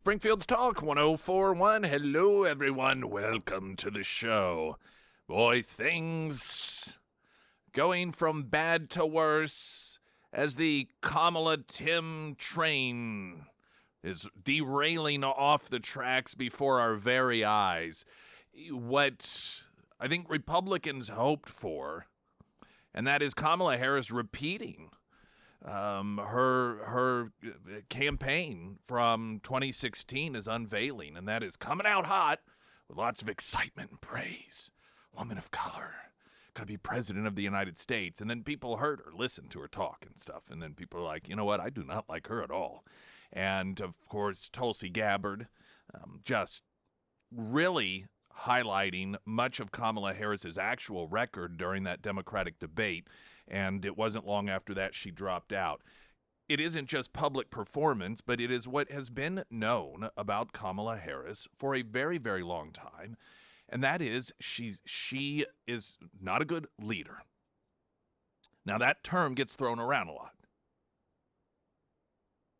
Springfield's Talk 1041. Hello, everyone. Welcome to the show. Boy, things going from bad to worse as the Kamala Tim train is derailing off the tracks before our very eyes. What I think Republicans hoped for, and that is Kamala Harris repeating her campaign from 2016 is unveiling, and that is coming out hot with lots of excitement and praise. Woman of color, gonna be president of the United States. And then people heard her, listened to her talk and stuff, and then people are like, you know what, I do not like her at all. And of course, Tulsi Gabbard, just really highlighting much of Kamala Harris's actual record during that Democratic debate, and it wasn't long after that she dropped out. It isn't just public performance, but it is what has been known about Kamala Harris for a very, very long time, and that is she is not a good leader. Now, that term gets thrown around a lot.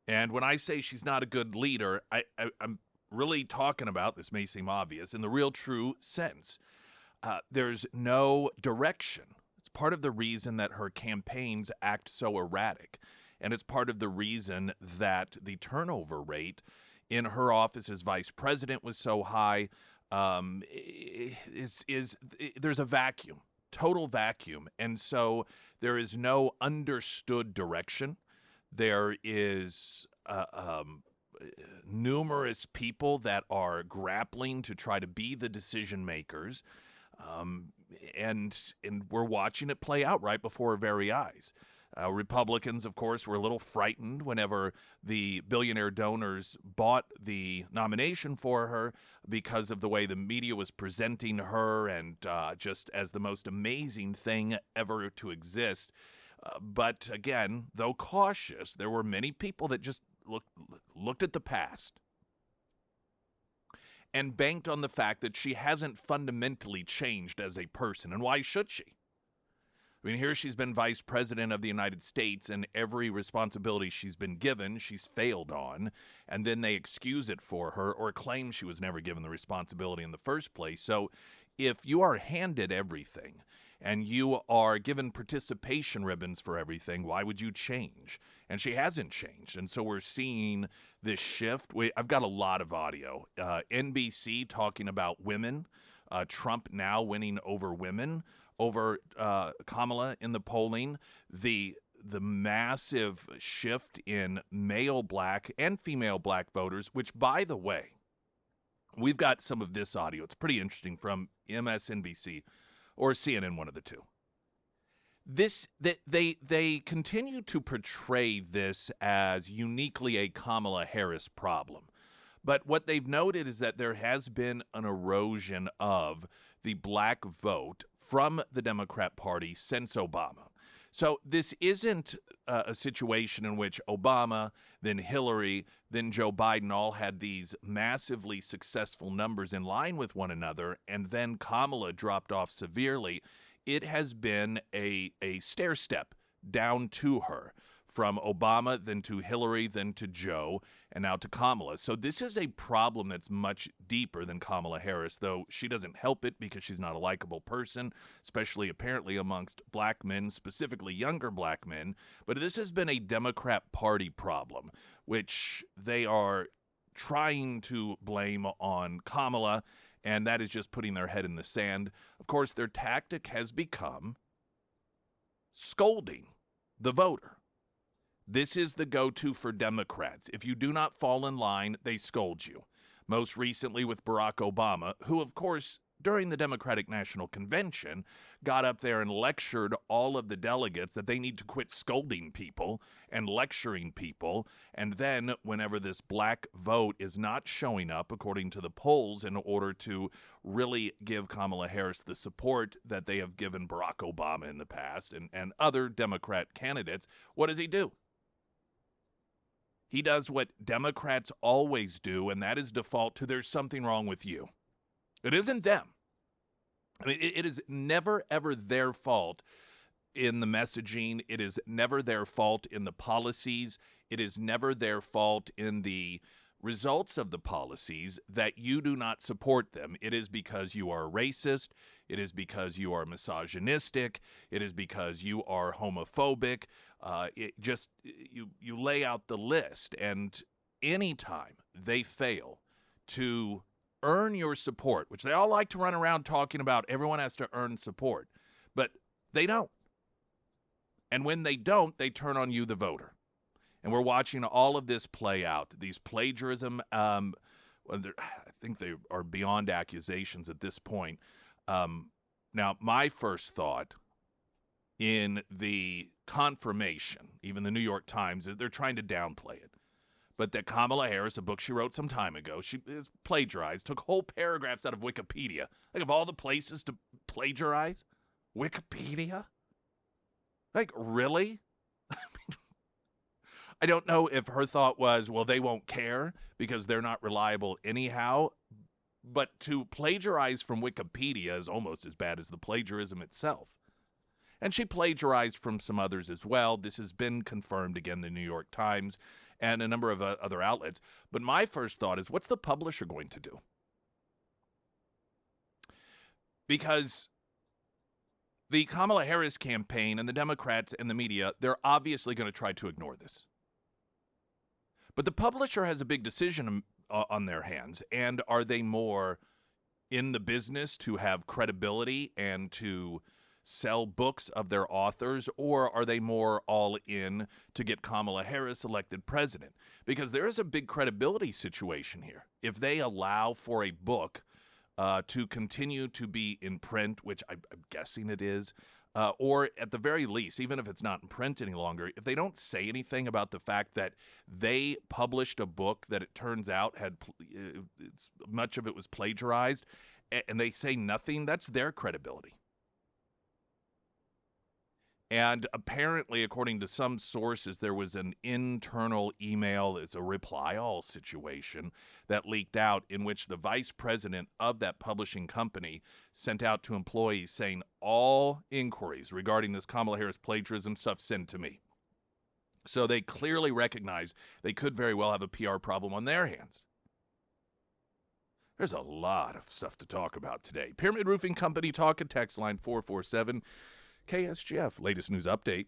And when I say she's not a good leader, I'm really talking about, this may seem obvious, in the real true sense. There's no direction. It's part of the reason that her campaigns act so erratic. And it's part of the reason that the turnover rate in her office as vice president was so high. There's a vacuum, total vacuum. And so there is no understood direction. There is numerous people that are grappling to try to be the decision makers, and we're watching it play out right before our very eyes. Republicans, of course, were a little frightened whenever the billionaire donors bought the nomination for her because of the way the media was presenting her, and just as the most amazing thing ever to exist. But again, though cautious, there were many people that just looked at the past and banked on the fact that she hasn't fundamentally changed as a person. And why should she? I mean, here she's been vice president of the United States, and every responsibility she's been given, she's failed on, and then they excuse it for her or claim she was never given the responsibility in the first place. So if you are handed everything and you are given participation ribbons for everything, why would you change? And she hasn't changed. And so we're seeing this shift. I've got a lot of audio. NBC talking about women, Trump now winning over women, over Kamala in the polling, the massive shift in male black and female black voters, which, by the way, we've got some of this audio. It's pretty interesting from MSNBC or CNN, one of the two. They continue to portray this as uniquely a Kamala Harris problem. But what they've noted is that there has been an erosion of the black vote from the Democrat Party since Obama. So this isn't a situation in which Obama, then Hillary, then Joe Biden all had these massively successful numbers in line with one another, and then Kamala dropped off severely. It has been a stair step down to her, from Obama, then to Hillary, then to Joe, and now to Kamala. So this is a problem that's much deeper than Kamala Harris, though she doesn't help it because she's not a likable person, especially apparently amongst black men, specifically younger black men. But this has been a Democrat Party problem, which they are trying to blame on Kamala, and that is just putting their head in the sand. Of course, their tactic has become scolding the voter. This is the go-to for Democrats. If you do not fall in line, they scold you. Most recently with Barack Obama, who, of course, during the Democratic National Convention, got up there and lectured all of the delegates that they need to quit scolding people and lecturing people. And then whenever this black vote is not showing up, according to the polls, in order to really give Kamala Harris the support that they have given Barack Obama in the past and other Democrat candidates, what does he do? He does what Democrats always do, and that is default to there's something wrong with you. It isn't them. I mean, it is never, ever their fault in the messaging. It is never their fault in the policies. It is never their fault in the results of the policies that you do not support them. It is because you are racist. It is because you are misogynistic. It is because you are homophobic. You lay out the list, and anytime they fail to earn your support, which they all like to run around talking about, everyone has to earn support, but they don't. And when they don't, they turn on you, the voter. And we're watching all of this play out. These plagiarism, I think they are beyond accusations at this point. Now, my first thought in the confirmation, even the New York Times, is they're trying to downplay it. But that Kamala Harris, a book she wrote some time ago, she is plagiarized, took whole paragraphs out of Wikipedia. Like, of all the places to plagiarize, Wikipedia? Like, really? I don't know if her thought was, well, they won't care because they're not reliable anyhow. But to plagiarize from Wikipedia is almost as bad as the plagiarism itself. And she plagiarized from some others as well. This has been confirmed again, the New York Times and a number of other outlets. But my first thought is, what's the publisher going to do? Because the Kamala Harris campaign and the Democrats and the media, they're obviously going to try to ignore this. But the publisher has a big decision on their hands. And are they more in the business to have credibility and to sell books of their authors, or are they more all in to get Kamala Harris elected president? Because there is a big credibility situation here. If they allow for a book to continue to be in print, which I'm guessing it is, or at the very least, even if it's not in print any longer, if they don't say anything about the fact that they published a book that it turns out had much of it was plagiarized, and they say nothing, that's their credibility. And apparently, according to some sources, there was an internal email, it's a reply all situation that leaked out in which the vice president of that publishing company sent out to employees saying, all inquiries regarding this Kamala Harris plagiarism stuff, send to me. So they clearly recognize they could very well have a PR problem on their hands. There's a lot of stuff to talk about today. Pyramid Roofing Company talk and text line 447. KSGF, latest news update.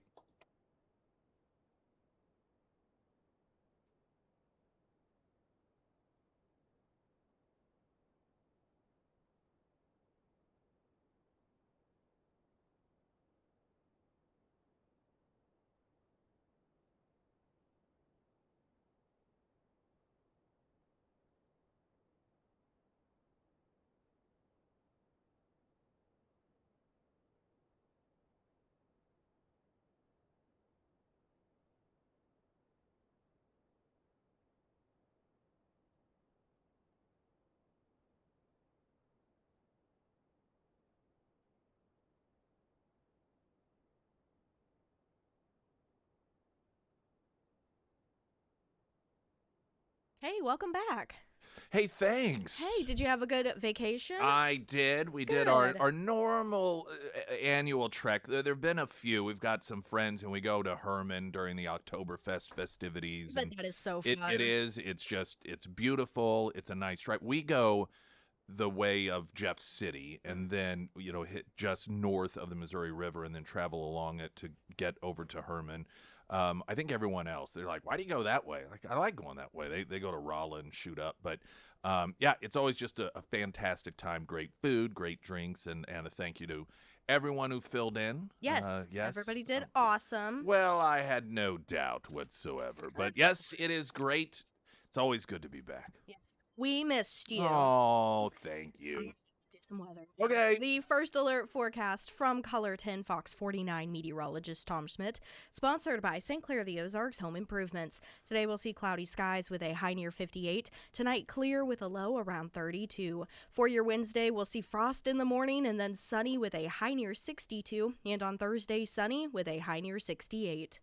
Hey, welcome back. Hey, thanks. Hey, did you have a good vacation? I did. We did our normal annual trek. There have been a few. We've got some friends, and we go to Herman during the Oktoberfest festivities. But And that is so fun. it is. It's beautiful. It's a nice trip. We go the way of Jeff City and then, hit just north of the Missouri River and then travel along it to get over to Herman. I think everyone else, they're like, why do you go that way? Like, I like going that way. They go to Rolla and shoot up. But, yeah, it's always just a fantastic time. Great food, great drinks, and a thank you to everyone who filled in. Yes, everybody did awesome. Well, I had no doubt whatsoever. But, yes, it is great. It's always good to be back. Yeah. We missed you. Oh, thank you. Do some weather. Okay. The first alert forecast from Color 10 Fox 49 meteorologist Tom Schmidt, sponsored by St. Clair the Ozarks Home Improvements. Today we'll see cloudy skies with a high near 58. Tonight clear with a low around 32. For your Wednesday, we'll see frost in the morning and then sunny with a high near 62. And on Thursday, sunny with a high near 68.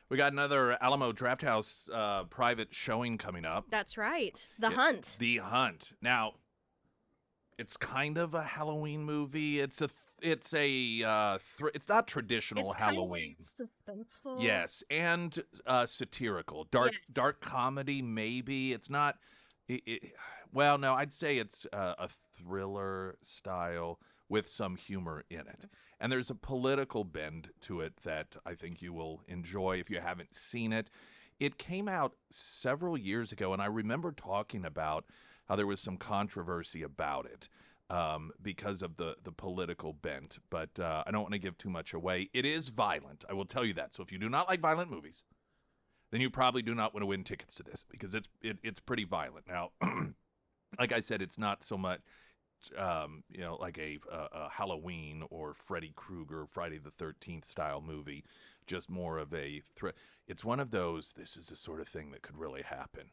We got another Alamo Drafthouse private showing coming up. That's right. The Hunt. The Hunt. Now, it's kind of a Halloween movie. It's it's not traditional It's kind Halloween. of suspenseful. Yes, and satirical, Yes. dark comedy. Maybe it's not. Well, no, I'd say it's a thriller style with some humor in it, and there's a political bend to it that I think you will enjoy if you haven't seen it. It came out several years ago, and I remember talking about how there was some controversy about it because of the political bent. But I don't want to give too much away. It is violent. I will tell you that. So if you do not like violent movies, then you probably do not want to win tickets to this because it's pretty violent. Now, like I said, it's not so much like a Halloween or Freddy Krueger, Friday the 13th style movie, just more of a threat. It's one of those, this is the sort of thing that could really happen.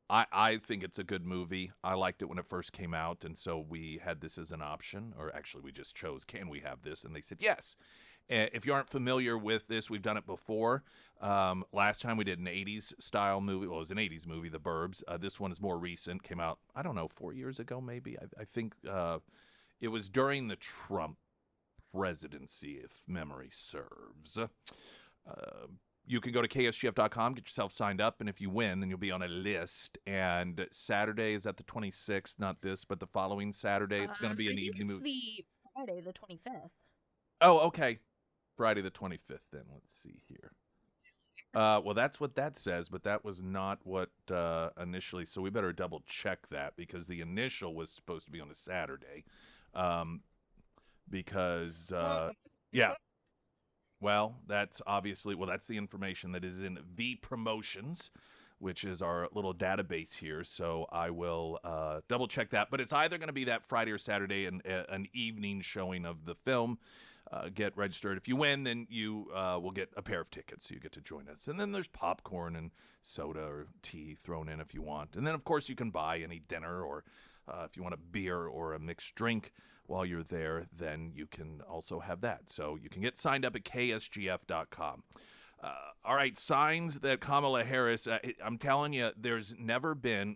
I think it's a good movie. I liked it when it first came out, and so we had this as an option, or actually we just chose, can we have this? And they said yes. If you aren't familiar with this, we've done it before. Last time we did an 80s style movie. Well, it was an 80s movie, The Burbs. This one is more recent. Came out, I don't know, 4 years ago maybe. I think it was during the Trump presidency, if memory serves. You can go to KSGF.com, get yourself signed up, and if you win, then you'll be on a list. And Saturday is at the 26th, not this, but the following Saturday. It's going to be an evening movie. The Friday, the 25th. Oh, okay. Friday the 25th, then. Let's see here. Well, that's what that says, but that was not what initially. So we better double check that because the initial was supposed to be on a Saturday. Because, yeah. Well, that's obviously, that's the information that is in V Promotions, which is our little database here. So I will double check that. But it's either going to be that Friday or Saturday, an evening showing of the film. Get registered. If you win, then you will get a pair of tickets. So you get to join us. And then there's popcorn and soda or tea thrown in if you want. And then, of course, you can buy any dinner or if you want a beer or a mixed drink while you're there, then you can also have that. So you can get signed up at ksgf.com. All right, signs that Kamala Harris, I'm telling you, there's never been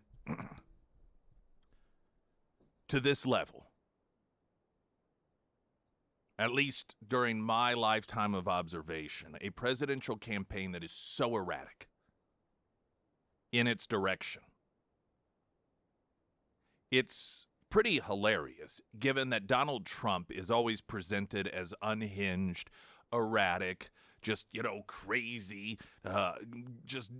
to this level, at least during my lifetime of observation, a presidential campaign that is so erratic in its direction. It's pretty hilarious, given that Donald Trump is always presented as unhinged, erratic, just, crazy, just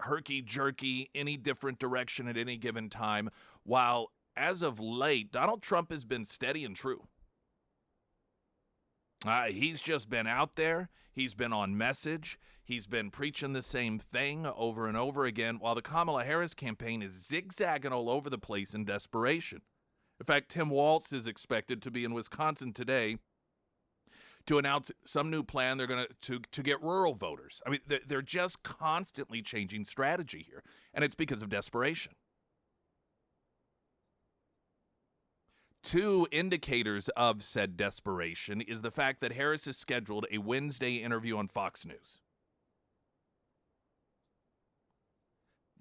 herky-jerky, any different direction at any given time, while as of late, Donald Trump has been steady and true. He's just been out there. He's been on message. He's been preaching the same thing over and over again, while the Kamala Harris campaign is zigzagging all over the place in desperation. In fact, Tim Walz is expected to be in Wisconsin today to announce some new plan they're going to get rural voters. I mean, they're just constantly changing strategy here, and it's because of desperation. Two indicators of said desperation is the fact that Harris has scheduled a Wednesday interview on Fox News.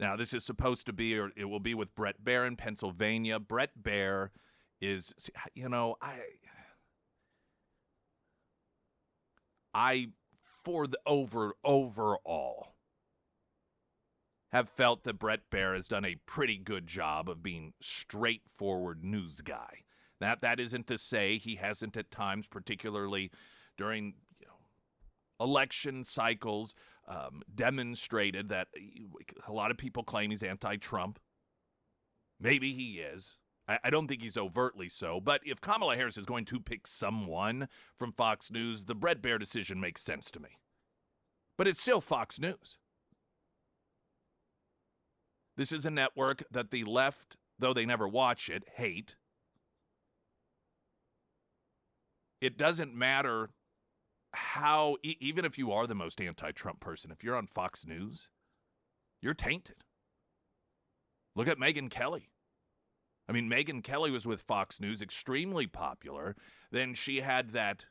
Now, this is supposed to be, or it will be with Brett Baer in Pennsylvania. Brett Baer is, for the overall, have felt that Brett Baer has done a pretty good job of being straightforward news guy. That isn't to say he hasn't at times, particularly during election cycles, demonstrated that a lot of people claim he's anti-Trump. Maybe he is. I don't think he's overtly so. But if Kamala Harris is going to pick someone from Fox News, the Brett Baer decision makes sense to me. But it's still Fox News. This is a network that the left, though they never watch it, hate. It doesn't matter how, even if you are the most anti-Trump person, if you're on Fox News, you're tainted. Look at Megyn Kelly. I mean, Megyn Kelly was with Fox News, extremely popular. Then she had that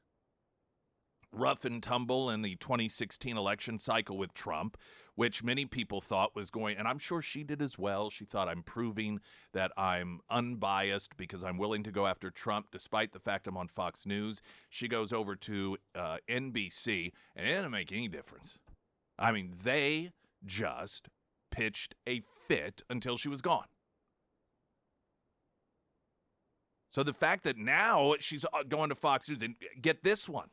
rough and tumble in the 2016 election cycle with Trump, which many people thought was going, and I'm sure she did as well. She thought, I'm proving that I'm unbiased because I'm willing to go after Trump despite the fact I'm on Fox News. She goes over to NBC, and it didn't make any difference. I mean, they just pitched a fit until she was gone. So the fact that now she's going to Fox News, and get this one.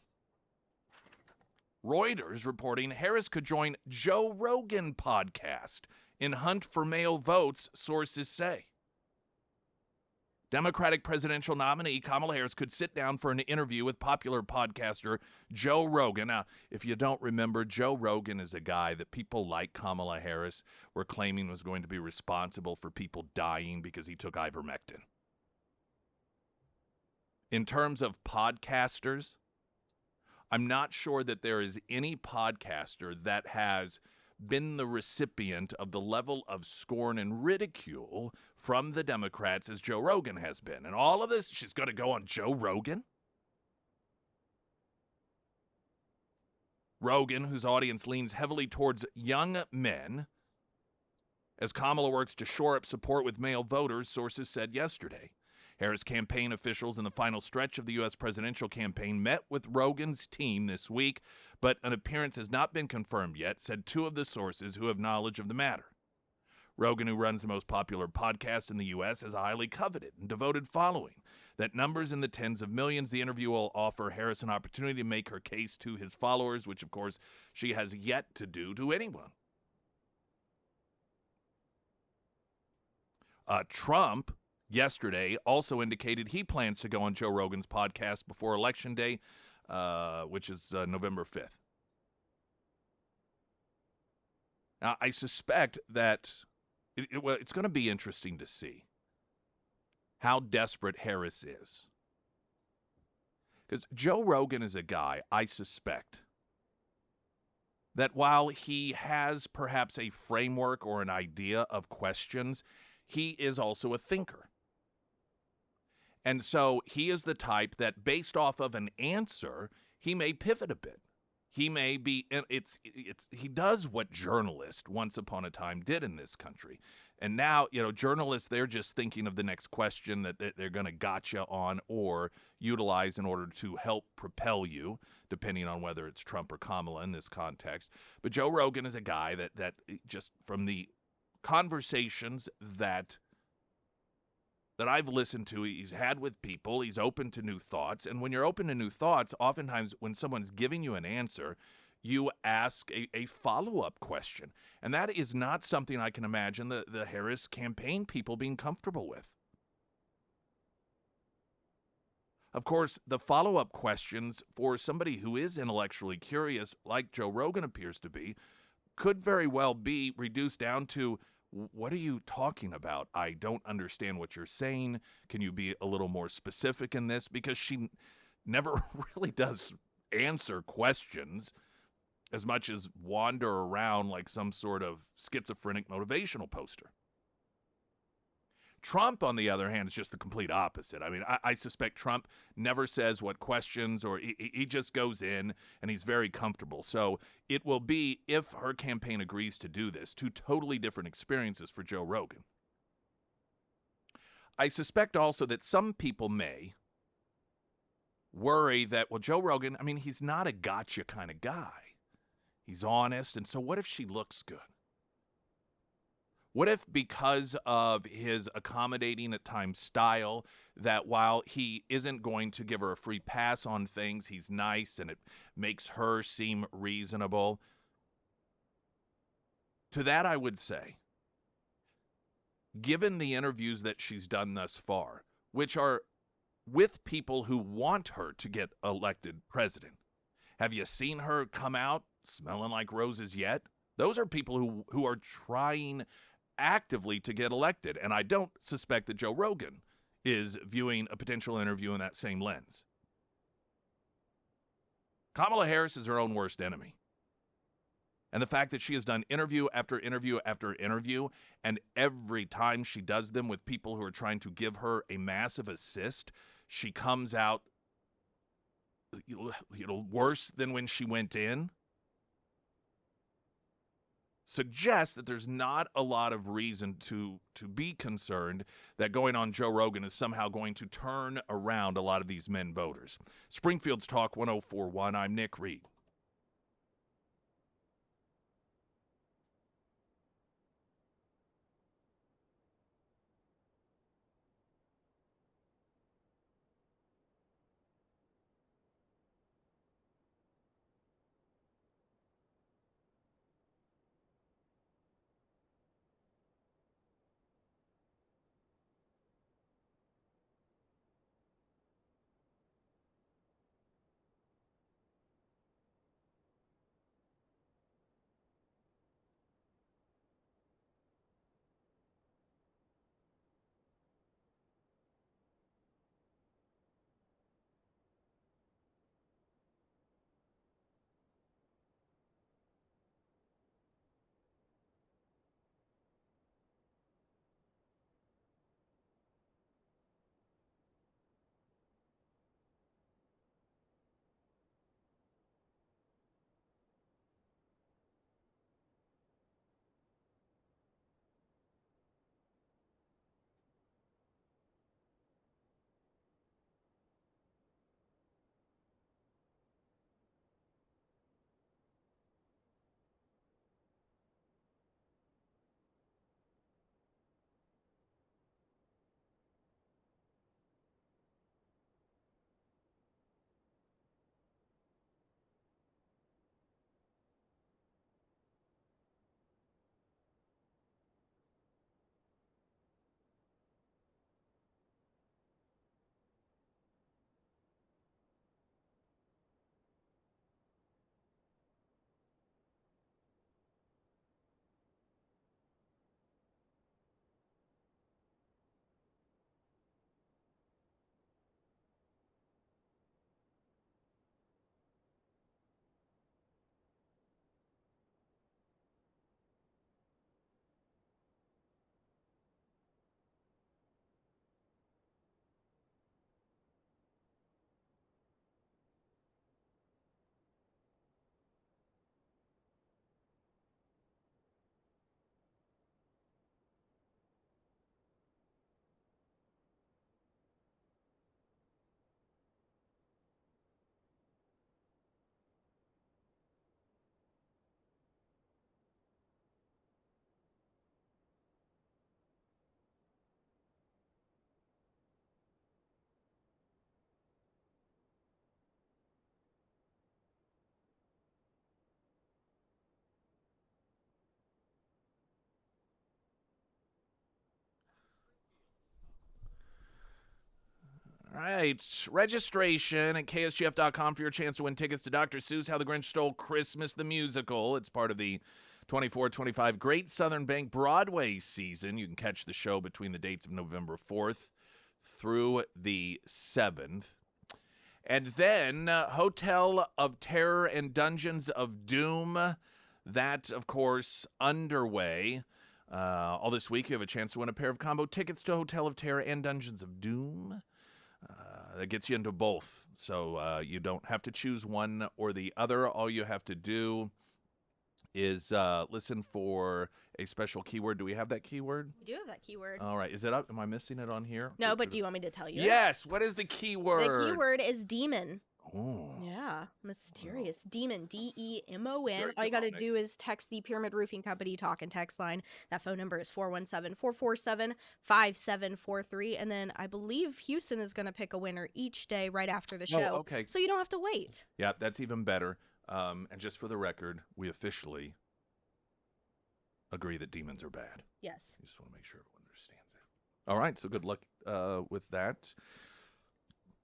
Reuters reporting Harris could join Joe Rogan podcast in hunt for male votes, sources say. Democratic presidential nominee Kamala Harris could sit down for an interview with popular podcaster Joe Rogan. Now, if you don't remember, Joe Rogan is a guy that people like Kamala Harris were claiming was going to be responsible for people dying because he took ivermectin. In terms of podcasters, I'm not sure that there is any podcaster that has been the recipient of the level of scorn and ridicule from the Democrats as Joe Rogan has been. And all of this, she's going to go on Joe Rogan? Rogan, whose audience leans heavily towards young men, as Kamala works to shore up support with male voters, sources said yesterday. Harris campaign officials in the final stretch of the U.S. presidential campaign met with Rogan's team this week, but an appearance has not been confirmed yet, said two of the sources who have knowledge of the matter. Rogan, who runs the most popular podcast in the U.S., has a highly coveted and devoted following that numbers in the tens of millions. The interview will offer Harris an opportunity to make her case to his followers, which, of course, she has yet to do to anyone. Trump yesterday also indicated he plans to go on Joe Rogan's podcast before Election Day, which is November 5th. Now, I suspect that it's going to be interesting to see how desperate Harris is. Because Joe Rogan is a guy, I suspect, that while he has perhaps a framework or an idea of questions, he is also a thinker. And so he is the type that based off of an answer, he may pivot a bit. He may be, he does what journalists once upon a time did in this country. And now, journalists, they're just thinking of the next question that they're going to gotcha on or utilize in order to help propel you, depending on whether it's Trump or Kamala in this context. But Joe Rogan is a guy that just from the conversations that I've listened to, he's had with people, he's open to new thoughts. And when you're open to new thoughts, oftentimes when someone's giving you an answer, you ask a follow-up question. And that is not something I can imagine the Harris campaign people being comfortable with. Of course, the follow-up questions for somebody who is intellectually curious, like Joe Rogan appears to be, could very well be reduced down to, what are you talking about? I don't understand what you're saying. Can you be a little more specific in this? Because she never really does answer questions as much as wander around like some sort of schizophrenic motivational poster. Trump, on the other hand, is just the complete opposite. I mean, I suspect Trump never says what questions, or he just goes in and he's very comfortable. So it will be, if her campaign agrees to do this, two totally different experiences for Joe Rogan. I suspect also that some people may worry that, well, Joe Rogan, I mean, he's not a gotcha kind of guy. He's honest, and so what if she looks good? What if, because of his accommodating at times style, that while he isn't going to give her a free pass on things, he's nice and it makes her seem reasonable? To that I would say, given the interviews that she's done thus far, which are with people who want her to get elected president, have you seen her come out smelling like roses yet? Those are people who are trying actively to get elected. And I don't suspect that Joe Rogan is viewing a potential interview in that same lens. Kamala Harris is her own worst enemy. And the fact that she has done interview after interview after interview, and every time she does them with people who are trying to give her a massive assist, she comes out worse than when she went in, suggests that there's not a lot of reason to be concerned that going on Joe Rogan is somehow going to turn around a lot of these men voters. Springfield's Talk 1041. I'm Nick Reed. All right, registration at ksgf.com for your chance to win tickets to Dr. Seuss How the Grinch Stole Christmas the Musical. It's part of the 24-25 Great Southern Bank Broadway season. You can catch the show between the dates of November 4th through the 7th. And then Hotel of Terror and Dungeons of Doom. That, of course, underway. All this week, you have a chance to win a pair of combo tickets to Hotel of Terror and Dungeons of Doom. That gets you into both, so you don't have to choose one or the other. All you have to do is listen for a special keyword. Do we have that keyword? We do have that keyword. All right. Is it up? Am I missing it on here? No, but do you want me to tell you? Yes. What is the keyword? The keyword is demon. Oh. Yeah, mysterious. Demon, DEMON. Very All you got to demonic. do is text the Pyramid Roofing Company talk and text line. That phone number is 417-447-5743. And then I believe Houston is going to pick a winner each day right after the show. Oh, okay. So you don't have to wait. Yeah, that's even better. And just for the record, we officially agree that demons are bad. Yes. I just want to make sure everyone understands that. All right, so good luck with that.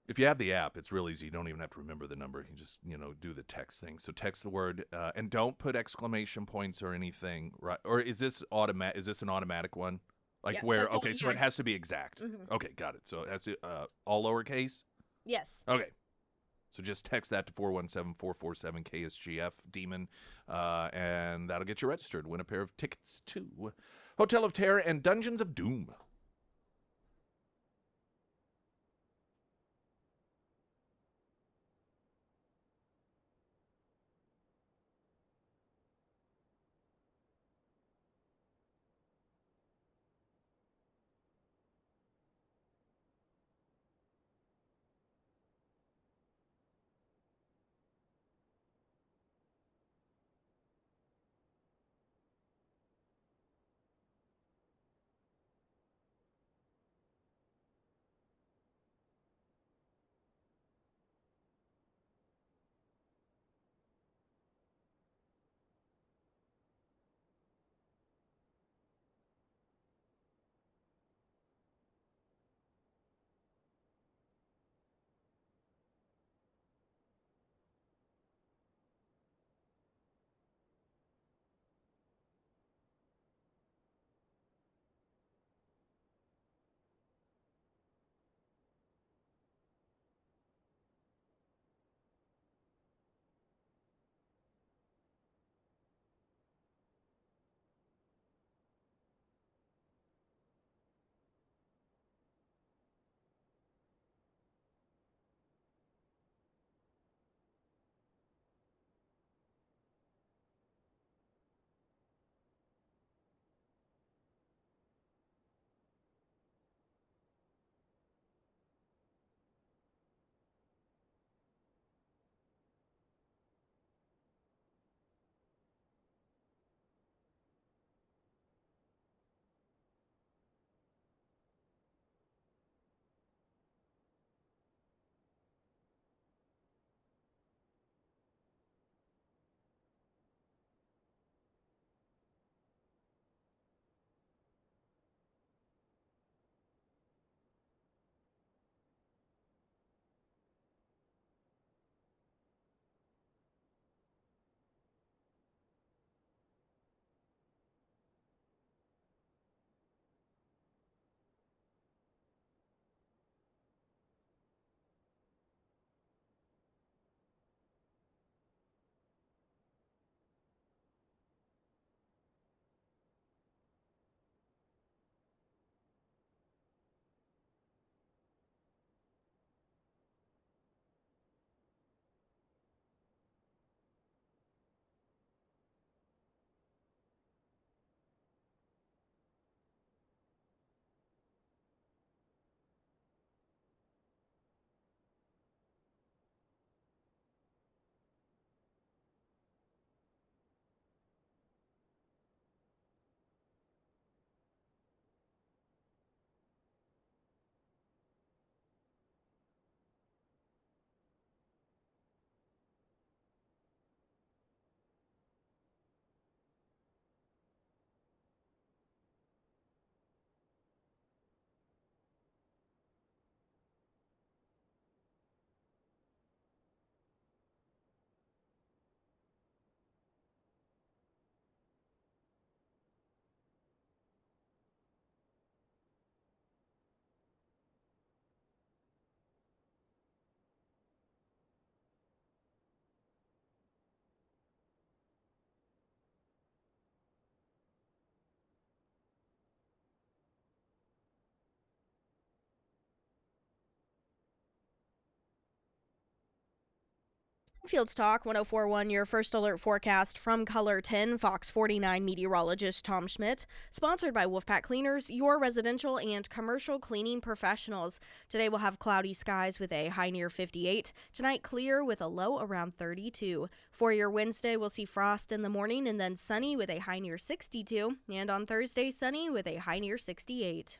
If you have the app, it's real easy. You don't even have to remember the number. You just, do the text thing. So text the word, and don't put exclamation points or anything. Right? Or is this automatic? Is this an automatic one? Like Yeah, where? that's Okay, so it has to be exact. Mhm. Okay, got it. So it has to all lowercase. Yes. Okay. So just text that to 417-447-KSGF Demon, and that'll get you registered. Win a pair of tickets to Hotel of Terror and Dungeons of Doom. Springfield's Talk 1041, your first alert forecast from Color 10, Fox 49 meteorologist Tom Schmidt. Sponsored by Wolfpack Cleaners, your residential and commercial cleaning professionals. Today we'll have cloudy skies with a high near 58. Tonight, clear with a low around 32. For your Wednesday, we'll see frost in the morning and then sunny with a high near 62. And on Thursday, sunny with a high near 68.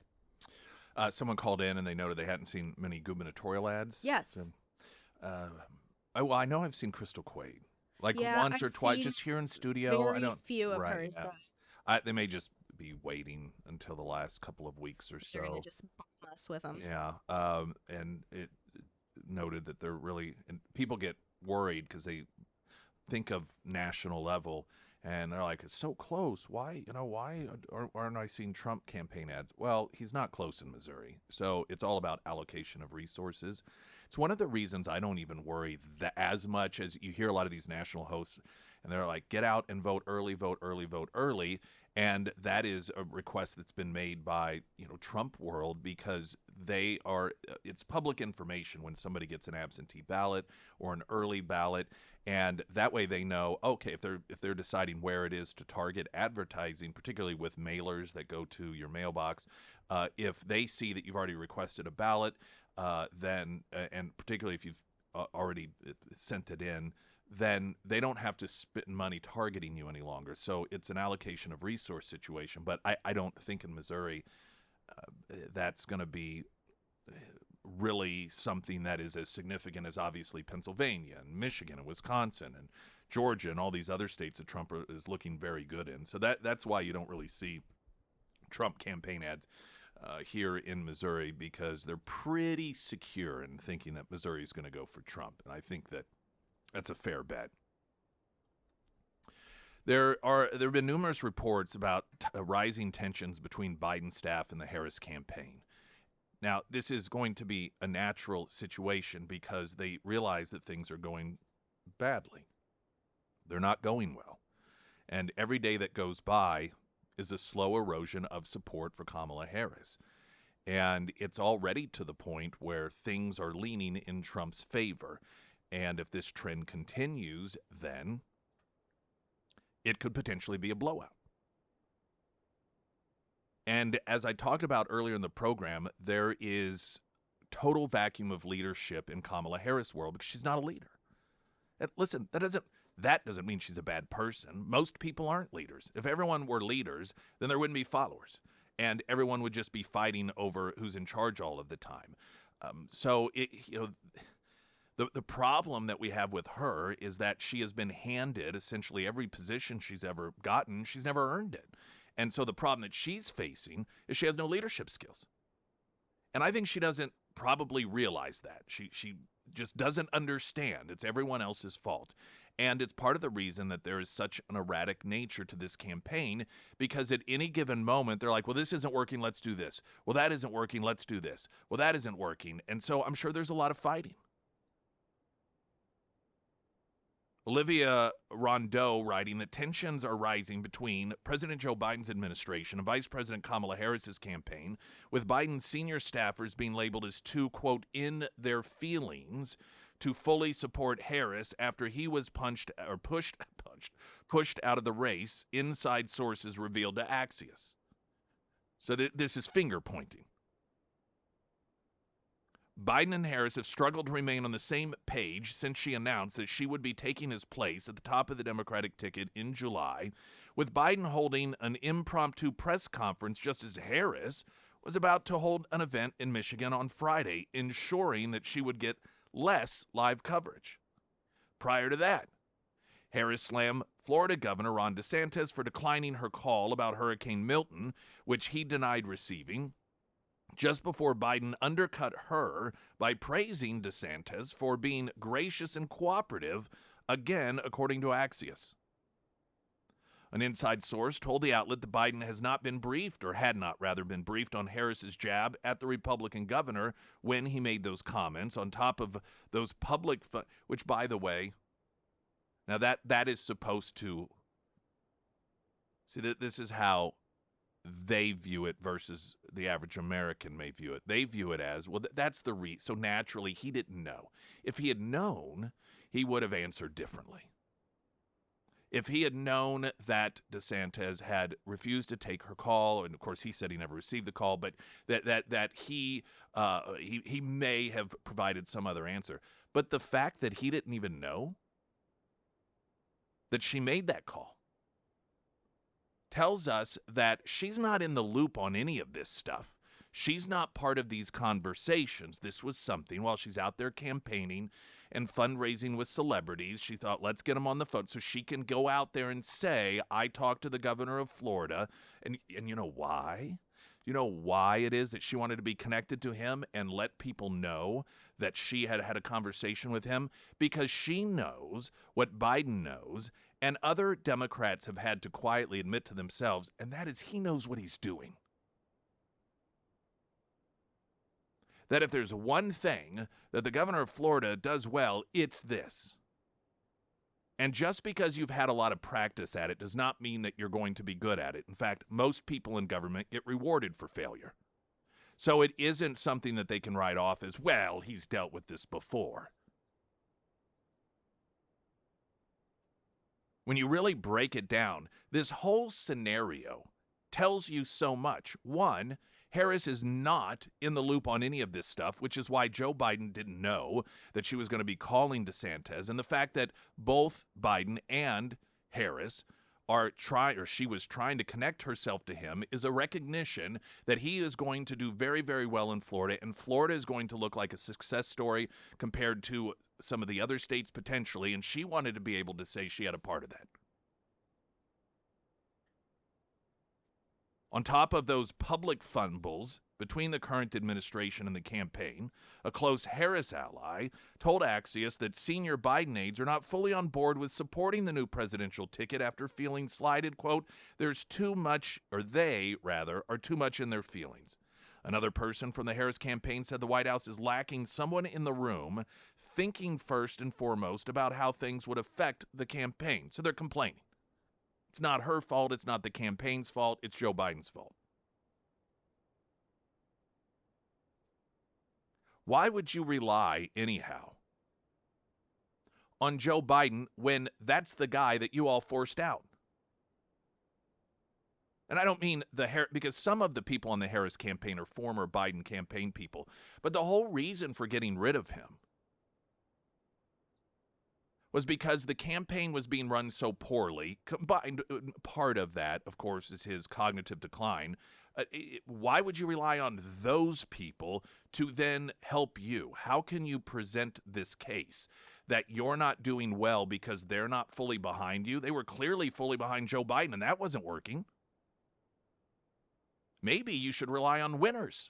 Someone called in and they noted they hadn't seen many gubernatorial ads. Yes. So, well, I know I've seen Crystal Quaid, like Yeah, once or I've twice, seen just here in studio. I very don't. few of Right. her Yeah. stuff. They may just be waiting until the last couple of weeks or They're going so. to just bomb us with them. Yeah. And it noted that they're really, and people get worried because they think of national level and they're like, it's so close. Why aren't I seeing Trump campaign ads? Well, he's not close in Missouri. So it's all about allocation of resources. It's one of the reasons I don't even worry that as much as you hear a lot of these national hosts and they're like, get out and vote early, vote early, vote early. And that is a request that's been made by, Trump world because it's public information when somebody gets an absentee ballot or an early ballot. And that way they know, okay, if they're deciding where it is to target advertising, particularly with mailers that go to your mailbox, if they see that you've already requested a ballot, then, and particularly if you've already sent it in, then they don't have to spend money targeting you any longer. So it's an allocation of resource situation. But I don't think in Missouri that's going to be really something that is as significant as obviously Pennsylvania and Michigan and Wisconsin and Georgia and all these other states that Trump is looking very good in. So that's why you don't really see Trump campaign ads here in Missouri, because they're pretty secure in thinking that Missouri is going to go for Trump. And I think that's a fair bet. There have been numerous reports about rising tensions between Biden's staff and the Harris campaign. Now, this is going to be a natural situation because they realize that things are going badly. They're not going well. And every day that goes by is a slow erosion of support for Kamala Harris. And it's already to the point where things are leaning in Trump's favor. And if this trend continues, then it could potentially be a blowout. And as I talked about earlier in the program, there is total vacuum of leadership in Kamala Harris' world because she's not a leader. And listen, that doesn't mean she's a bad person. Most people aren't leaders. If everyone were leaders, then there wouldn't be followers, and everyone would just be fighting over who's in charge all of the time. The problem that we have with her is that she has been handed essentially every position she's ever gotten. She's never earned it. And so the problem that she's facing is she has no leadership skills. And I think she doesn't probably realize that. She just doesn't understand. It's everyone else's fault. And it's part of the reason that there is such an erratic nature to this campaign, because at any given moment, they're like, well, this isn't working, let's do this. Well, that isn't working, let's do this. Well, that isn't working. And so I'm sure there's a lot of fighting. Olivia Rondeau writing that tensions are rising between President Joe Biden's administration and Vice President Kamala Harris's campaign, with Biden's senior staffers being labeled as too, quote, in their feelings to fully support Harris after he was pushed out of the race, inside sources revealed to Axios. So this is finger pointing. Biden and Harris have struggled to remain on the same page since she announced that she would be taking his place at the top of the Democratic ticket in July, with Biden holding an impromptu press conference just as Harris was about to hold an event in Michigan on Friday, ensuring that she would get less live coverage. Prior to that, Harris slammed Florida Governor Ron DeSantis for declining her call about Hurricane Milton, which he denied receiving, just before Biden undercut her by praising DeSantis for being gracious and cooperative, again, according to Axios. An inside source told the outlet that Biden has not been briefed, or had not rather been briefed, on Harris's jab at the Republican governor when he made those comments, on top of those public, which, by the way, now that is supposed to, see, that this is how they view it versus the average American may view it. They view it as, well, that's the reason. So naturally, he didn't know. If he had known, he would have answered differently. If he had known that DeSantis had refused to take her call, and of course he said he never received the call, but that he may have provided some other answer. But the fact that he didn't even know that she made that call tells us that she's not in the loop on any of this stuff. She's not part of these conversations. This was something while she's out there campaigning and fundraising with celebrities. She thought, let's get them on the phone so she can go out there and say, I talked to the governor of Florida. And you know why? You know why it is that she wanted to be connected to him and let people know that she had had a conversation with him? Because she knows what Biden knows, and other Democrats have had to quietly admit to themselves, and that is he knows what he's doing. That if there's one thing that the governor of Florida does well, it's this. And just because you've had a lot of practice at it does not mean that you're going to be good at it. In fact, most people in government get rewarded for failure. So it isn't something that they can write off as, well, he's dealt with this before. When you really break it down, this whole scenario tells you so much. One, Harris is not in the loop on any of this stuff, which is why Joe Biden didn't know that she was going to be calling DeSantis. And the fact that both Biden and Harris she was trying to connect herself to him is a recognition that he is going to do very, very well in Florida, and Florida is going to look like a success story compared to some of the other states potentially, and she wanted to be able to say she had a part of that. On top of those public fumbles between the current administration and the campaign, a close Harris ally told Axios that senior Biden aides are not fully on board with supporting the new presidential ticket after feeling slighted. Quote, there's too much, or they, rather, are too much in their feelings. Another person from the Harris campaign said the White House is lacking someone in the room thinking first and foremost about how things would affect the campaign. So they're complaining. It's not her fault. It's not the campaign's fault. It's Joe Biden's fault. Why would you rely, anyhow, on Joe Biden when that's the guy that you all forced out? And I don't mean because some of the people on the Harris campaign are former Biden campaign people, but the whole reason for getting rid of him was because the campaign was being run so poorly. Combined, part of that, of course, is his cognitive decline. Why would you rely on those people to then help you? How can you present this case that you're not doing well because they're not fully behind you? They were clearly fully behind Joe Biden, and that wasn't working. Maybe you should rely on winners.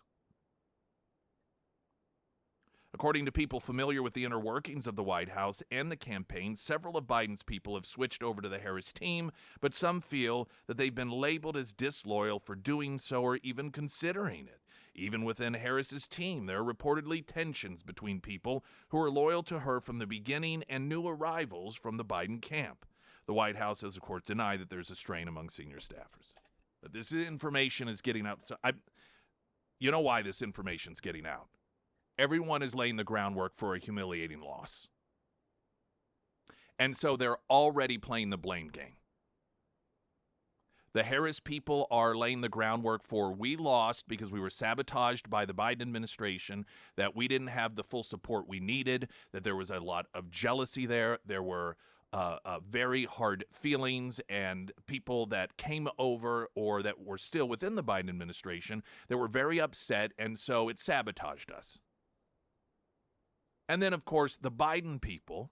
According to people familiar with the inner workings of the White House and the campaign, several of Biden's people have switched over to the Harris team, but some feel that they've been labeled as disloyal for doing so or even considering it. Even within Harris's team, there are reportedly tensions between people who are loyal to her from the beginning and new arrivals from the Biden camp. The White House has, of course, denied that there's a strain among senior staffers. But this information is getting out. So you know why this information is getting out? Everyone is laying the groundwork for a humiliating loss. And so they're already playing the blame game. The Harris people are laying the groundwork for we lost because we were sabotaged by the Biden administration, that we didn't have the full support we needed, that there was a lot of jealousy there. There were very hard feelings, and people that came over or that were still within the Biden administration that were very upset, and so it sabotaged us. And then, of course, the Biden people,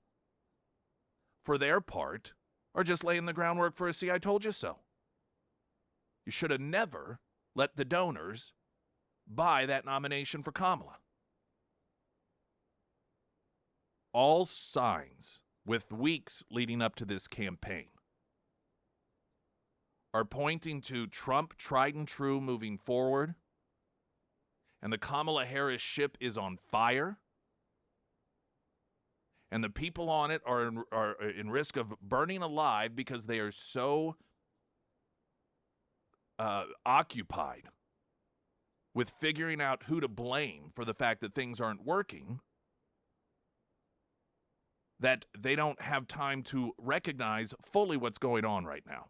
for their part, are just laying the groundwork for a see, I told you so. You should have never let the donors buy that nomination for Kamala. All signs, with weeks leading up to this campaign, are pointing to Trump tried and true moving forward, and the Kamala Harris ship is on fire. And the people on it are in risk of burning alive because they are so occupied with figuring out who to blame for the fact that things aren't working, that they don't have time to recognize fully what's going on right now.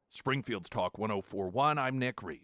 Springfield's Talk 104.1, I'm Nick Reed.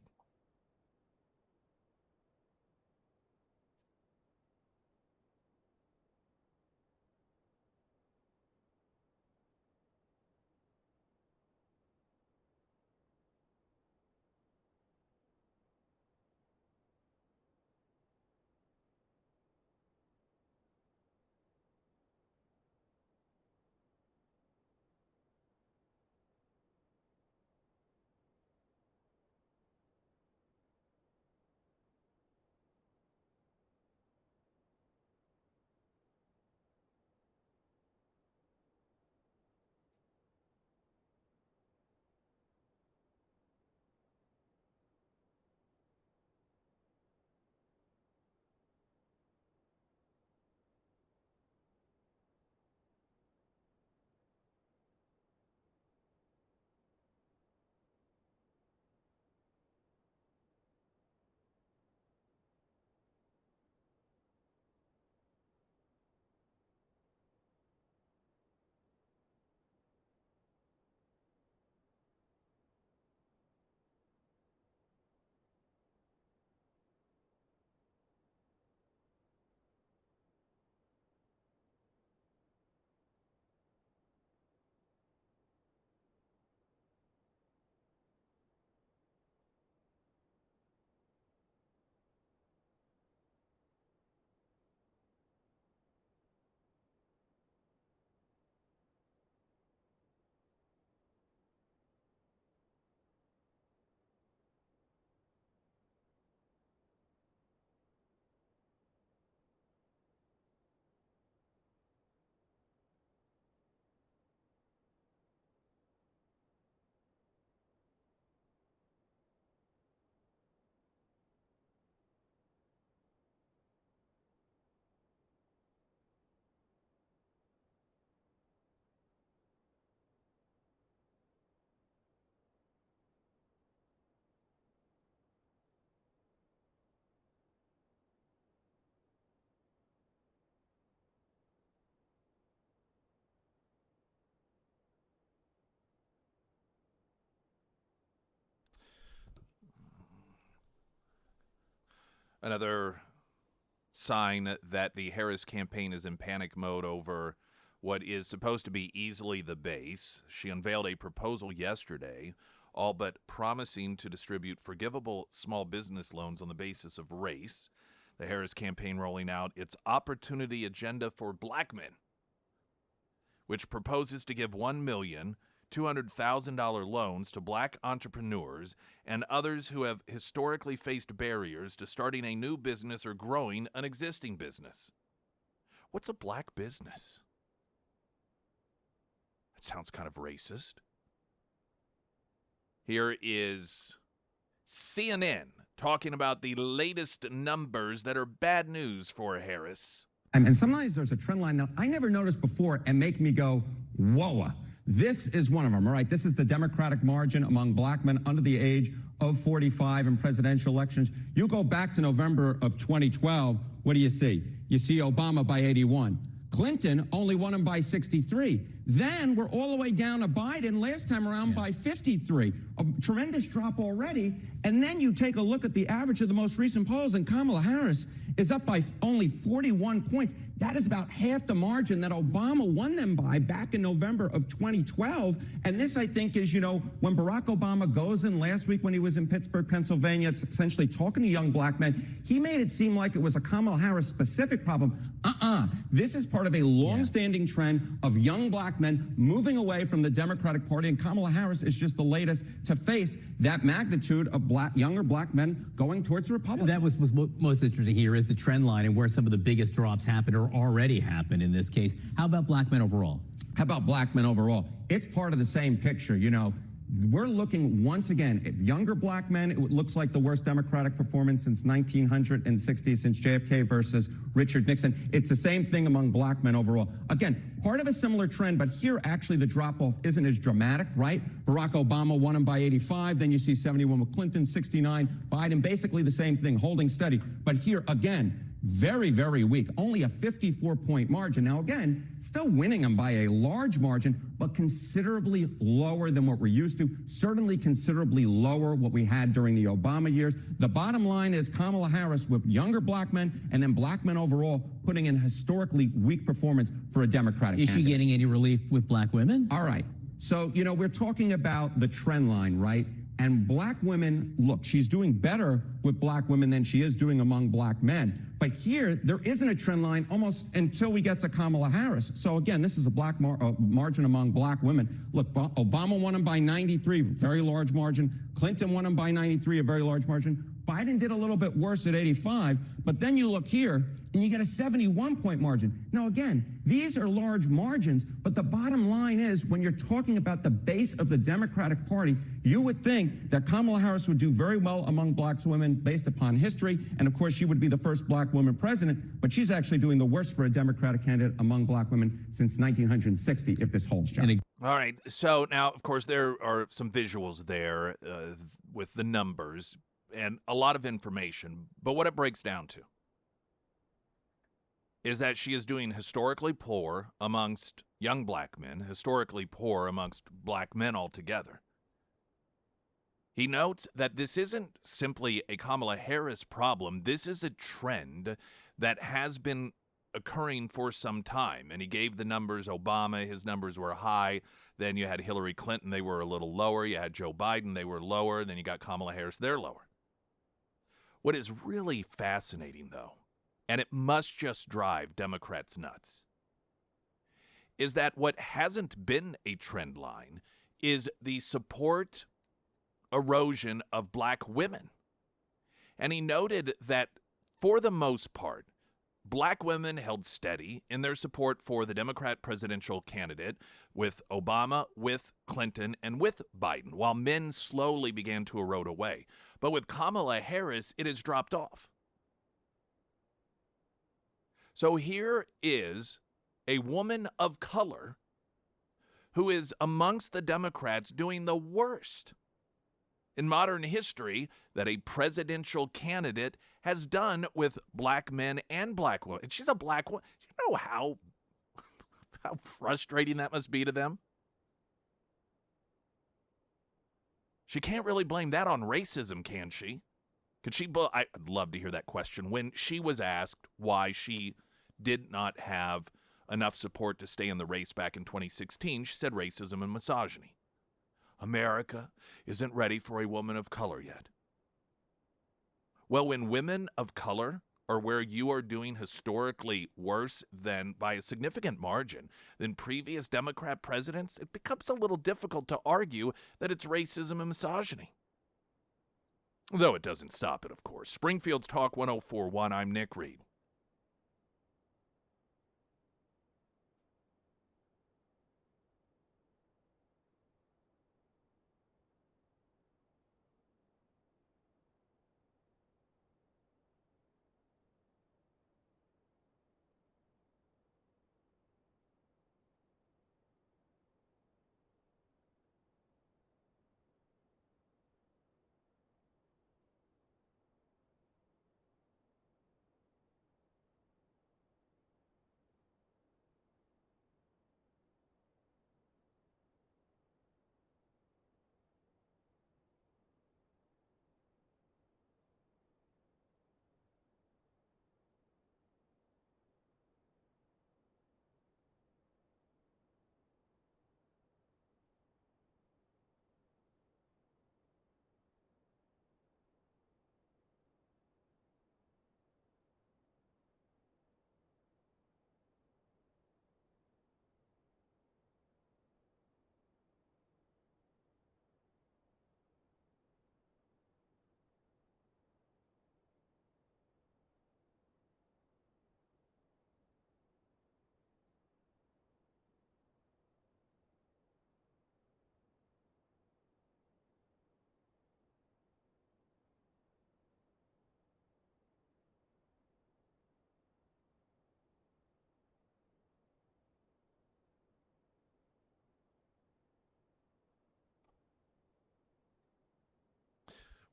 Another sign that the Harris campaign is in panic mode over what is supposed to be easily the base. She unveiled a proposal yesterday, all but promising to distribute forgivable small business loans on the basis of race. The Harris campaign rolling out its Opportunity Agenda for Black Men, which proposes to give $1,200,000 loans to black entrepreneurs and others who have historically faced barriers to starting a new business or growing an existing business. What's a black business? That sounds kind of racist. Here is CNN talking about the latest numbers that are bad news for Harris. And sometimes there's a trend line that I never noticed before and make me go, whoa. This is one of them, all right? This is the Democratic margin among black men under the age of 45 in presidential elections. You go back to November of 2012, what do you see? You see Obama by 81. Clinton only won him by 63. Then we're all the way down to Biden last time around by 53. A tremendous drop already. And then you take a look at the average of the most recent polls, and Kamala Harris is up by only 41 points. That is about half the margin that Obama won them by back in November of 2012. And this, I think, is, when Barack Obama goes in last week when he was in Pittsburgh, Pennsylvania, essentially talking to young black men, he made it seem like it was a Kamala Harris specific problem. This is part of a long-standing trend of young black men moving away from the Democratic Party, and Kamala Harris is just the latest to face that magnitude of younger black men going towards the Republicans. That was most interesting here is the trend line and where some of the biggest drops happened or already happened in this case. How about black men overall? How about black men overall? It's part of the same picture. we're looking once again, if younger black men, it looks like the worst Democratic performance since 1960, since JFK versus Richard Nixon. It's the same thing among black men overall. Again, part of a similar trend, but here actually the drop-off isn't as dramatic, right? Barack Obama won him by 85, then you see 71 with Clinton, 69, Biden, basically the same thing, holding steady. But here, again, very, very weak, only a 54-point margin. Now, again, still winning them by a large margin, but considerably lower than what we're used to, certainly considerably lower what we had during the Obama years. The bottom line is Kamala Harris with younger black men and then black men overall putting in historically weak performance for a Democratic Is she candidate. getting any relief with black women? All right. So, we're talking about the trend line, right? And black women, look, she's doing better with black women than she is doing among black men. But here, there isn't a trend line almost until we get to Kamala Harris. So again, this is a black margin among black women. Look, Obama won him by 93, very large margin. Clinton won him by 93, a very large margin. Biden did a little bit worse at 85, but then you look here and you get a 71-point margin. Now, again, these are large margins, but the bottom line is when you're talking about the base of the Democratic Party, you would think that Kamala Harris would do very well among black women based upon history, and of course, she would be the first black woman president, but she's actually doing the worst for a Democratic candidate among black women since 1960, if this holds, John. All right. So now, of course, there are some visuals there with the numbers and a lot of information, but what it breaks down to is that she is doing historically poor amongst young black men, historically poor amongst black men altogether. He notes that this isn't simply a Kamala Harris problem. This is a trend that has been occurring for some time. And he gave the numbers. Obama, his numbers were high. Then you had Hillary Clinton, they were a little lower. You had Joe Biden, they were lower. Then you got Kamala Harris, they're lower. What is really fascinating, though, and it must just drive Democrats nuts, is that what hasn't been a trend line is the support erosion of black women. And he noted that for the most part, black women held steady in their support for the Democrat presidential candidate with Obama, with Clinton, and with Biden, while men slowly began to erode away. But with Kamala Harris, it has dropped off. So here is a woman of color who is amongst the Democrats doing the worst in modern history that a presidential candidate has done with black men and black women. And she's a black woman. You know how frustrating that must be to them? She can't really blame that on racism, can she? Could she? I'd love to hear that question. When she was asked why she did not have enough support to stay in the race back in 2016, she said racism and misogyny. America isn't ready for a woman of color yet. Well, when women of color are where you are doing historically worse than by a significant margin than previous Democrat presidents, it becomes a little difficult to argue that it's racism and misogyny. Though it doesn't stop it, of course. Springfield's Talk 104.1, I'm Nick Reed.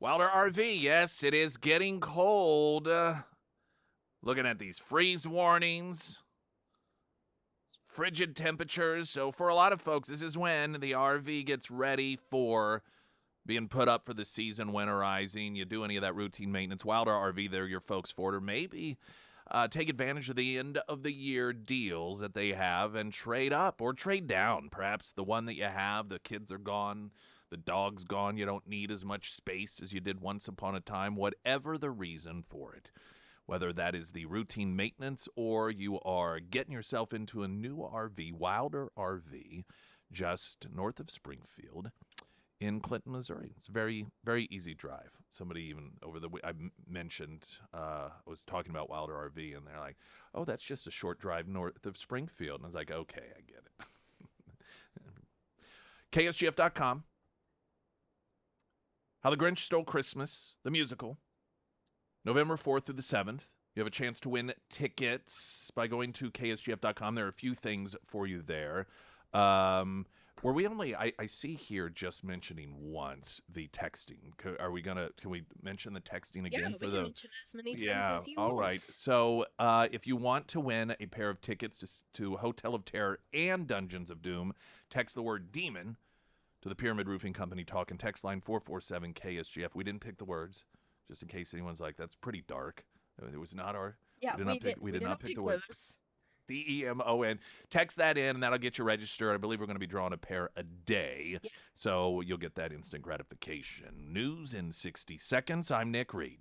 Wilder RV, yes, it is getting cold. Looking at these freeze warnings, frigid temperatures. So, for a lot of folks, this is when the RV gets ready for being put up for the season, winterizing. You do any of that routine maintenance. Wilder RV, they're your folks for it. Or maybe take advantage of the end of the year deals that they have and trade up or trade down. Perhaps the one that you have, the kids are gone, the dog's gone, you don't need as much space as you did once upon a time, whatever the reason for it. Whether that is the routine maintenance or you are getting yourself into a new RV, Wilder RV, just north of Springfield in Clinton, Missouri. It's a very, very easy drive. Somebody even I mentioned, I was talking about Wilder RV, and they're like, oh, that's just a short drive north of Springfield. And I was like, okay, I get it. KSGF.com. How the Grinch Stole Christmas, the musical, November 4th through the 7th. You have a chance to win tickets by going to KSGF.com. There are a few things for you there. Were we only, I see here just mentioning once the texting. Can we mention the texting again Yeah, we can mention it as many times Yeah, as you all want. right. So if you want to win a pair of tickets to Hotel of Terror and Dungeons of Doom, text the word demon to the Pyramid Roofing Company talk and text line 447 KSGF. We didn't pick the words, just in case anyone's like, that's pretty dark. It was not our. Yeah, We did not pick the words. those. DEMON. Text that in, and that'll get you registered. I believe we're going to be drawing a pair a day. Yes. So you'll get that instant gratification. News in 60 seconds. I'm Nick Reed.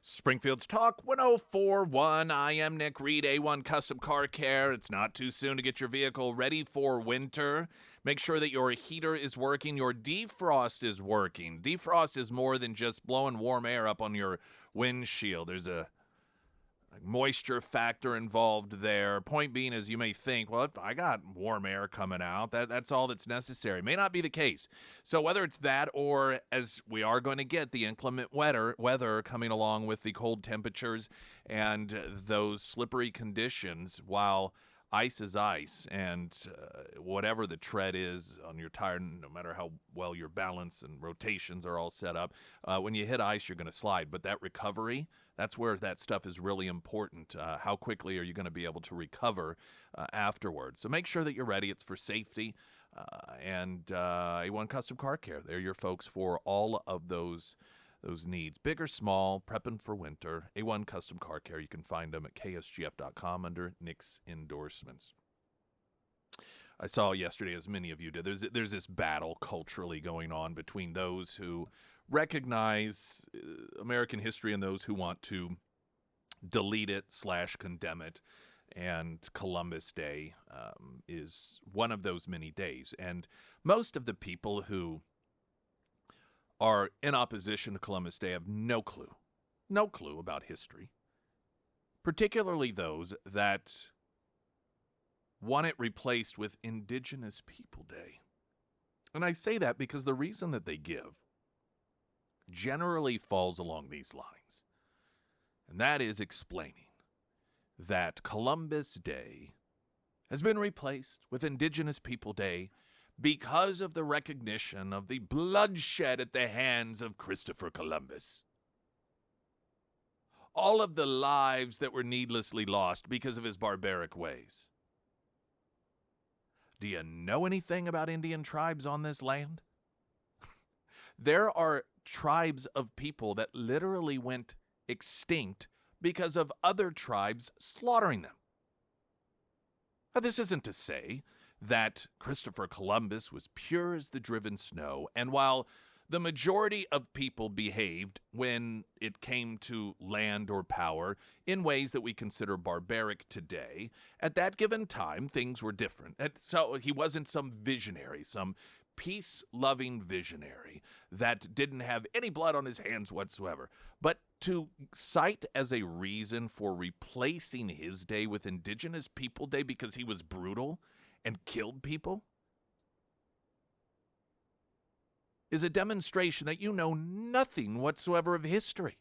Springfield's Talk 1041. I am Nick Reed, A1 Custom Car Care. It's not too soon to get your vehicle ready for winter. Make sure that your heater is working, your defrost is working. Defrost is more than just blowing warm air up on your windshield. There's a moisture factor involved there. Point being is you may think, well, if I got warm air coming out, that's all that's necessary. May not be the case. So whether it's that or, as we are going to get, the inclement weather coming along with the cold temperatures and those slippery conditions, while ice is ice, and whatever the tread is on your tire, no matter how well your balance and rotations are all set up, when you hit ice, you're going to slide. But that recovery, that's where that stuff is really important. How quickly are you going to be able to recover afterwards? So make sure that you're ready. It's for safety. And A1 Custom Car Care, they're your folks for all of those needs, big or small, prepping for winter. A1 Custom Car Care, you can find them at ksgf.com under Nick's endorsements. I saw yesterday, as many of you did, there's this battle culturally going on between those who recognize American history and those who want to delete it / condemn it. And Columbus Day is one of those many days. And most of the people who are in opposition to Columbus Day have no clue about history, particularly those that want it replaced with Indigenous People Day. And I say that because the reason that they give generally falls along these lines, and that is explaining that Columbus Day has been replaced with Indigenous People Day because of the recognition of the bloodshed at the hands of Christopher Columbus. All of the lives that were needlessly lost because of his barbaric ways. Do you know anything about Indian tribes on this land? There are tribes of people that literally went extinct because of other tribes slaughtering them. Now, this isn't to say that Christopher Columbus was pure as the driven snow, and while the majority of people behaved when it came to land or power in ways that we consider barbaric today, at that given time, things were different. And so he wasn't some visionary, some peace-loving visionary that didn't have any blood on his hands whatsoever. But to cite as a reason for replacing his day with Indigenous People Day because he was brutal and killed people is a demonstration that you know nothing whatsoever of history.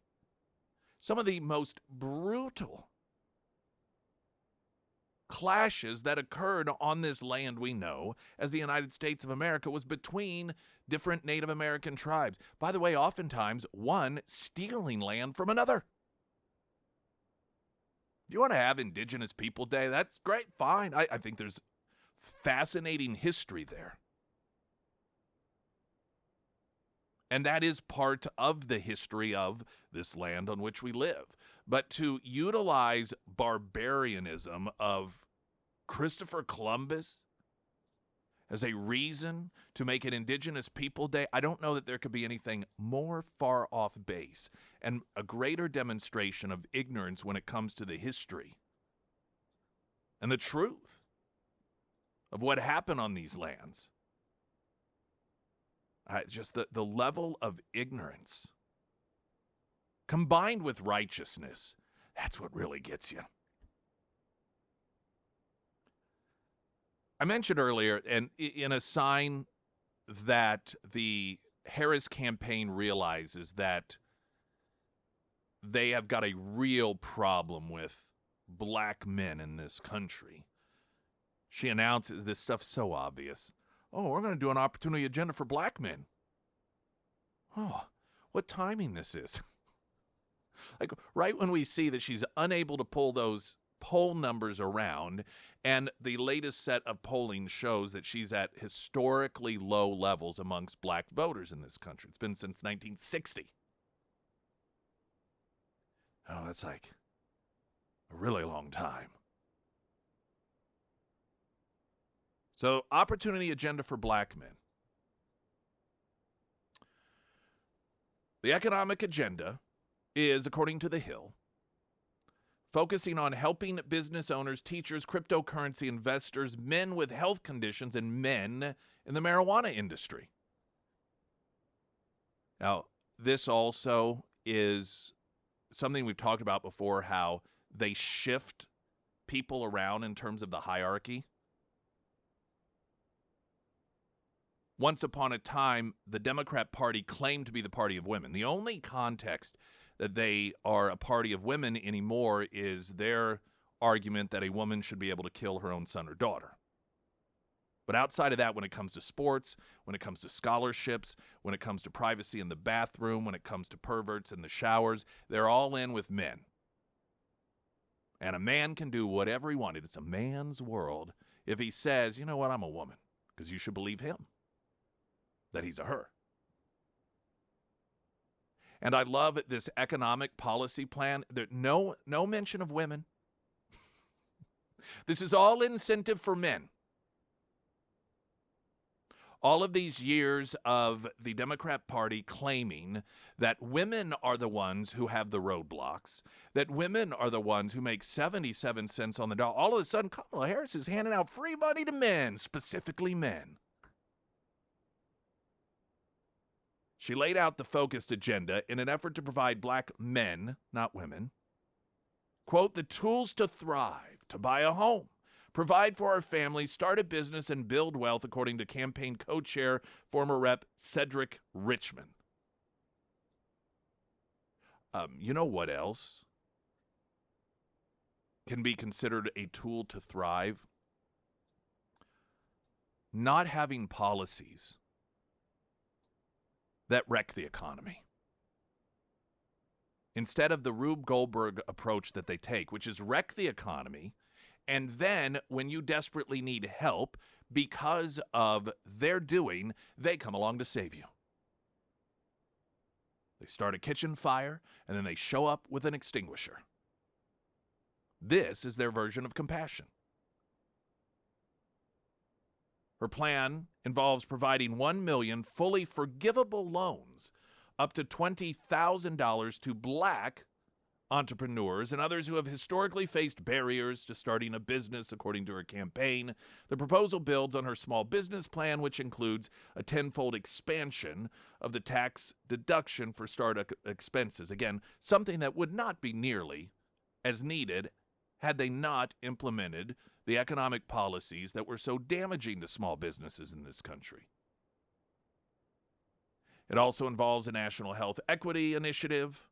Some of the most brutal clashes that occurred on this land we know as the United States of America was between different Native American tribes. By the way, oftentimes one stealing land from another. If you want to have Indigenous People Day, that's great, fine. I think there's fascinating history there. And that is part of the history of this land on which we live. But to utilize barbarianism of Christopher Columbus as a reason to make it Indigenous People Day, I don't know that there could be anything more far off base and a greater demonstration of ignorance when it comes to the history and the truth of what happened on these lands. Just the level of ignorance combined with righteousness, that's what really gets you. I mentioned earlier, and in a sign that the Harris campaign realizes that they have got a real problem with black men in this country, she announces this stuff's so obvious. Oh, we're going to do an opportunity agenda for black men. Oh, what timing this is. Like right when we see that she's unable to pull those poll numbers around, and the latest set of polling shows that she's at historically low levels amongst black voters in this country. It's been since 1960. Oh, that's like a really long time. So, opportunity agenda for black men. The economic agenda is, according to The Hill, focusing on helping business owners, teachers, cryptocurrency investors, men with health conditions, and men in the marijuana industry. Now, this also is something we've talked about before, how they shift people around in terms of the hierarchy. Once upon a time, the Democrat Party claimed to be the party of women. The only context that they are a party of women anymore is their argument that a woman should be able to kill her own son or daughter. But outside of that, when it comes to sports, when it comes to scholarships, when it comes to privacy in the bathroom, when it comes to perverts in the showers, they're all in with men. And a man can do whatever he wanted. It's a man's world if he says, you know what, I'm a woman, because you should believe him that he's a her. And I love this economic policy plan. There's no mention of women. This is all incentive for men. All of these years of the Democrat Party claiming that women are the ones who have the roadblocks, that women are the ones who make 77 cents on the dollar. All of a sudden, Kamala Harris is handing out free money to men, specifically men. She laid out the focused agenda in an effort to provide black men, not women, quote, the tools to thrive, to buy a home, provide for our families, start a business, and build wealth, according to campaign co-chair, former Rep. Cedric Richmond. You know what else can be considered a tool to thrive? Not having policies that wreck the economy. Instead of the Rube Goldberg approach that they take, which is wreck the economy, and then when you desperately need help because of their doing, they come along to save you. They start a kitchen fire, and then they show up with an extinguisher. This is their version of compassion. Her plan involves providing 1 million fully forgivable loans, up to $20,000 to black entrepreneurs and others who have historically faced barriers to starting a business, according to her campaign. The proposal builds on her small business plan, which includes a tenfold expansion of the tax deduction for startup expenses. Again, something that would not be nearly as needed had they not implemented the economic policies that were so damaging to small businesses in this country. It also involves a national health equity initiative.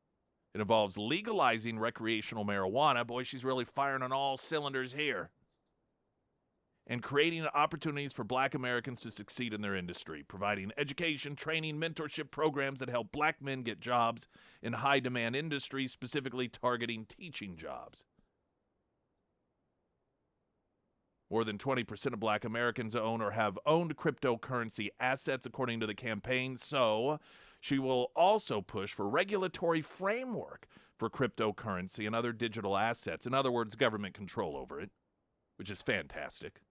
It involves legalizing recreational marijuana. Boy, she's really firing on all cylinders here. And creating opportunities for black Americans to succeed in their industry, providing education, training, mentorship programs that help black men get jobs in high-demand industries, specifically targeting teaching jobs. More than 20% of black Americans own or have owned cryptocurrency assets, according to the campaign. So she will also push for regulatory framework for cryptocurrency and other digital assets. In other words, government control over it, which is fantastic.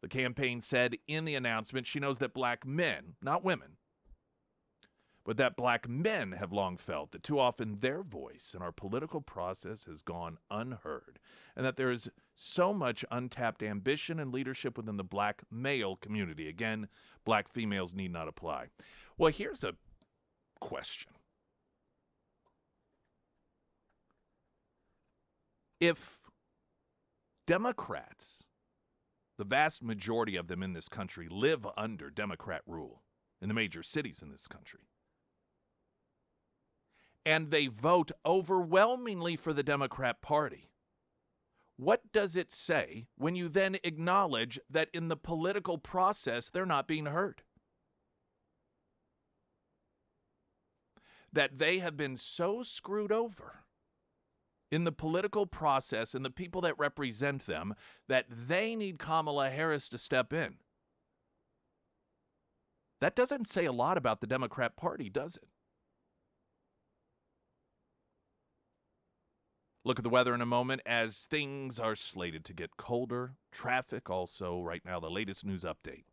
The campaign said in the announcement she knows that black men, not women, but that black men have long felt that too often their voice in our political process has gone unheard, and that there is so much untapped ambition and leadership within the black male community. Again, black females need not apply. Well, here's a question. If Democrats, the vast majority of them in this country, live under Democrat rule in the major cities in this country, and they vote overwhelmingly for the Democrat Party, what does it say when you then acknowledge that in the political process they're not being heard? That they have been so screwed over in the political process and the people that represent them that they need Kamala Harris to step in. That doesn't say a lot about the Democrat Party, does it? Look at the weather in a moment as things are slated to get colder. Traffic also right now, the latest news update.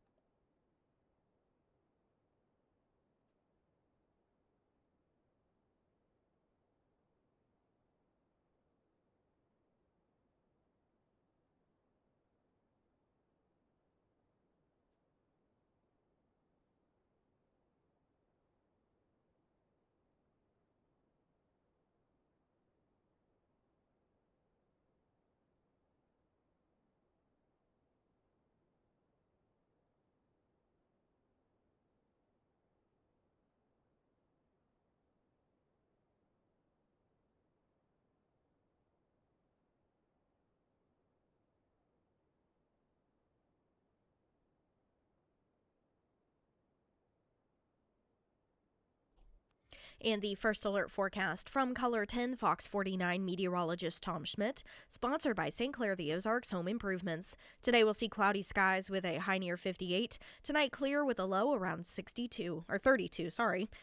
And the first alert forecast from Color 10 Fox 49 meteorologist Tom Schmidt, sponsored by St. Clair the Ozarks Home Improvements. Today we'll see cloudy skies with a high near 58. Tonight clear with a low around 32.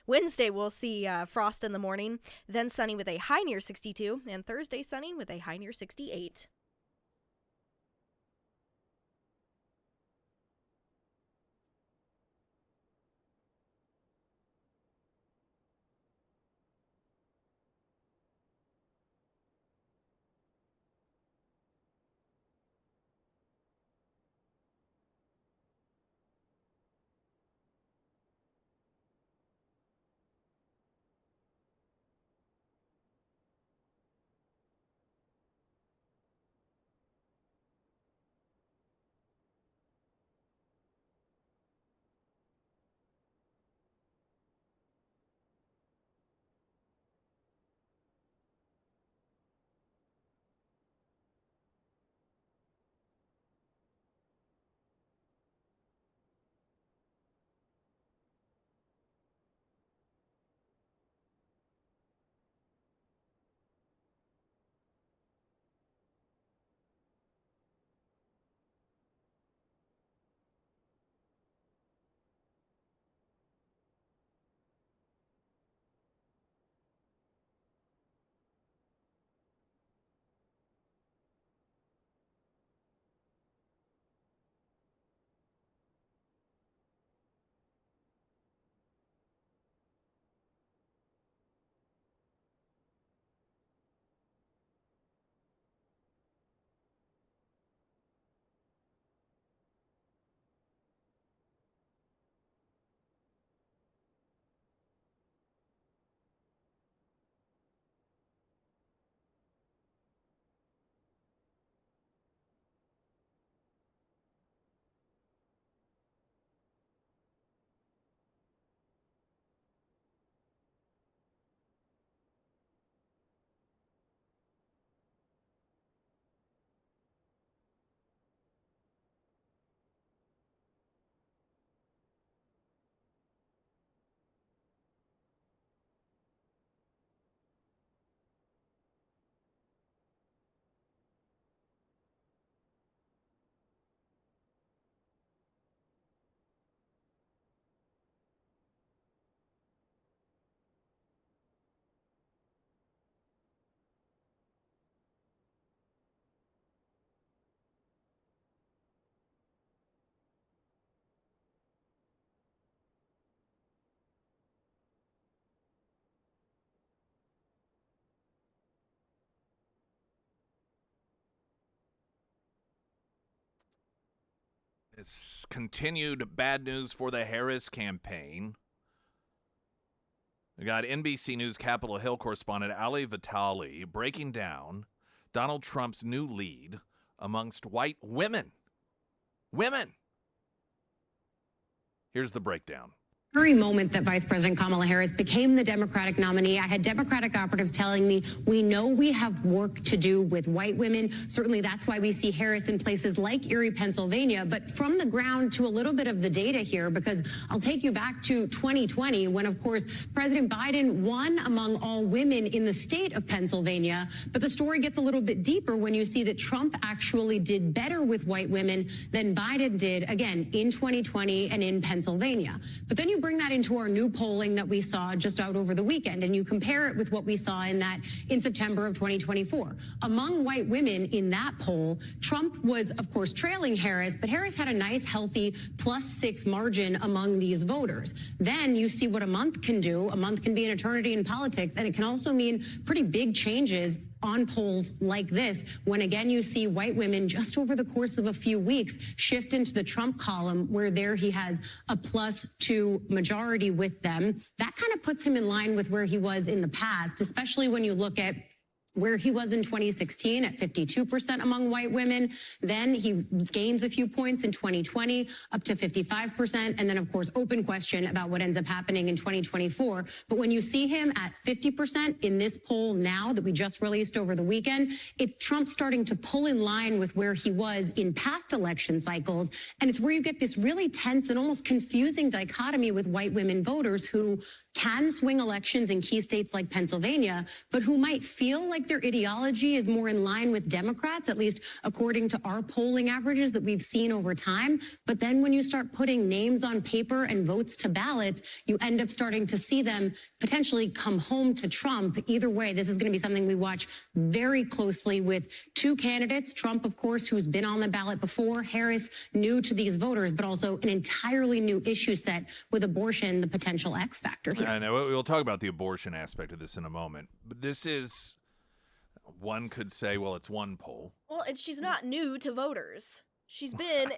Wednesday we'll see frost in the morning, then sunny with a high near 62, and Thursday sunny with a high near 68. It's continued bad news for the Harris campaign. We got NBC News Capitol Hill correspondent Ali Vitali breaking down Donald Trump's new lead amongst white women. Women! Here's the breakdown. Very moment that Vice President Kamala Harris became the Democratic nominee, I had Democratic operatives telling me, we know we have work to do with white women. Certainly that's why we see Harris in places like Erie, Pennsylvania. But from the ground to a little bit of the data here, because I'll take you back to 2020 when, of course, President Biden won among all women in the state of Pennsylvania. But the story gets a little bit deeper when you see that Trump actually did better with white women than Biden did, again, in 2020 and in Pennsylvania. But then you bring that into our new polling that we saw just out over the weekend, and you compare it with what we saw in September of 2024. Among white women in that poll, Trump was, of course, trailing Harris, but Harris had a nice, healthy +6 margin among these voters. Then you see what a month can do. A month can be an eternity in politics, and it can also mean pretty big changes on polls like this, when again you see white women just over the course of a few weeks shift into the Trump column, where there he has a +2 majority with them. That kind of puts him in line with where he was in the past, especially when you look at where he was in 2016 at 52% among white women. Then he gains a few points in 2020 up to 55%. And then, of course, open question about what ends up happening in 2024. But when you see him at 50% in this poll now that we just released over the weekend, it's Trump starting to pull in line with where he was in past election cycles. And it's where you get this really tense and almost confusing dichotomy with white women voters who can swing elections in key states like Pennsylvania, but who might feel like their ideology is more in line with Democrats, at least according to our polling averages that we've seen over time. But then when you start putting names on paper and votes to ballots, you end up starting to see them potentially come home to Trump. Either way, this is going to be something we watch very closely with two candidates. Trump, of course, who's been on the ballot before. Harris, new to these voters, but also an entirely new issue set with abortion, the potential X factor here. I know. We'll talk about the abortion aspect of this in a moment. But this is, one could say, well, it's one poll. Well, and she's not new to voters. She's been...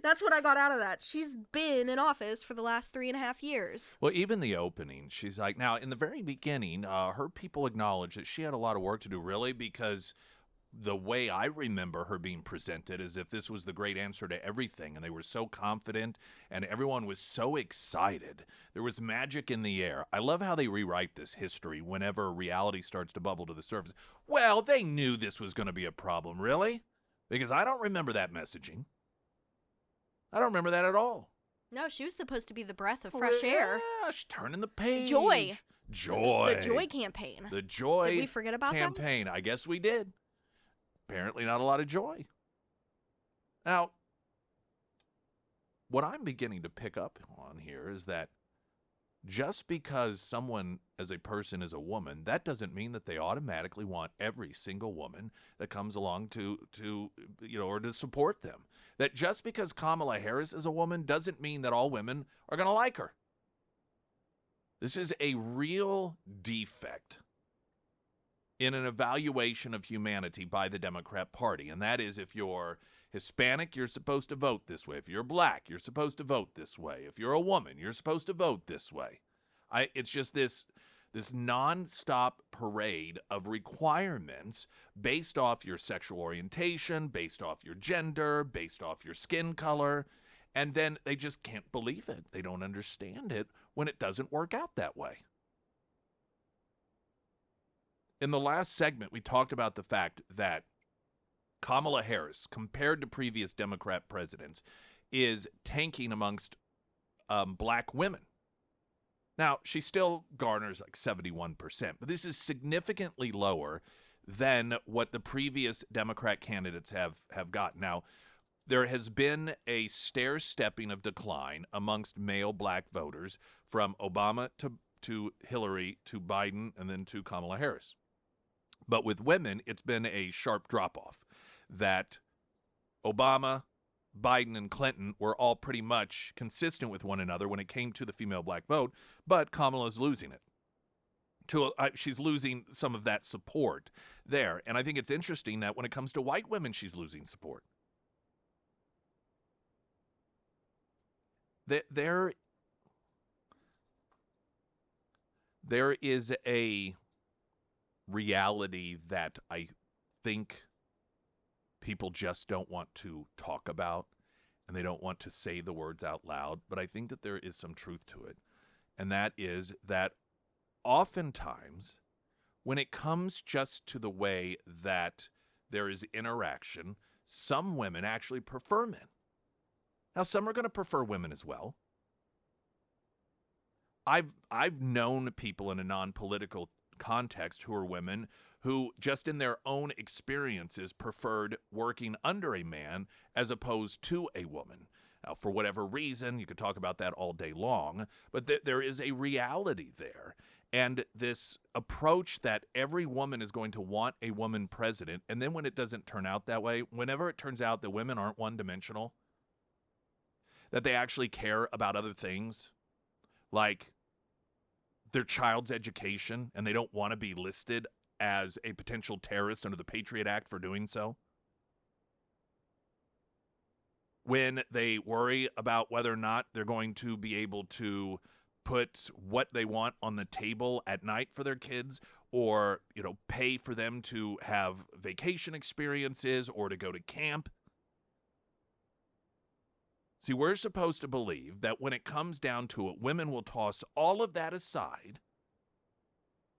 That's what I got out of that. She's been in office for the last 3.5 years. Well, even the opening, she's like, now, in the very beginning, her people acknowledged that she had a lot of work to do, really, because the way I remember her being presented is if this was the great answer to everything, and they were so confident, and everyone was so excited. There was magic in the air. I love how they rewrite this history whenever reality starts to bubble to the surface. Well, they knew this was going to be a problem, really? Because I don't remember that messaging. I don't remember that at all. No, she was supposed to be the breath of fresh air. Yeah, she's turning the page. Joy. Joy. The joy campaign. The joy Did we forget about campaign. that? I guess we did. Apparently not a lot of joy. Now, what I'm beginning to pick up on here is that just because someone as a person is a woman, that doesn't mean that they automatically want every single woman that comes along to or to support them. That just because Kamala Harris is a woman doesn't mean that all women are going to like her. This is a real defect in an evaluation of humanity by the Democrat Party, and that is if you're Hispanic, you're supposed to vote this way. If you're black, you're supposed to vote this way. If you're a woman, you're supposed to vote this way. It's just this nonstop parade of requirements based off your sexual orientation, based off your gender, based off your skin color, and then they just can't believe it. They don't understand it when it doesn't work out that way. In the last segment, we talked about the fact that Kamala Harris, compared to previous Democrat presidents, is tanking amongst black women. Now, she still garners like 71%, but this is significantly lower than what the previous Democrat candidates have gotten. Now, there has been a stair-stepping of decline amongst male black voters from Obama to Hillary to Biden and then to Kamala Harris. But with women, it's been a sharp drop-off that Obama, Biden, and Clinton were all pretty much consistent with one another when it came to the female black vote, but Kamala's losing it. She's losing some of that support there. And I think it's interesting that when it comes to white women, she's losing support. There is a reality that I think people just don't want to talk about, and they don't want to say the words out loud, but I think that there is some truth to it, and that is that oftentimes when it comes just to the way that there is interaction, some women actually prefer men. Now, some are going to prefer women as well. I've known people in a non-political context who are women who just in their own experiences preferred working under a man as opposed to a woman. Now, for whatever reason, you could talk about that all day long, but there is a reality there. And this approach that every woman is going to want a woman president, and then when it doesn't turn out that way, whenever it turns out that women aren't one-dimensional, that they actually care about other things, like their child's education, and they don't want to be listed as a potential terrorist under the Patriot Act for doing so. When they worry about whether or not they're going to be able to put what they want on the table at night for their kids, or, pay for them to have vacation experiences or to go to camp. See, we're supposed to believe that when it comes down to it, women will toss all of that aside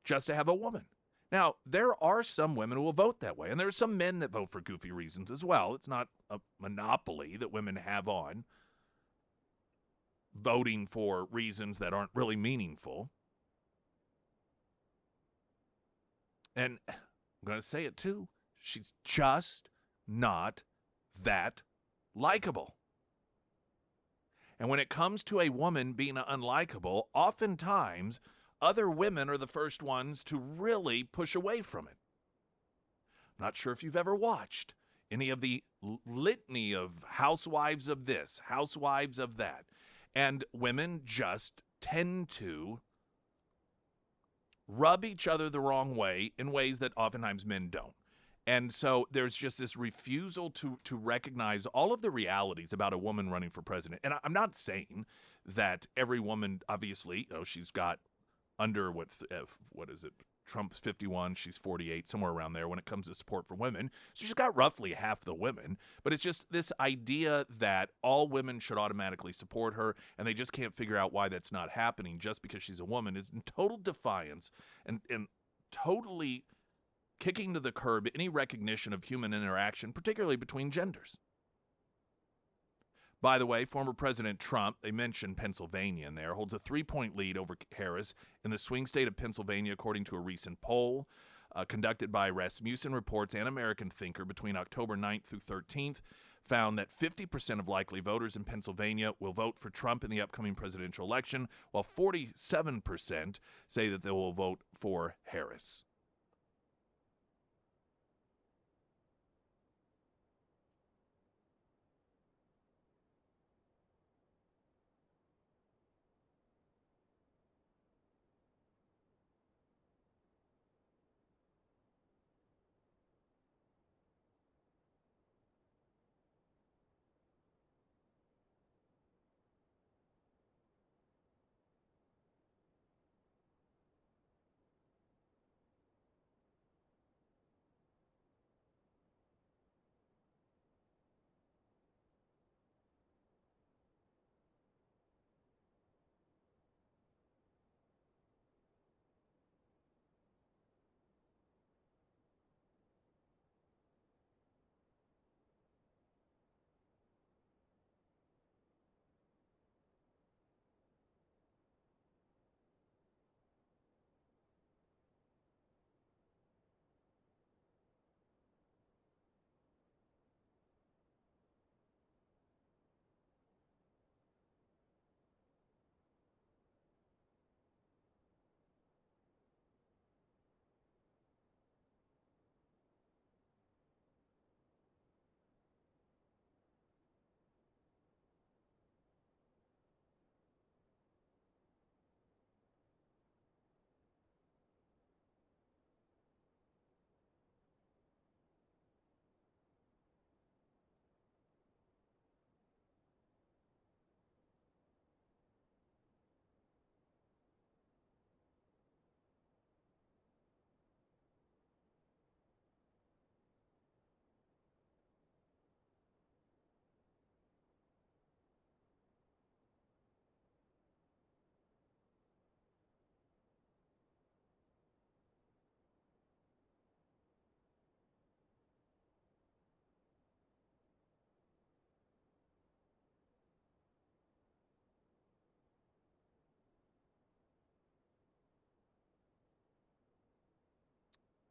just to have a woman. Now, there are some women who will vote that way, and there are some men that vote for goofy reasons as well. It's not a monopoly that women have on voting for reasons that aren't really meaningful. And I'm going to say it too. She's just not that likable. And when it comes to a woman being unlikable, oftentimes other women are the first ones to really push away from it. I'm not sure if you've ever watched any of the litany of housewives of this, housewives of that. And women just tend to rub each other the wrong way in ways that oftentimes men don't. And so there's just this refusal to recognize all of the realities about a woman running for president. And I'm not saying that every woman, obviously, she's got under what is it? Trump's 51, she's 48, somewhere around there when it comes to support for women. So she's got roughly half the women. But it's just this idea that all women should automatically support her, and they just can't figure out why that's not happening just because she's a woman is in total defiance and totally kicking to the curb any recognition of human interaction, particularly between genders. By the way, former President Trump, they mentioned Pennsylvania in there, holds a 3-point lead over Harris in the swing state of Pennsylvania, according to a recent poll conducted by Rasmussen Reports and American Thinker between October 9th through 13th, found that 50% of likely voters in Pennsylvania will vote for Trump in the upcoming presidential election, while 47% say that they will vote for Harris.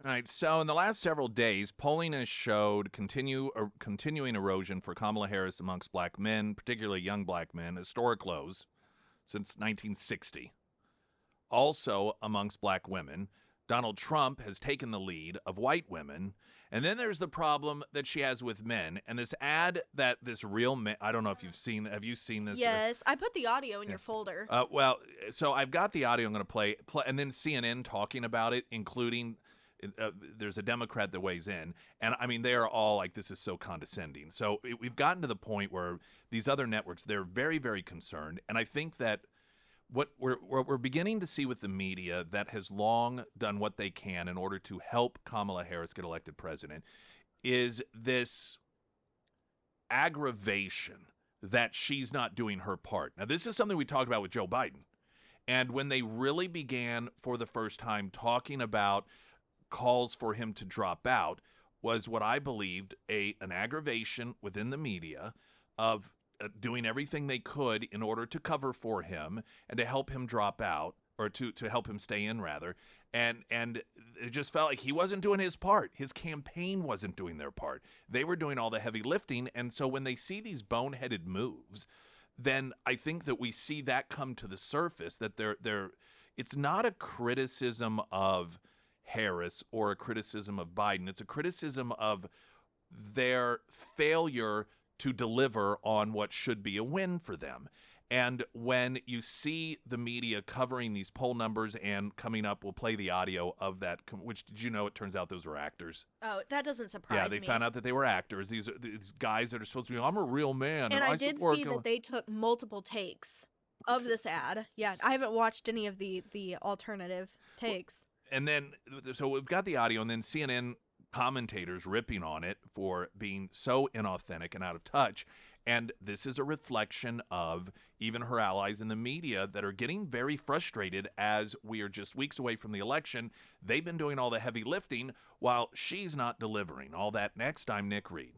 All right, so in the last several days, polling has showed continuing erosion for Kamala Harris amongst black men, particularly young black men, historic lows since 1960. Also amongst black women, Donald Trump has taken the lead of white women. And then there's the problem that she has with men. And this ad that this real man, I don't know if you've seen, have you seen this? Yes, I put the audio in your folder. Well, so I've got the audio I'm going to play, and then CNN talking about it, including there's a Democrat that weighs in, and I mean, they are all like, this is so condescending. So we've gotten to the point where these other networks, they're very, very concerned. And I think that what we're beginning to see with the media that has long done what they can in order to help Kamala Harris get elected president is this aggravation that she's not doing her part. Now, this is something we talked about with Joe Biden. And when they really began for the first time talking about calls for him to drop out, was what I believed an aggravation within the media of doing everything they could in order to cover for him and to help him drop out, or to help him stay in, rather. And it just felt like he wasn't doing his part. His campaign wasn't doing their part. They were doing all the heavy lifting. And so when they see these boneheaded moves, then I think that we see that come to the surface, that it's not a criticism of Harris or a criticism of Biden. It's a criticism of their failure to deliver on what should be a win for them. And when you see the media covering these poll numbers, and coming up, we'll play the audio of that, which, did you know, it turns out those were actors? Oh, that doesn't surprise me. Yeah, they found out that they were actors. These guys that are supposed to be, I'm a real man. And I did see that they took multiple takes of this ad. Yeah, I haven't watched any of the alternative takes. And then, so we've got the audio, and then CNN commentators ripping on it for being so inauthentic and out of touch. And this is a reflection of even her allies in the media that are getting very frustrated as we are just weeks away from the election. They've been doing all the heavy lifting while she's not delivering. All that next. I'm Nick Reed.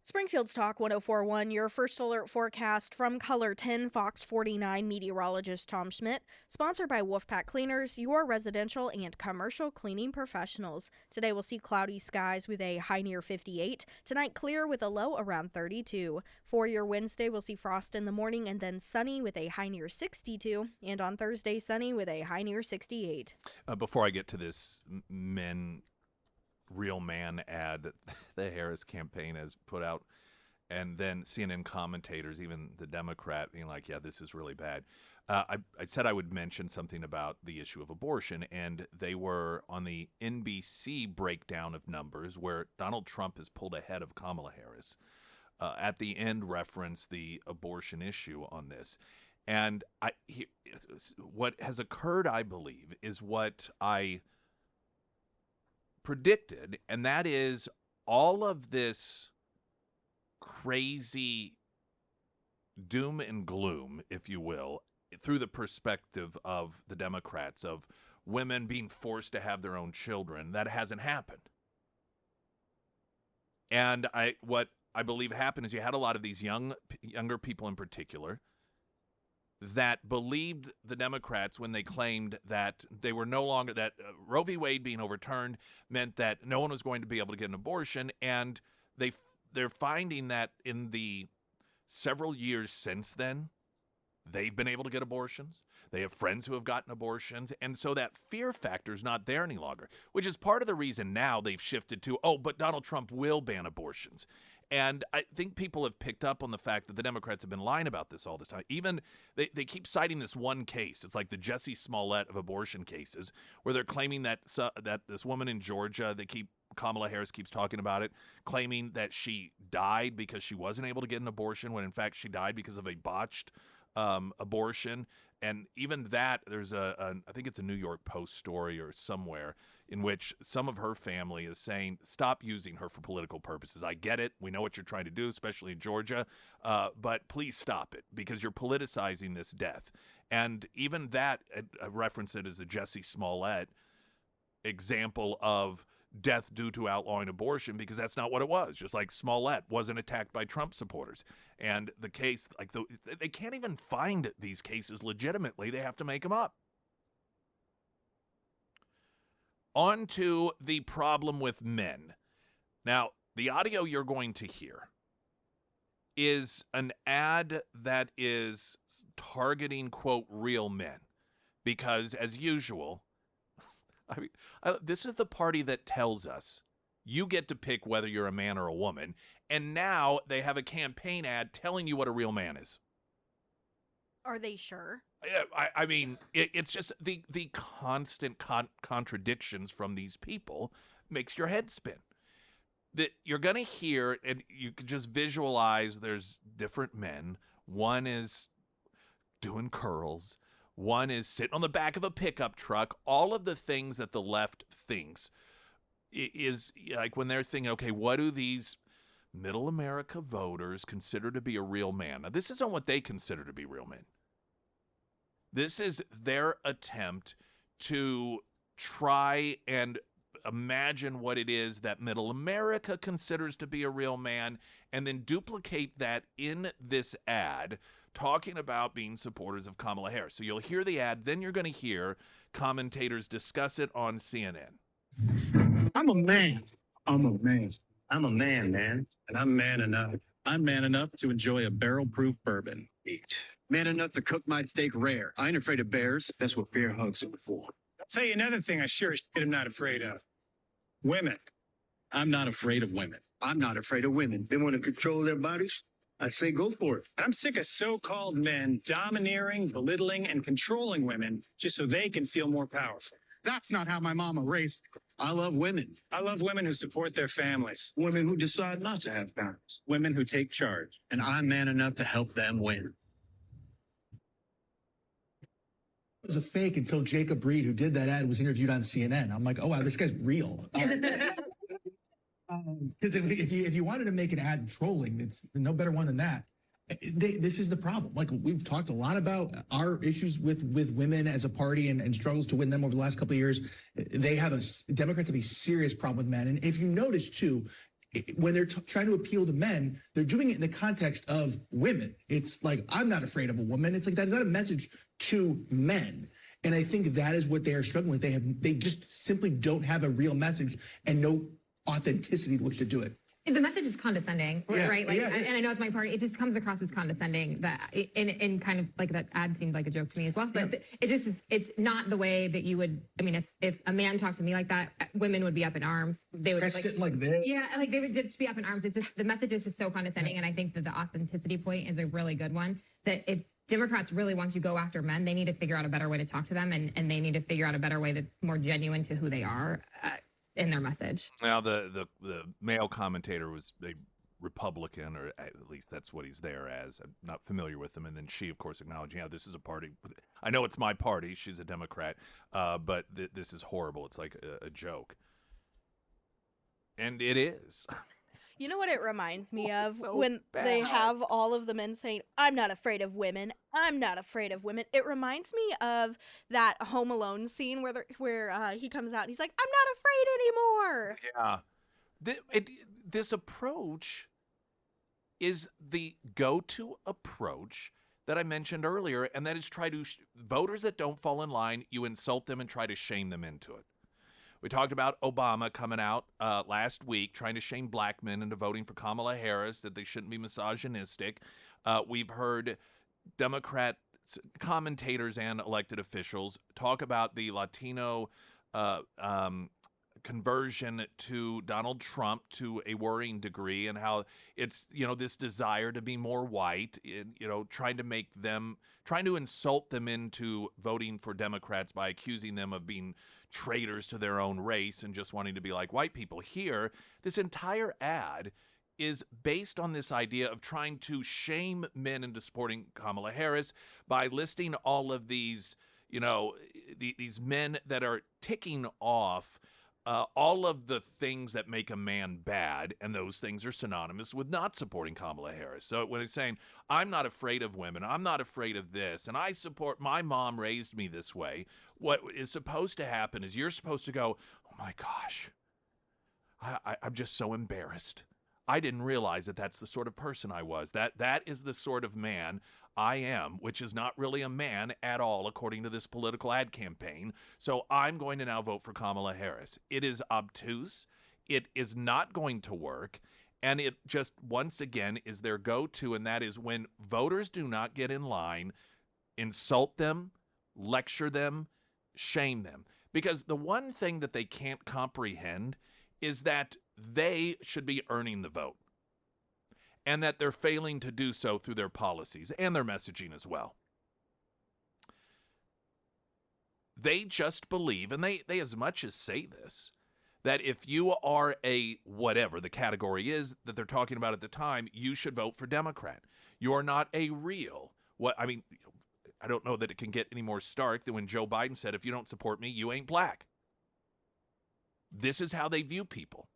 Springfield's Talk 1041, your first alert forecast from Color 10 Fox 49 meteorologist Tom Schmidt, sponsored by Wolfpack Cleaners, your residential and commercial cleaning professionals. Today we'll see cloudy skies with a high near 58. Tonight clear with a low around 32. For your Wednesday, we'll see frost in the morning and then sunny with a high near 62. And on Thursday, sunny with a high near 68. Before I get to this real man ad that the Harris campaign has put out, and then CNN commentators, even the Democrat, being like, yeah, this is really bad. I said I would mention something about the issue of abortion, and they were on the NBC breakdown of numbers where Donald Trump has pulled ahead of Kamala Harris. At the end, reference the abortion issue on this. And what has occurred, I believe, is what I predicted, and that is all of this crazy doom and gloom, if you will, through the perspective of the Democrats, of women being forced to have their own children. That hasn't happened. And what I believe happened is you had a lot of these younger people in particular that believed the Democrats when they claimed that they were no longer, that Roe v. Wade being overturned meant that no one was going to be able to get an abortion. And they're finding that in the several years since then, they've been able to get abortions. They have friends who have gotten abortions. And so that fear factor is not there any longer, which is part of the reason now they've shifted to, oh, but Donald Trump will ban abortions. And I think people have picked up on the fact that the Democrats have been lying about this all this time. Even they keep citing this one case. It's like the Jussie Smollett of abortion cases, where they're claiming that that this woman in Georgia, Kamala Harris keeps talking about it, claiming that she died because she wasn't able to get an abortion, when in fact she died because of a botched abortion. And even that, there's I think it's a New York Post story or somewhere, in which some of her family is saying, stop using her for political purposes. I get it. We know what you're trying to do, especially in Georgia, but please stop it, because you're politicizing this death. And even that, I reference it as a Jussie Smollett example of death due to outlawing abortion, because that's not what it was. Just like Smollett wasn't attacked by Trump supporters. And the case, they can't even find these cases legitimately. They have to make them up. On to the problem with men. Now, the audio you're going to hear is an ad that is targeting, quote, real men. Because, as usual, this is the party that tells us you get to pick whether you're a man or a woman. And now they have a campaign ad telling you what a real man is. Are they sure? I mean, it's just the constant contradictions from these people makes your head spin. That you're going to hear, and you can just visualize there's different men. One is doing curls. One is sitting on the back of a pickup truck. All of the things that the left thinks is like when they're thinking, okay, what do these middle America voters consider to be a real man? Now, this isn't what they consider to be real men. This is their attempt to try and imagine what it is that middle America considers to be a real man, and then duplicate that in this ad, talking about being supporters of Kamala Harris. So you'll hear the ad, then you're going to hear commentators discuss it on CNN. I'm a man. I'm a man. I'm a man, man. And I'm man enough. I'm man enough to enjoy a barrel-proof bourbon. Man enough to cook my steak rare. I ain't afraid of bears. That's what bear hugs are for. I'll tell you another thing I sure as shit am not afraid of. Women. I'm not afraid of women. I'm not afraid of women. They want to control their bodies? I say go for it. I'm sick of so-called men domineering, belittling, and controlling women just so they can feel more powerful. That's not how my mama raised me. I love women. I love women who support their families. Women who decide not to have families. Women who take charge. And I'm man enough to help them win. It was a fake until Jacob Reed, who did that ad, was interviewed on CNN. I'm like, oh, wow, this guy's real. Because if you wanted to make an ad trolling, it's no better one than that. This is the problem. Like, we've talked a lot about our issues with women as a party and struggles to win them over the last couple of years. Democrats have a serious problem with men. And if you notice, too, when they're trying to appeal to men, they're doing it in the context of women. It's like, I'm not afraid of a woman. It's like, that is not a message to men. And I think that is what they are struggling with. They just simply don't have a real message and no authenticity to which to do it. The message is condescending, right? Like, yeah, and I know it's my party. It just comes across as condescending. That in kind of like that ad seemed like a joke to me as well. But it just is. It's not the way that you would. I mean, if a man talked to me like that, women would be up in arms. They would Sit like this. Yeah, like they would just be up in arms. It's just the message is just so condescending, and I think that the authenticity point is a really good one. That if Democrats really want to go after men, they need to figure out a better way to talk to them, and they need to figure out a better way that's more genuine to who they are. In their message. Now, the male commentator was a Republican, or at least that's what he's there as. I'm not familiar with him. And then she, of course, acknowledging, yeah, this is a party. I know it's my party. She's a Democrat, but this is horrible. It's like a joke. And it is. You know what it reminds me of? So when bad. they have all of the men saying, I'm not afraid of women. I'm not afraid of women. It reminds me of that Home Alone scene where he comes out and he's like, I'm not afraid anymore. Yeah. This approach is the go-to approach that I mentioned earlier, and that is try to voters that don't fall in line, you insult them and try to shame them into it. We talked about Obama coming out last week trying to shame black men into voting for Kamala Harris, that they shouldn't be misogynistic. We've heard Democrat commentators and elected officials talk about the Latino uh, um, conversion to Donald Trump to a worrying degree, and how it's, this desire to be more white, trying to insult them into voting for Democrats by accusing them of being traitors to their own race and just wanting to be like white people. Here, this entire ad is based on this idea of trying to shame men into supporting Kamala Harris by listing all of these, these men that are ticking off all of the things that make a man bad, and those things are synonymous with not supporting Kamala Harris. So when it's saying, I'm not afraid of women, I'm not afraid of this, and I support, my mom raised me this way, what is supposed to happen is you're supposed to go, oh my gosh, I'm just so embarrassed. I didn't realize that that's the sort of person I was. That is the sort of man I am, which is not really a man at all, according to this political ad campaign. So I'm going to now vote for Kamala Harris. It is obtuse. It is not going to work. And it just, once again, is their go-to, and that is when voters do not get in line, insult them, lecture them, shame them. Because the one thing that they can't comprehend is that they should be earning the vote, and that they're failing to do so through their policies and their messaging as well. They just believe, and they as much as say this, that if you are a whatever the category is that they're talking about at the time, you should vote for Democrat. You're not a real, I don't know that it can get any more stark than when Joe Biden said, if you don't support me, you ain't black. This is how they view people.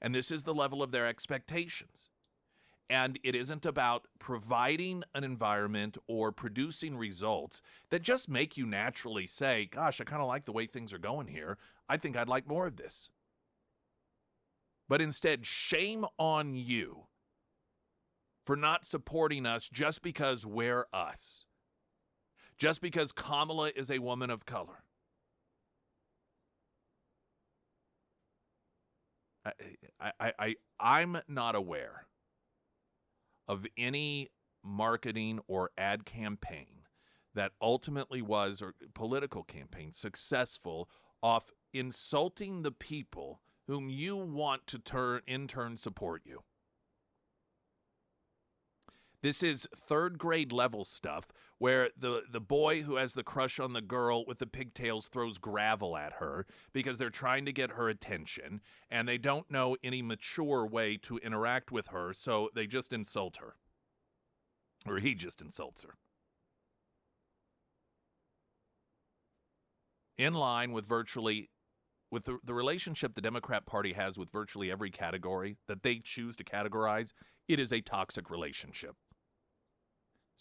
And this is the level of their expectations. And it isn't about providing an environment or producing results that just make you naturally say, gosh, I kind of like the way things are going here. I think I'd like more of this. But instead, shame on you for not supporting us just because we're us. Just because Kamala is a woman of color. I'm not aware of any marketing or ad campaign that ultimately was, or political campaign, successful off insulting the people whom you want to in turn support you. This is third grade level stuff where the boy who has the crush on the girl with the pigtails throws gravel at her because they're trying to get her attention, and they don't know any mature way to interact with her, so they just insult her. Or he just insults her. In line with with the relationship the Democrat Party has with virtually every category that they choose to categorize, it is a toxic relationship.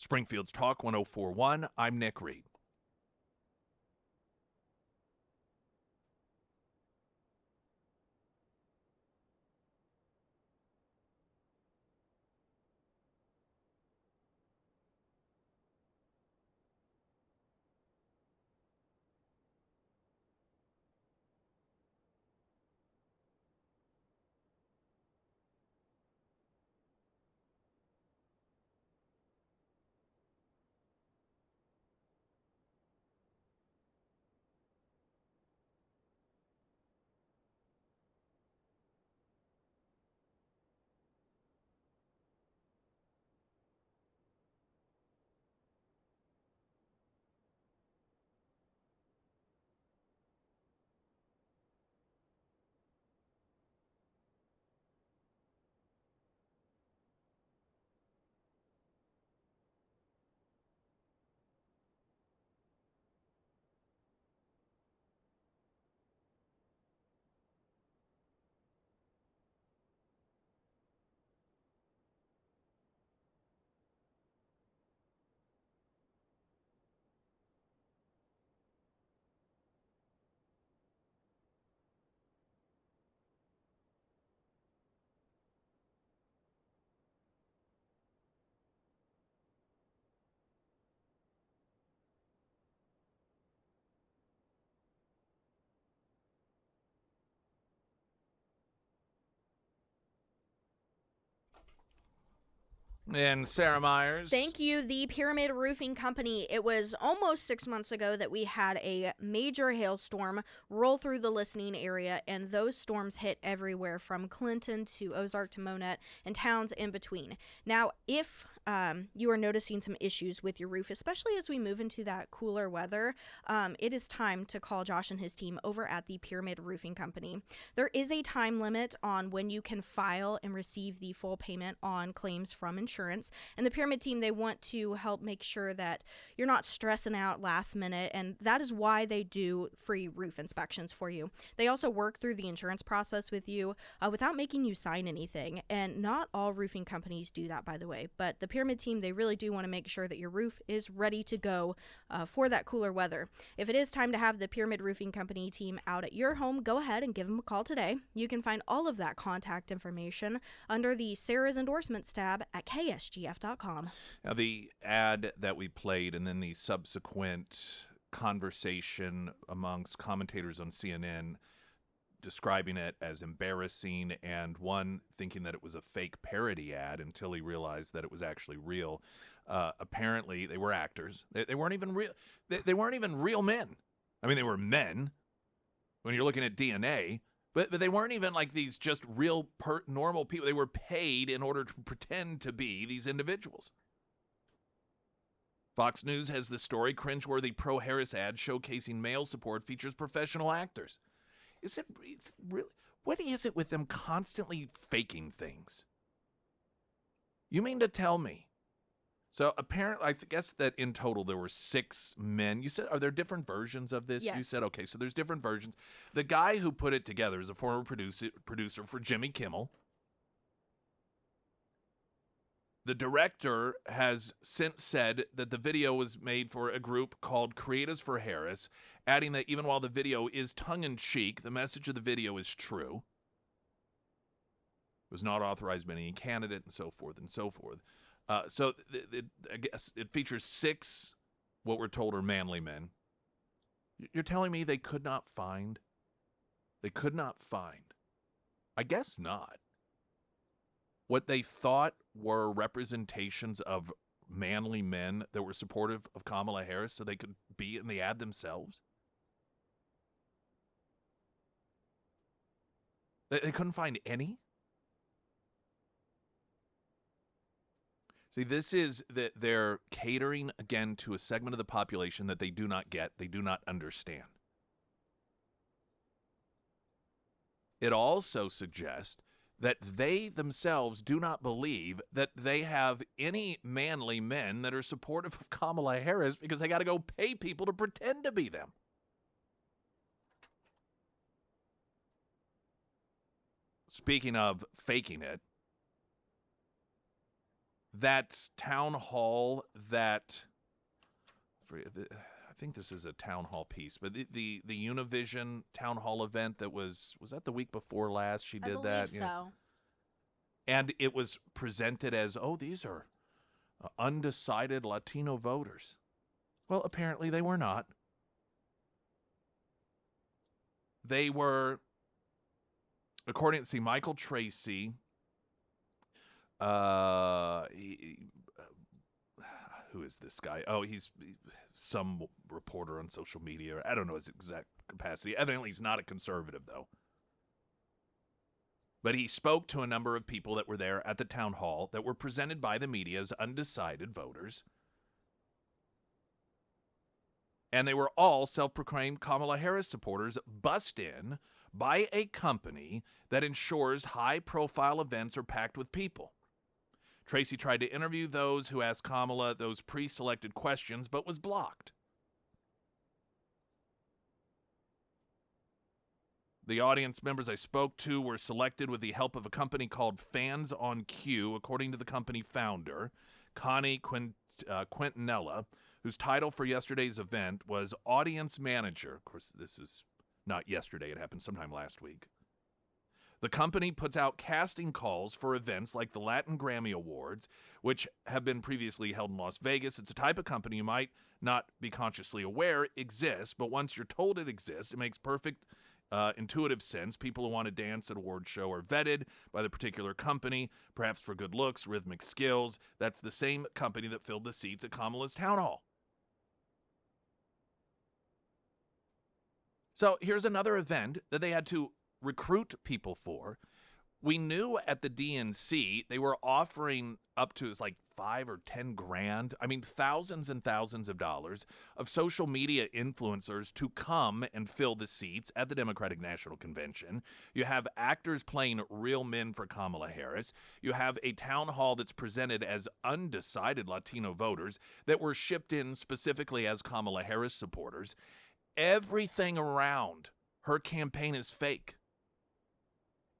Springfield's Talk 1041, I'm Nick Reed. And Sarah Myers. Thank you, the Pyramid Roofing Company. It was almost 6 months ago that we had a major hailstorm roll through the listening area, and those storms hit everywhere from Clinton to Ozark to Monette and towns in between. Now, if you are noticing some issues with your roof, especially as we move into that cooler weather, it is time to call Josh and his team over at the Pyramid Roofing Company. There is a time limit on when you can file and receive the full payment on claims from insurance. And the Pyramid team, they want to help make sure that you're not stressing out last minute, and that is why they do free roof inspections for you. They also work through the insurance process with you without making you sign anything. And not all roofing companies do that, by the way, but the Pyramid team, they really do want to make sure that your roof is ready to go for that cooler weather. If it is time to have the Pyramid Roofing Company team out at your home, go ahead and give them a call today. You can find all of that contact information under the Sarah's Endorsements tab at KSGF.com. Now, the ad that we played and then the subsequent conversation amongst commentators on CNN describing it as embarrassing, and one thinking that it was a fake parody ad until he realized that it was actually real. Apparently, they were actors. They weren't even real. They weren't even real men. I mean, they were men when you're looking at DNA, but they weren't even like these just real normal people. They were paid in order to pretend to be these individuals. Fox News has the story, cringeworthy pro-Harris ad showcasing male support features professional actors. Is it really? What is it with them constantly faking things? You mean to tell me? So apparently, I guess that in total there were 6 men. You said, are there different versions of this? Yes. You said, okay, so there's different versions. The guy who put it together is a former producer for Jimmy Kimmel. The director has since said that the video was made for a group called Creatives for Harris, adding that even while the video is tongue-in-cheek, the message of the video is true. It was not authorized by any candidate, and so forth and so forth. So I guess it features 6, what we're told are manly men. You're telling me they could not find? They could not find. I guess not. What they thought were representations of manly men that were supportive of Kamala Harris so they could be in the ad themselves? They couldn't find any? See, this is that they're catering, again, to a segment of the population that they do not get, they do not understand. It also suggests that they themselves do not believe that they have any manly men that are supportive of Kamala Harris because they got to go pay people to pretend to be them. Speaking of faking it, that town hall that, I think this is a town hall piece, but the Univision town hall event that was that the week before last? She did that. I believe so. And it was presented as, oh, these are undecided Latino voters. Well, apparently they were not. They were, according to Michael Tracy, who is this guy? Oh, he's some reporter on social media. I don't know his exact capacity. Evidently, he's not a conservative, though. But he spoke to a number of people that were there at the town hall that were presented by the media as undecided voters. And they were all self-proclaimed Kamala Harris supporters bussed in by a company that ensures high-profile events are packed with people. Tracy tried to interview those who asked Kamala those pre-selected questions, but was blocked. The audience members I spoke to were selected with the help of a company called Fans on Cue, according to the company founder, Connie Quintanilla, whose title for yesterday's event was Audience Manager. Of course, this is not yesterday. It happened sometime last week. The company puts out casting calls for events like the Latin Grammy Awards, which have been previously held in Las Vegas. It's a type of company you might not be consciously aware exists, but once you're told it exists, it makes perfect intuitive sense. People who want to dance at a award show are vetted by the particular company, perhaps for good looks, rhythmic skills. That's the same company that filled the seats at Kamala's town hall. So here's another event that they had to recruit people for. We knew at the DNC they were offering up to like 5 or 10 grand. I mean, thousands and thousands of dollars of social media influencers to come and fill the seats at the Democratic National Convention. You have actors playing real men for Kamala Harris. You have a town hall that's presented as undecided Latino voters that were shipped in specifically as Kamala Harris supporters. Everything around her campaign is fake,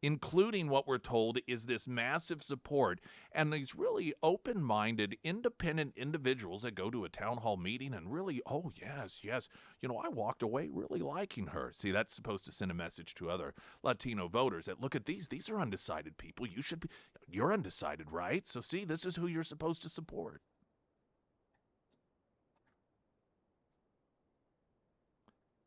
including what we're told is this massive support and these really open-minded, independent individuals that go to a town hall meeting and really, oh, yes, I walked away really liking her. See, that's supposed to send a message to other Latino voters that, look at these are undecided people. You're undecided, right? So see, this is who you're supposed to support.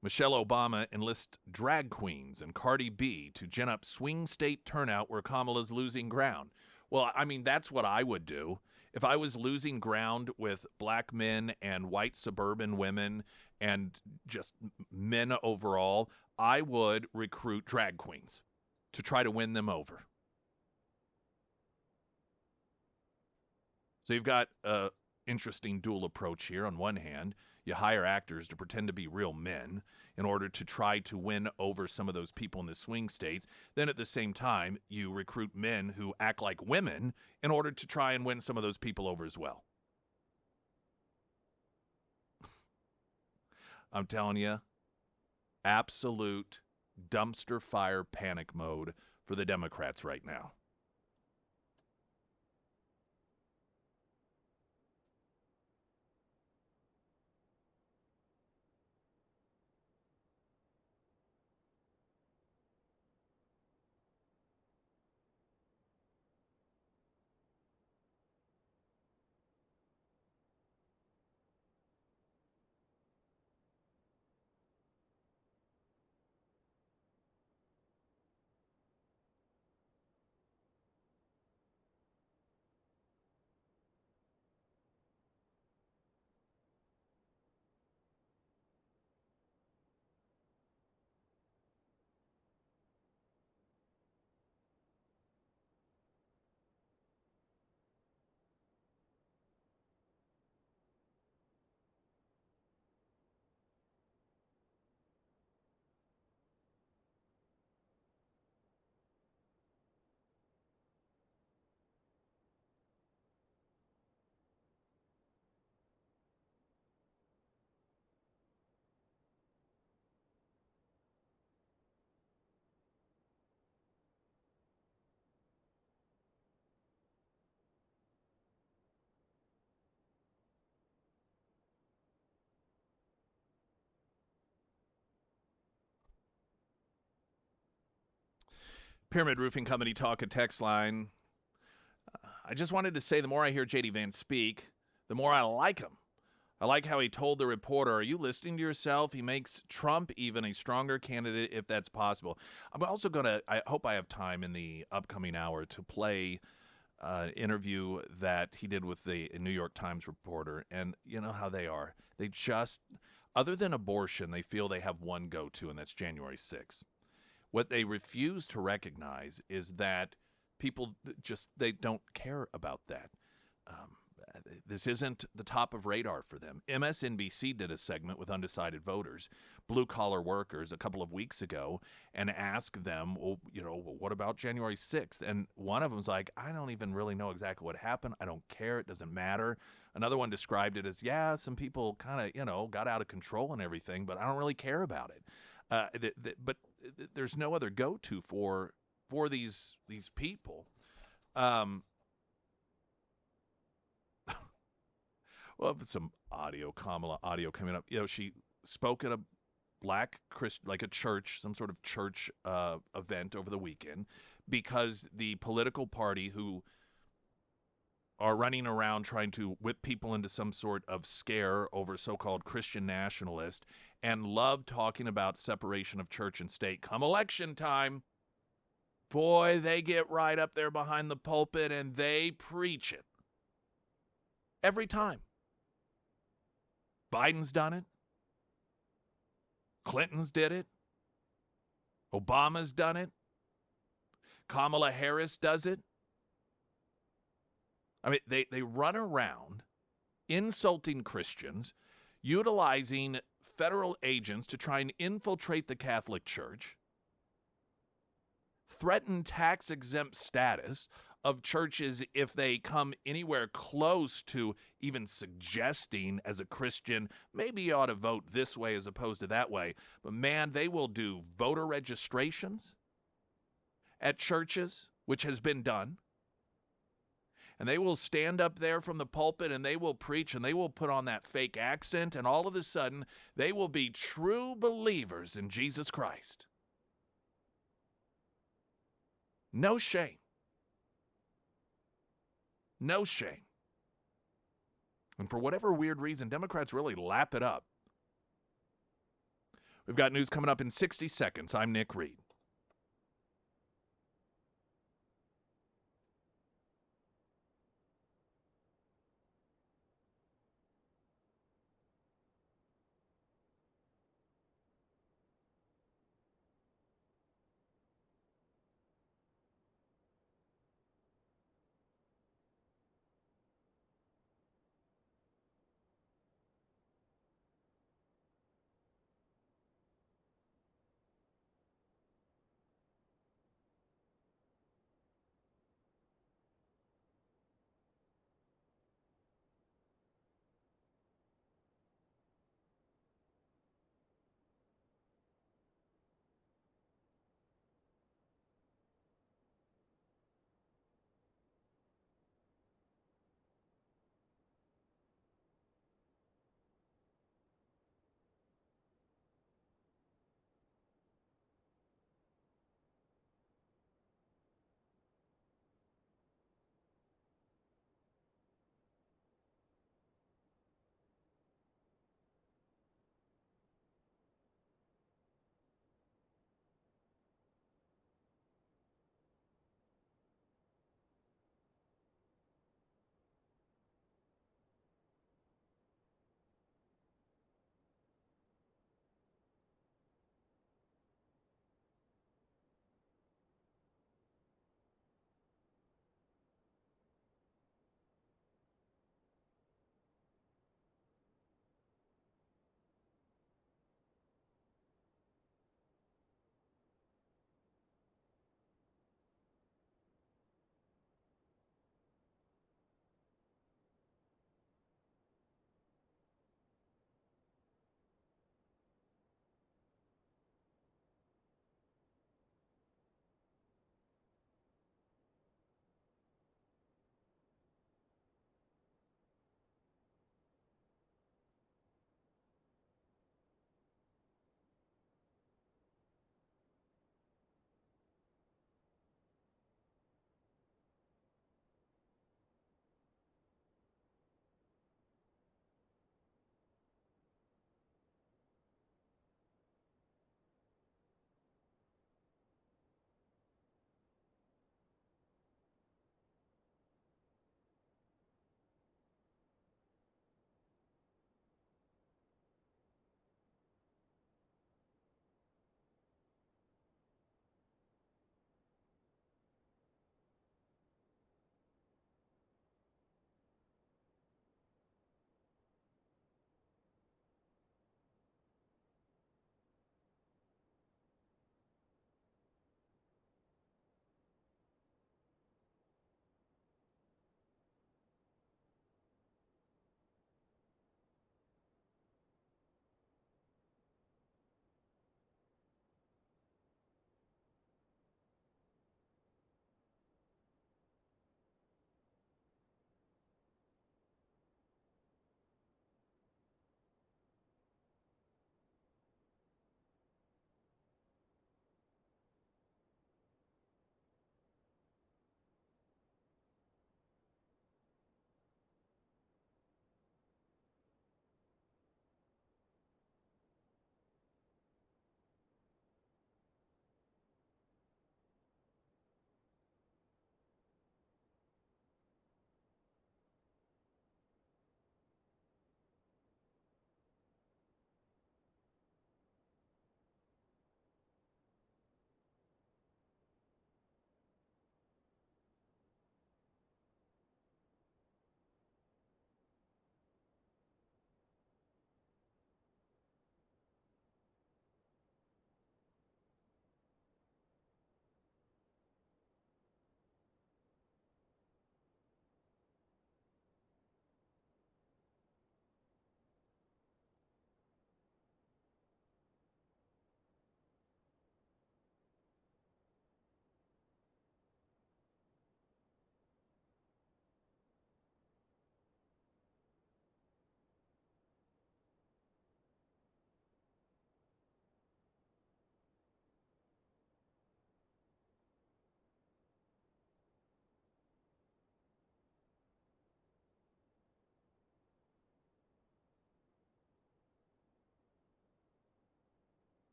Michelle Obama enlists drag queens and Cardi B to gin up swing state turnout where Kamala's losing ground. Well, I mean, that's what I would do. If I was losing ground with black men and white suburban women and just men overall, I would recruit drag queens to try to win them over. So you've got an interesting dual approach here. On one hand, you hire actors to pretend to be real men in order to try to win over some of those people in the swing states. Then at the same time, you recruit men who act like women in order to try and win some of those people over as well. I'm telling you, absolute dumpster fire panic mode for the Democrats right now. Pyramid Roofing Company talk at text line. I just wanted to say the more I hear J.D. Vance speak, the more I like him. I like how he told the reporter, are you listening to yourself? He makes Trump even a stronger candidate if that's possible. I'm also going to, I hope I have time in the upcoming hour to play an interview that he did with the New York Times reporter. And you know how they are. They just, other than abortion, they feel they have one go-to, and that's January 6th. What they refuse to recognize is that people just, they don't care about that. This isn't the top of radar for them. MSNBC did a segment with undecided voters, blue-collar workers, a couple of weeks ago, and asked them, well, what about January 6th? And one of them's like, I don't even really know exactly what happened. I don't care. It doesn't matter. Another one described it as, yeah, some people kind of, got out of control and everything, but I don't really care about it. But there's no other go-to for these people. Well, some Kamala audio coming up. She spoke at a like a church, some sort of church event over the weekend, because the political party who are running around trying to whip people into some sort of scare over so-called Christian nationalist and love talking about separation of church and state. Come election time, boy, they get right up there behind the pulpit and they preach it. Every time. Biden's done it. Clinton's did it. Obama's done it. Kamala Harris does it. I mean, they run around insulting Christians, utilizing federal agents to try and infiltrate the Catholic Church, threaten tax-exempt status of churches if they come anywhere close to even suggesting as a Christian, maybe you ought to vote this way as opposed to that way. But man, they will do voter registrations at churches, which has been done. And they will stand up there from the pulpit and they will preach and they will put on that fake accent, and all of a sudden they will be true believers in Jesus Christ. No shame. No shame. And for whatever weird reason, Democrats really lap it up. We've got news coming up in 60 seconds. I'm Nick Reed.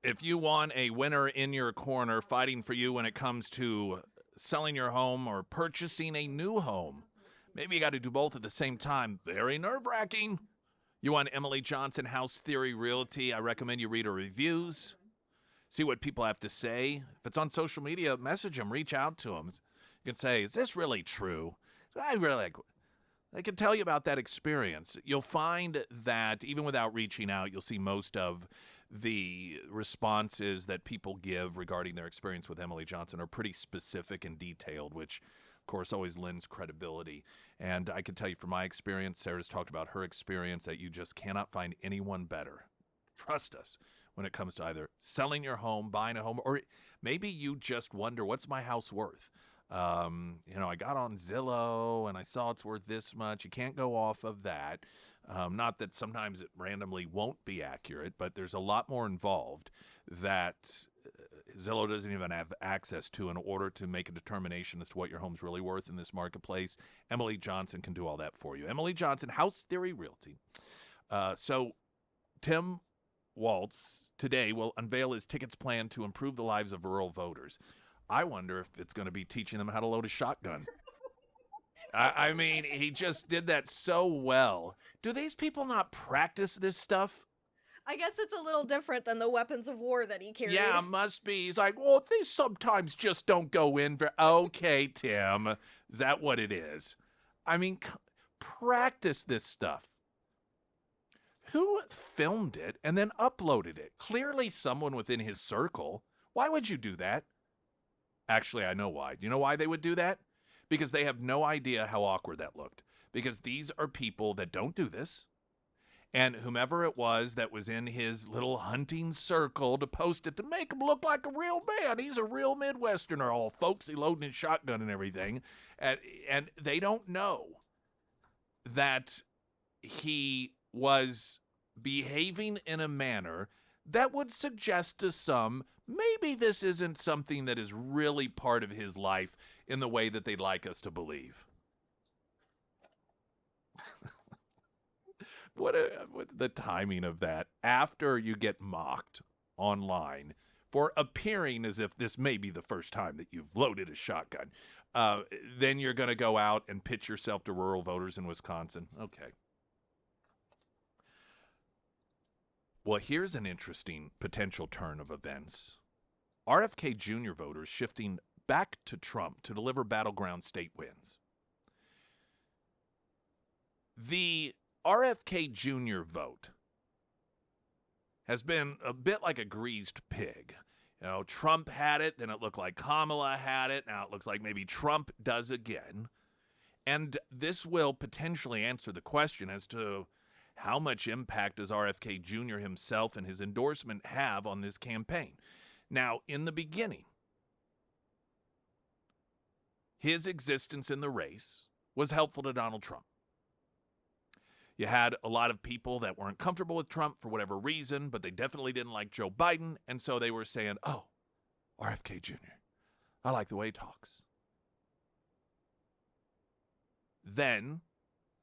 If you want a winner in your corner fighting for you when it comes to selling your home or purchasing a new home, maybe you got to do both at the same time. Very nerve-wracking. You want Emily Johnson, House Theory Realty. I recommend you read her reviews, see what people have to say. If it's on social media, message them, reach out to them. You can say, is this really true? I can tell you about that experience. You'll find that even without reaching out, you'll see most of the responses that people give regarding their experience with Emily Johnson are pretty specific and detailed, which, of course, always lends credibility. And I can tell you from my experience, Sarah's talked about her experience, that you just cannot find anyone better. Trust us when it comes to either selling your home, buying a home, or maybe you just wonder, what's my house worth? I got on Zillow and I saw it's worth this much. You can't go off of that. Not that sometimes it randomly won't be accurate, but there's a lot more involved that Zillow doesn't even have access to in order to make a determination as to what your home's really worth in this marketplace. Emily Johnson can do all that for you. Emily Johnson, House Theory Realty. So Tim Waltz today will unveil his tickets plan to improve the lives of rural voters. I wonder if it's going to be teaching them how to load a shotgun. I mean, he just did that so well. Do these people not practice this stuff? I guess it's a little different than the weapons of war that he carried. Yeah, must be. He's like, well, these sometimes just don't go in for. Okay, Tim. Is that what it is? I mean, practice this stuff. Who filmed it and then uploaded it? Clearly someone within his circle. Why would you do that? Actually, I know why. Do you know why they would do that? Because they have no idea how awkward that looked. Because these are people that don't do this. And whomever it was that was in his little hunting circle to post it to make him look like a real man. He's a real Midwesterner, all folksy, loading his shotgun and everything. And they don't know that he was behaving in a manner that would suggest to some maybe this isn't something that is really part of his life in the way that they'd like us to believe. What the timing of that after you get mocked online for appearing as if this may be the first time that you've loaded a shotgun. Then you're going to go out and pitch yourself to rural voters in Wisconsin. Okay. Well, here's an interesting potential turn of events. RFK Jr. voters shifting back to Trump to deliver battleground state wins. The RFK Jr. vote has been a bit like a greased pig. You know, Trump had it, then it looked like Kamala had it. Now it looks like maybe Trump does again. And this will potentially answer the question as to how much impact does RFK Jr. himself and his endorsement have on this campaign? Now, in the beginning, his existence in the race was helpful to Donald Trump. You had a lot of people that weren't comfortable with Trump for whatever reason, but they definitely didn't like Joe Biden, and so they were saying, oh, RFK Jr., I like the way he talks. Then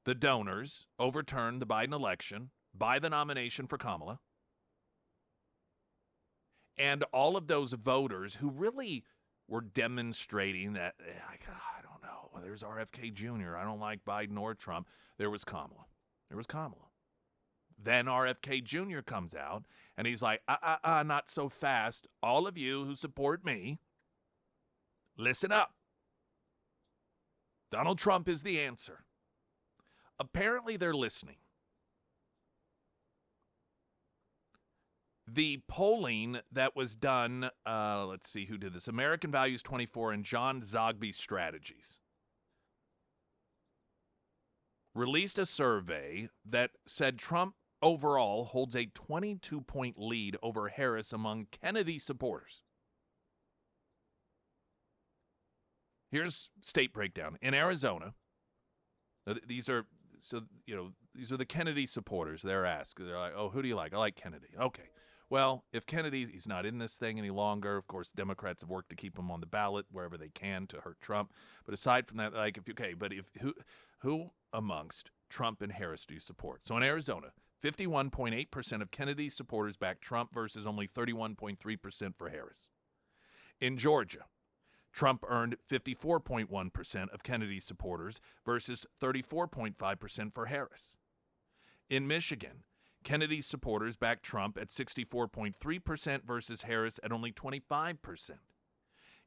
the donors overturned the Biden election by the nomination for Kamala. And all of those voters who really were demonstrating that, I don't know, well, there's RFK Jr., I don't like Biden or Trump. There was Kamala. Then RFK Jr. comes out, and he's like, not so fast. All of you who support me, listen up. Donald Trump is the answer. Apparently, they're listening. The polling that was done, let's see who did this, American Values 24 and John Zogby Strategies, released a survey that said Trump overall holds a 22-point lead over Harris among Kennedy supporters. Here's state breakdown. In Arizona, these are the Kennedy supporters. They're asked. They're like, oh, who do you like? I like Kennedy. Okay. Well, if Kennedy's not in this thing any longer, of course, Democrats have worked to keep him on the ballot wherever they can to hurt Trump. But aside from that, who amongst Trump and Harris do you support? So in Arizona, 51.8% of Kennedy's supporters backed Trump versus only 31.3% for Harris. In Georgia, Trump earned 54.1% of Kennedy's supporters versus 34.5% for Harris. In Michigan, Kennedy's supporters backed Trump at 64.3% versus Harris at only 25%.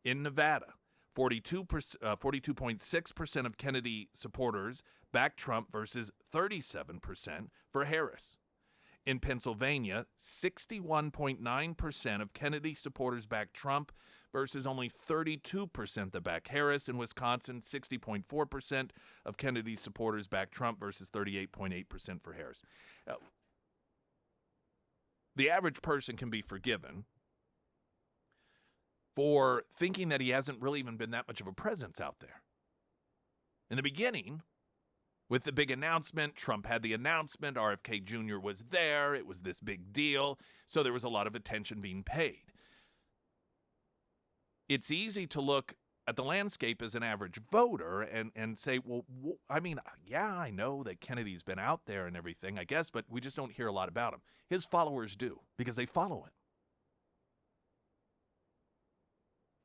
In Nevada, 42.6% of Kennedy supporters backed Trump versus 37% for Harris. In Pennsylvania, 61.9% of Kennedy supporters backed Trump versus only 32% that backed Harris. In Wisconsin, 60.4% of Kennedy supporters backed Trump versus 38.8% for Harris. The average person can be forgiven for thinking that he hasn't really even been that much of a presence out there. In the beginning, with the big announcement, Trump had the announcement, RFK Jr. was there, it was this big deal, so there was a lot of attention being paid. It's easy to look at the landscape as an average voter and say, well, I mean, yeah, I know that Kennedy's been out there and everything, I guess, but we just don't hear a lot about him. His followers do, because they follow him.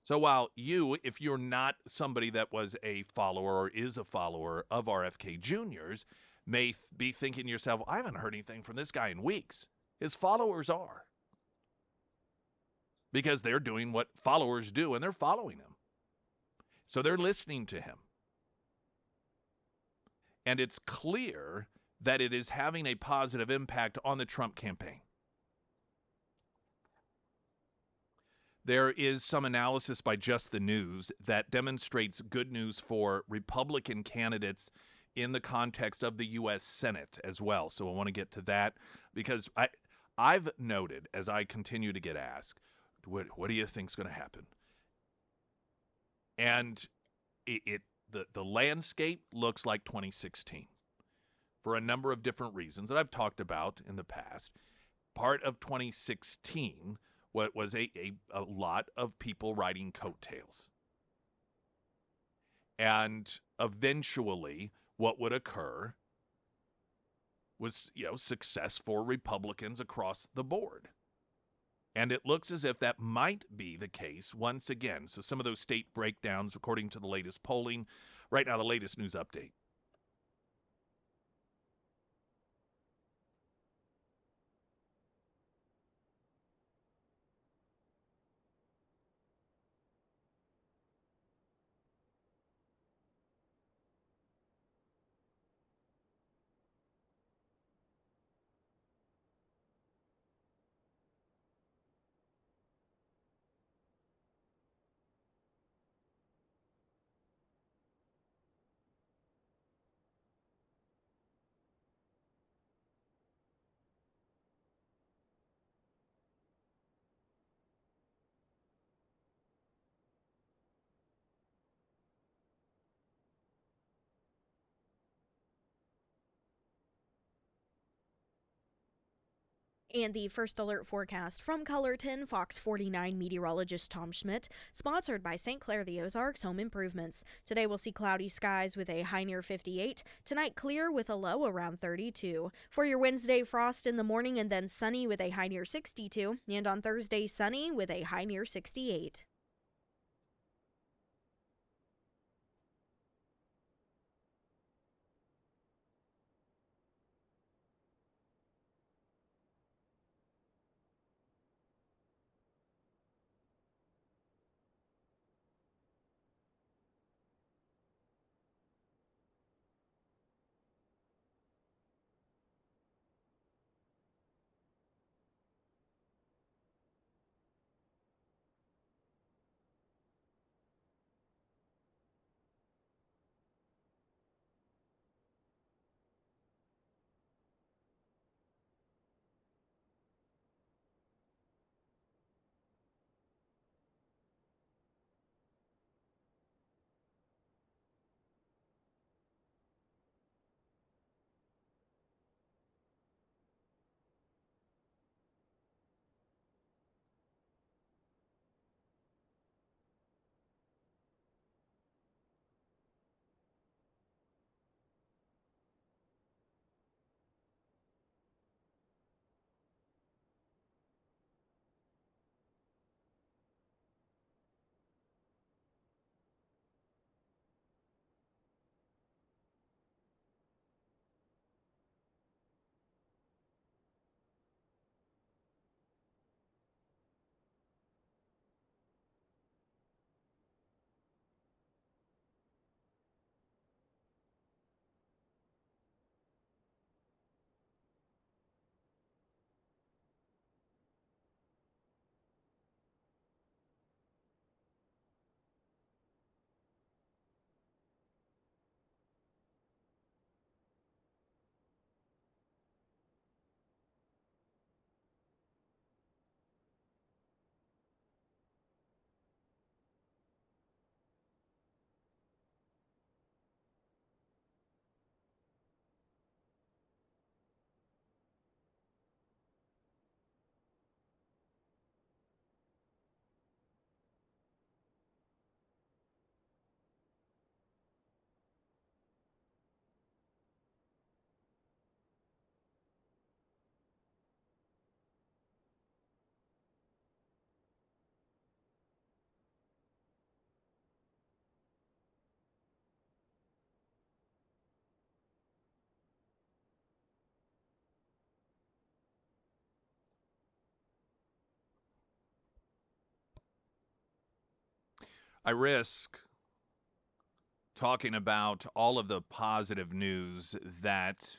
So while you, if you're not somebody that was a follower or is a follower of RFK Jr.'s, may be thinking to yourself, I haven't heard anything from this guy in weeks. His followers are. Because they're doing what followers do, and they're following him. So they're listening to him. And it's clear that it is having a positive impact on the Trump campaign. There is some analysis by Just the News that demonstrates good news for Republican candidates in the context of the U.S. Senate as well. So I want to get to that because I've noted, as I continue to get asked, what do you think's going to happen? And the landscape looks like 2016 for a number of different reasons that I've talked about in the past. Part of 2016 was a lot of people riding coattails. And eventually what would occur was, success for Republicans across the board. And it looks as if that might be the case once again. So some of those state breakdowns, according to the latest polling, right now the latest news update. And the first alert forecast from Colorton, Fox 49 meteorologist Tom Schmidt, sponsored by St. Clair the Ozarks Home Improvements. Today we'll see cloudy skies with a high near 58. Tonight clear with a low around 32. For your Wednesday, frost in the morning and then sunny with a high near 62. And on Thursday, sunny with a high near 68. I risk talking about all of the positive news that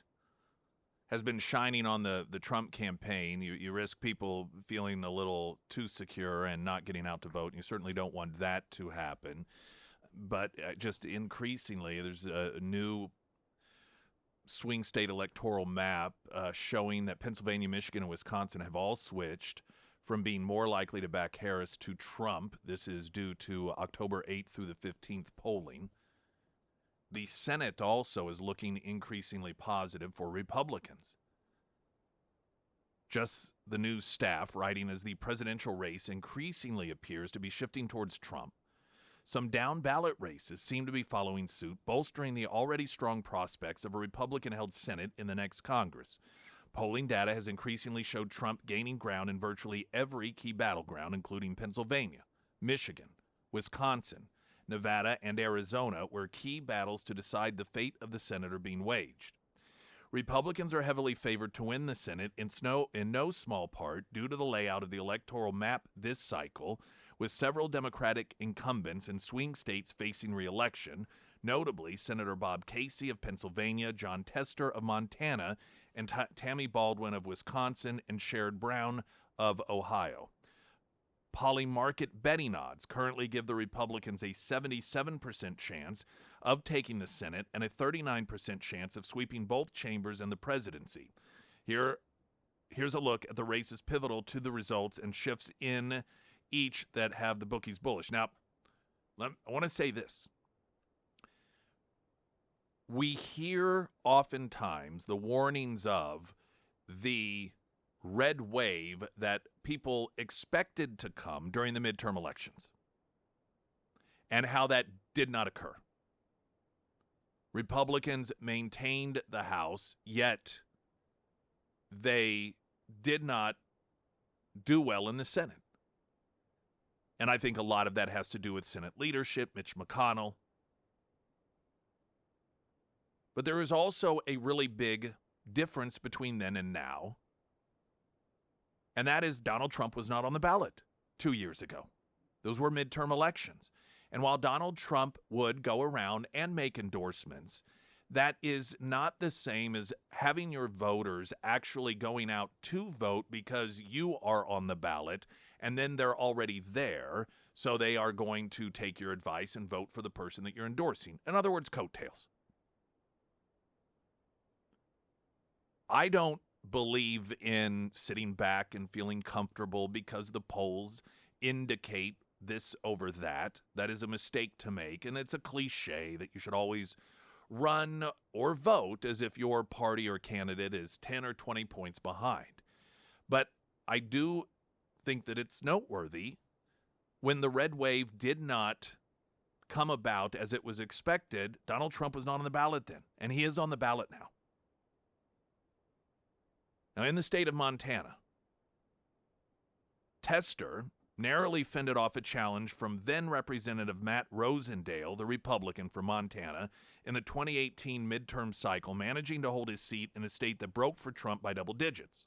has been shining on the Trump campaign. You risk people feeling a little too secure and not getting out to vote. You certainly don't want that to happen. But just increasingly, there's a new swing state electoral map showing that Pennsylvania, Michigan, and Wisconsin have all switched from being more likely to back Harris to Trump. This is due to October 8th through the 15th polling. The Senate also is looking increasingly positive for Republicans. Just the news staff writing as the presidential race increasingly appears to be shifting towards Trump. Some down-ballot races seem to be following suit, bolstering the already strong prospects of a Republican-held Senate in the next Congress. Polling data has increasingly showed Trump gaining ground in virtually every key battleground, including Pennsylvania, Michigan, Wisconsin, Nevada, and Arizona, where key battles to decide the fate of the Senate are being waged. Republicans are heavily favored to win the Senate in no small part due to the layout of the electoral map this cycle, with several Democratic incumbents in swing states facing re-election, notably Senator Bob Casey of Pennsylvania, John Tester of Montana, and Tammy Baldwin of Wisconsin, and Sherrod Brown of Ohio. Polymarket betting odds currently give the Republicans a 77% chance of taking the Senate and a 39% chance of sweeping both chambers and the presidency. Here's a look at the races pivotal to the results and shifts in each that have the bookies bullish. Now, I want to say this. We hear oftentimes the warnings of the red wave that people expected to come during the midterm elections and how that did not occur. Republicans maintained the House, yet they did not do well in the Senate. And I think a lot of that has to do with Senate leadership, Mitch McConnell. But there is also a really big difference between then and now. And that is Donald Trump was not on the ballot 2 years ago. Those were midterm elections. And while Donald Trump would go around and make endorsements, that is not the same as having your voters actually going out to vote because you are on the ballot and then they're already there, so they are going to take your advice and vote for the person that you're endorsing. In other words, coattails. I don't believe in sitting back and feeling comfortable because the polls indicate this over that. That is a mistake to make, and it's a cliche that you should always run or vote as if your party or candidate is 10 or 20 points behind. But I do think that it's noteworthy when the red wave did not come about as it was expected. Donald Trump was not on the ballot then, and he is on the ballot now. Now, in the state of Montana, Tester narrowly fended off a challenge from then-Representative Matt Rosendale, the Republican from Montana, in the 2018 midterm cycle, managing to hold his seat in a state that broke for Trump by double digits.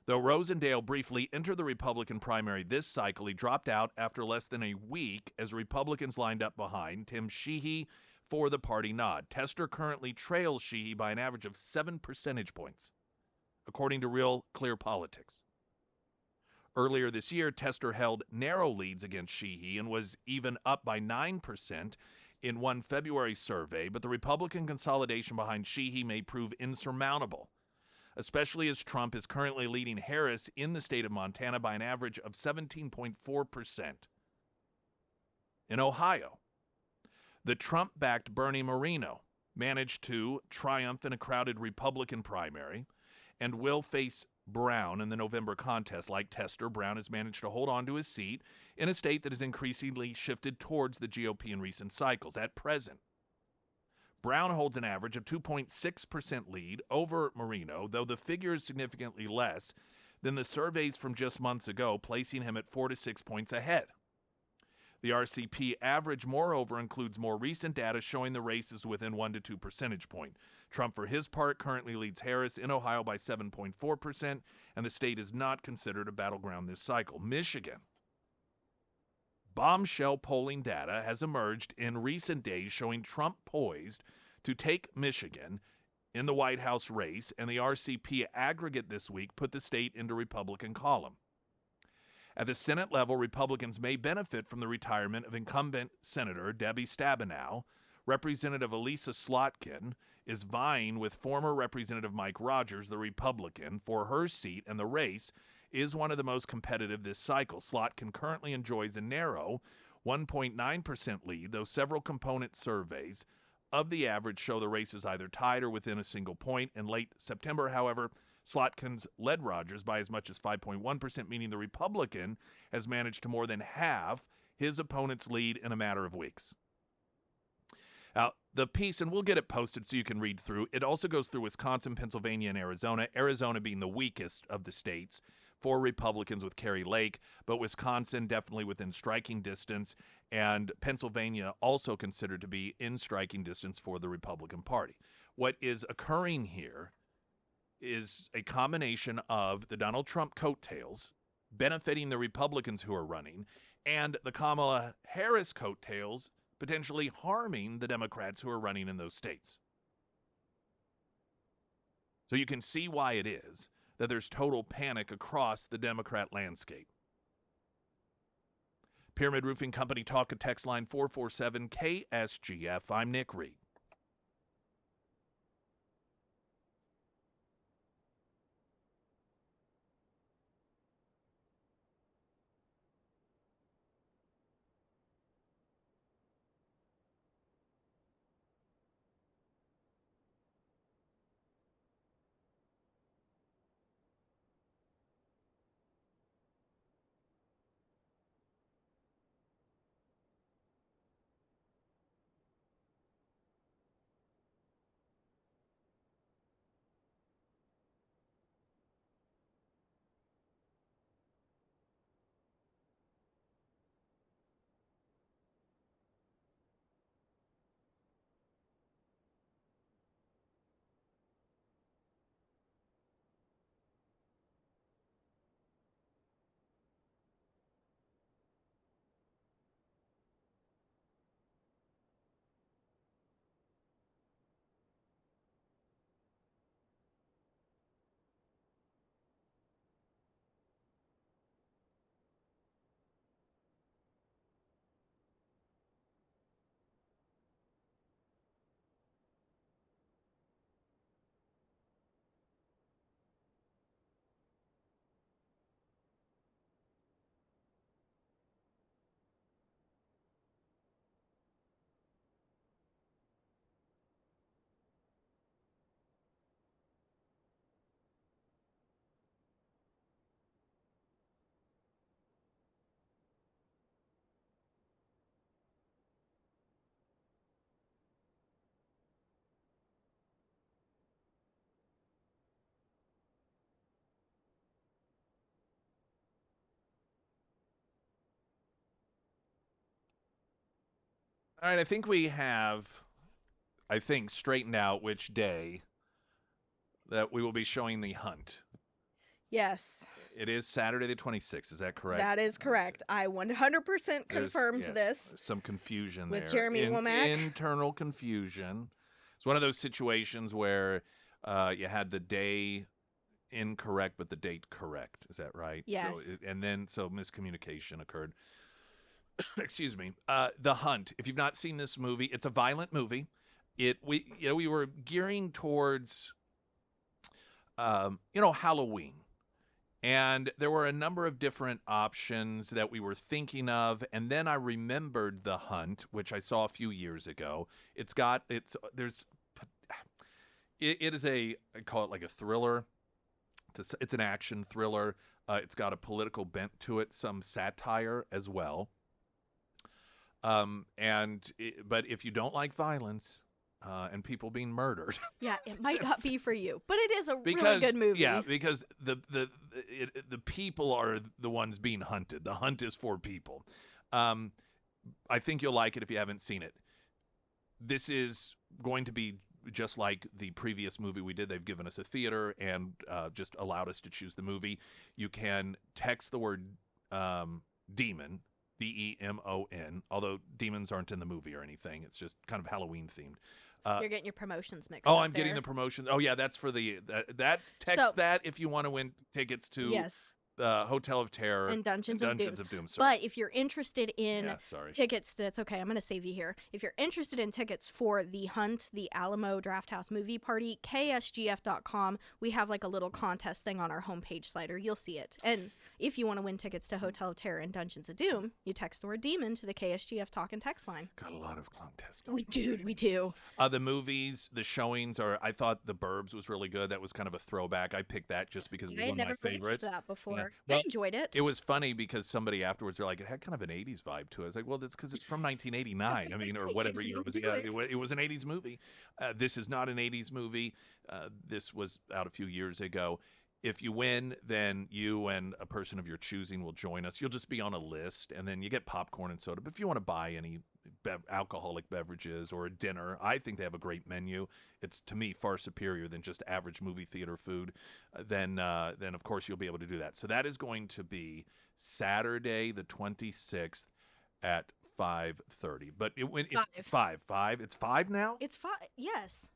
Though Rosendale briefly entered the Republican primary this cycle, he dropped out after less than a week as Republicans lined up behind Tim Sheehy for the party nod. Tester currently trails Sheehy by an average of 7 percentage points, according to Real Clear Politics. Earlier this year, Tester held narrow leads against Sheehy and was even up by 9% in one February survey, but the Republican consolidation behind Sheehy may prove insurmountable, especially as Trump is currently leading Harris in the state of Montana by an average of 17.4%. In Ohio, the Trump-backed Bernie Moreno managed to triumph in a crowded Republican primary and will face Brown in the November contest. Like Tester, Brown has managed to hold on to his seat in a state that has increasingly shifted towards the GOP in recent cycles. At present, Brown holds an average of 2.6% lead over Moreno, though the figure is significantly less than the surveys from just months ago, placing him at 4 to 6 points ahead. The RCP average, moreover, includes more recent data showing the race is within 1 to 2 percentage points. Trump, for his part, currently leads Harris in Ohio by 7.4%, and the state is not considered a battleground this cycle. Michigan, bombshell polling data has emerged in recent days showing Trump poised to take Michigan in the White House race, and the RCP aggregate this week put the state into Republican column. At the Senate level, Republicans may benefit from the retirement of incumbent Senator Debbie Stabenow. Representative Elisa Slotkin is vying with former Representative Mike Rogers, the Republican, for her seat, and the race is one of the most competitive this cycle. Slotkin currently enjoys a narrow 1.9% lead, though several component surveys of the average show the race is either tied or within a single point. In late September, however, Slotkin's led Rogers by as much as 5.1%, meaning the Republican has managed to more than halve his opponent's lead in a matter of weeks. Now, the piece, and we'll get it posted so you can read through, it also goes through Wisconsin, Pennsylvania, and Arizona being the weakest of the states for Republicans with Kari Lake, but Wisconsin definitely within striking distance, and Pennsylvania also considered to be in striking distance for the Republican Party. What is occurring here is a combination of the Donald Trump coattails benefiting the Republicans who are running and the Kamala Harris coattails potentially harming the Democrats who are running in those states. So you can see why it is that there's total panic across the Democrat landscape. Pyramid Roofing Company talk at text line 447 KSGF. I'm Nick Reed. All right, I think we have, straightened out which day that we will be showing the hunt. Yes. It is Saturday the 26th. Is that correct? That is correct. I 100% confirmed this. Some confusion with there. Jeremy Womack. Internal confusion. It's one of those situations where you had the day incorrect, but the date correct. Is that right? Yes. So miscommunication occurred. Excuse me. The Hunt. If you've not seen this movie, it's a violent movie. We were gearing towards, Halloween. And there were a number of different options that we were thinking of, and then I remembered The Hunt, which I saw a few years ago. It is I call it like a thriller. It's an action thriller. It's got a political bent to it, some satire as well. But if you don't like violence and people being murdered, yeah, it might not be for you, but it is a really good movie. Yeah, because the people are the ones being hunted. The hunt is for people. I think you'll like it if you haven't seen it. This is going to be just like the previous movie we did. They've given us a theater and just allowed us to choose the movie. You can text the word demon Demon, although demons aren't in the movie or anything. It's just kind of Halloween themed. You're getting your promotions mixed Oh, up I'm getting there. the promotion. Oh, yeah, that's for that text So- that if you want to win tickets to Yes. the Hotel of Terror And Dungeons of Doom. Sorry. But if you're interested in Yeah, sorry. tickets, that's okay. I'm going to save you here. If you're interested in tickets for the Hunt, the Alamo Drafthouse Movie Party, KSGF.com, we have like a little contest thing on our homepage slider. You'll see it. And if you want to win tickets to Hotel of Terror and Dungeons of Doom, you text the word demon to the KSGF talk and text line. Got a lot of contests. We do. The movies, the showings are. I thought The Burbs was really good. That was kind of a throwback. I picked that just because it was I had one of never my heard of favorites. that before. Yeah. I Well, enjoyed it. It was funny because somebody afterwards, they're like, it had kind of an 80s vibe to it. I was like, well, that's because it's from 1989. I mean, or whatever year it was. Yeah, it was an 80s movie. This is not an 80s movie. This was out a few years ago. If you win, then you and a person of your choosing will join us. You'll just be on a list, and then you get popcorn and soda. But if you want to buy any alcoholic beverages or a dinner, I think they have a great menu. It's, to me, far superior than just average movie theater food. Then of course, you'll be able to do that. So that is going to be Saturday the 26th at 5:30. But it's 5. It's 5 now? It's 5. Yes.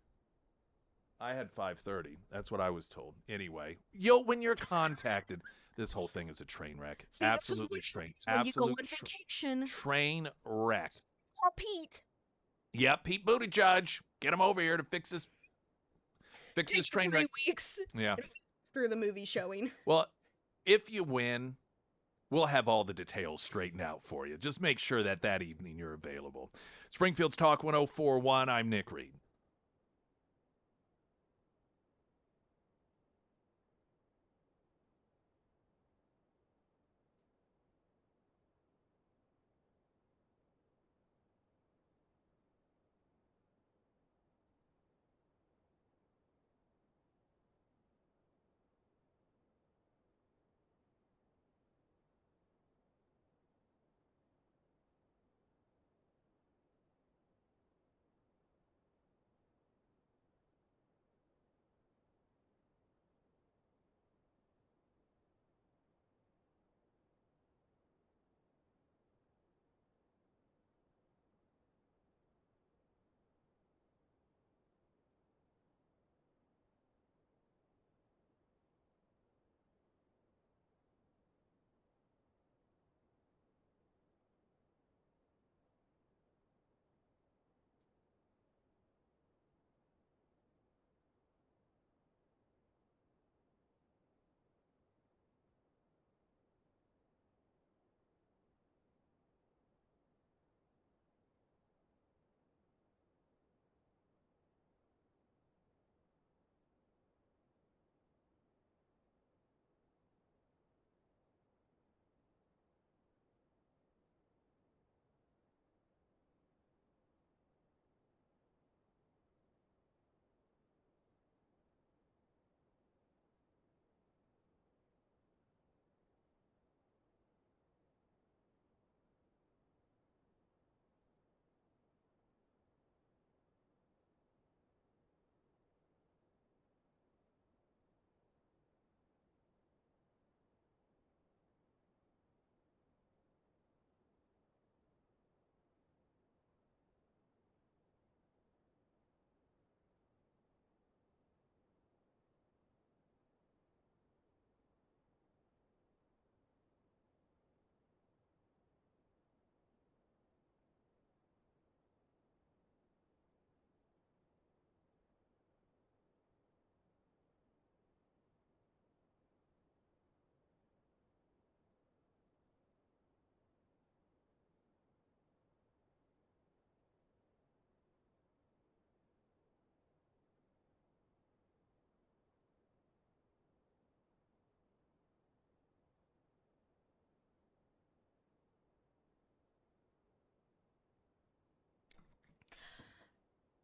I had 5:30. That's what I was told. Anyway, when you're contacted, this whole thing is a train wreck. See, Absolutely when absolute you go on vacation. train wreck. Oh, Pete. Yeah, Pete Buttigieg, get him over here to fix this train 3 wreck. weeks Yeah. through the movie showing. Well, if you win, we'll have all the details straightened out for you. Just make sure that evening you're available. Springfield's Talk 1041. I'm Nick Reed.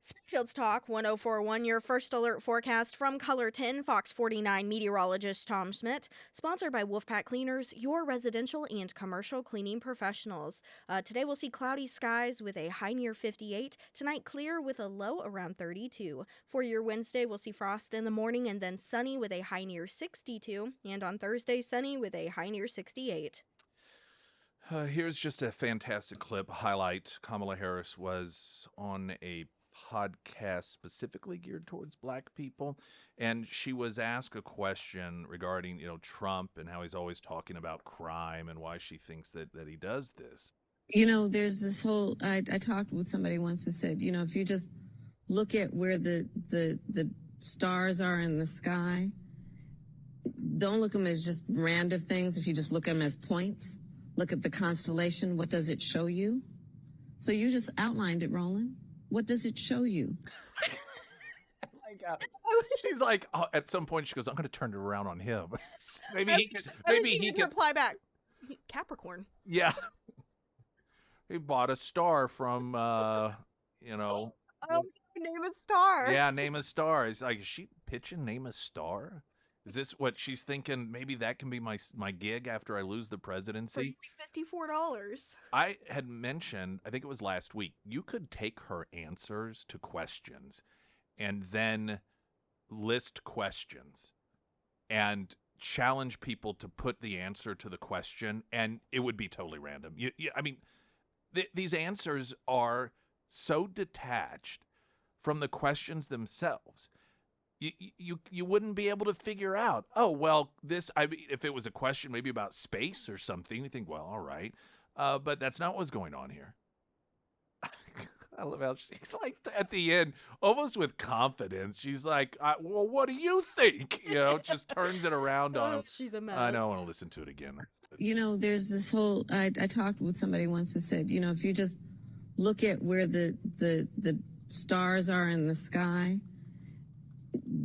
Springfield's Talk 1041, your first alert forecast from Color 10, Fox 49 meteorologist Tom Schmidt, sponsored by Wolfpack Cleaners, your residential and commercial cleaning professionals. Today we'll see cloudy skies with a high near 58. Tonight clear with a low around 32. For your Wednesday, we'll see frost in the morning and then sunny with a high near 62. And on Thursday, sunny with a high near 68. Here's just a fantastic clip highlight. Kamala Harris was on a podcast specifically geared towards black people, and she was asked a question regarding, Trump and how he's always talking about crime and why she thinks that he does this. There's this whole, I talked with somebody once who said, if you just look at where the stars are in the sky, don't look at them as just random things. If you just look at them as points, look at the constellation. What does it show you? So you just outlined it, Roland. What does it show you? My God. She's like, at some point she goes, I'm going to turn it around on him. maybe he can reply back. Capricorn. Yeah. He bought a star from, Oh, name a star. Yeah, name a star. It's like, is she pitching name a star? Is this what she's thinking? Maybe that can be my gig after I lose the presidency. For $54. I had mentioned, I think it was last week, you could take her answers to questions and then list questions and challenge people to put the answer to the question, and it would be totally random. These answers are so detached from the questions themselves. You wouldn't be able to figure out, if it was a question maybe about space or something, you think, well, all right. But that's not what's going on here. I love how she's like, at the end, almost with confidence, she's like, well, what do you think? Just turns it around on him. She's a mess. I know, I want to listen to it again. There's this whole, I talked with somebody once who said, if you just look at where the stars are in the sky,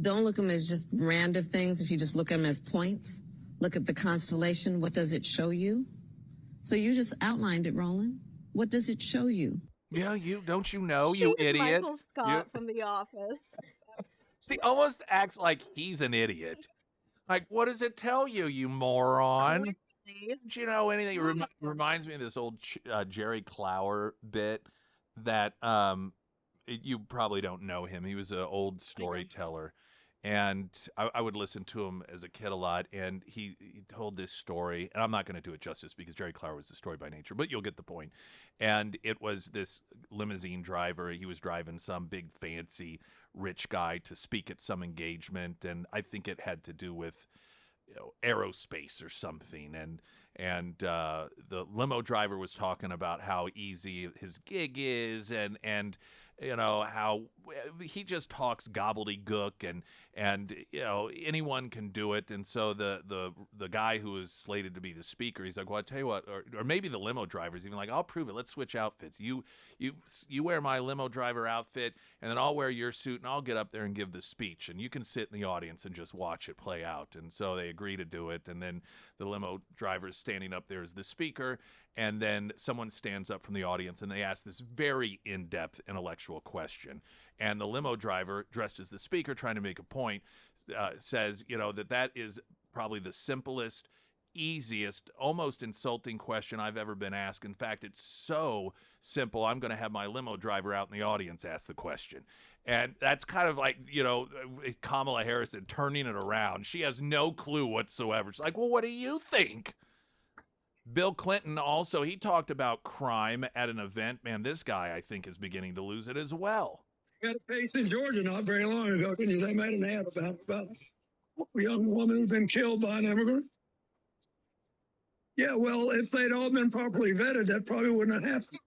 don't look at them as just random things. If you just look at them as points, look at the constellation. What does it show you? So you just outlined it, Roland. What does it show you? Yeah, don't you know, She's you idiot? Michael Scott from The Office. She almost acts like he's an idiot. Like, what does it tell you, you moron? Do you know anything? It reminds me of this old Jerry Clower bit that you probably don't know him. He was an old storyteller, and I would listen to him as a kid a lot, and he told this story, and I'm not going to do it justice because Jerry Clower was a story by nature, but you'll get the point. And it was this limousine driver. He was driving some big fancy rich guy to speak at some engagement, and I think it had to do with aerospace or something, and the limo driver was talking about how easy his gig is, and how he just talks gobbledygook, and anyone can do it. And so the guy who is slated to be the speaker, he's like, well, I tell you what, or maybe the limo driver's even like, I'll prove it. Let's switch outfits. You wear my limo driver outfit, and then I'll wear your suit, and I'll get up there and give the speech, and you can sit in the audience and just watch it play out. And so they agree to do it, and then the limo driver is standing up there as the speaker, and then someone stands up from the audience, and they ask this very in-depth intellectual question. And the limo driver, dressed as the speaker, trying to make a point, says, that is probably the simplest, easiest, almost insulting question I've ever been asked. In fact, it's so simple, I'm going to have my limo driver out in the audience ask the question. And that's kind of like, Kamala Harris turning it around. She has no clue whatsoever. She's like, well, what do you think? Bill Clinton also, he talked about crime at an event. Man, this guy, I think, is beginning to lose it as well. Got a case in Georgia not very long ago. They made an ad about a young woman who's been killed by an immigrant. Yeah, well, if they'd all been properly vetted, that probably wouldn't have happened.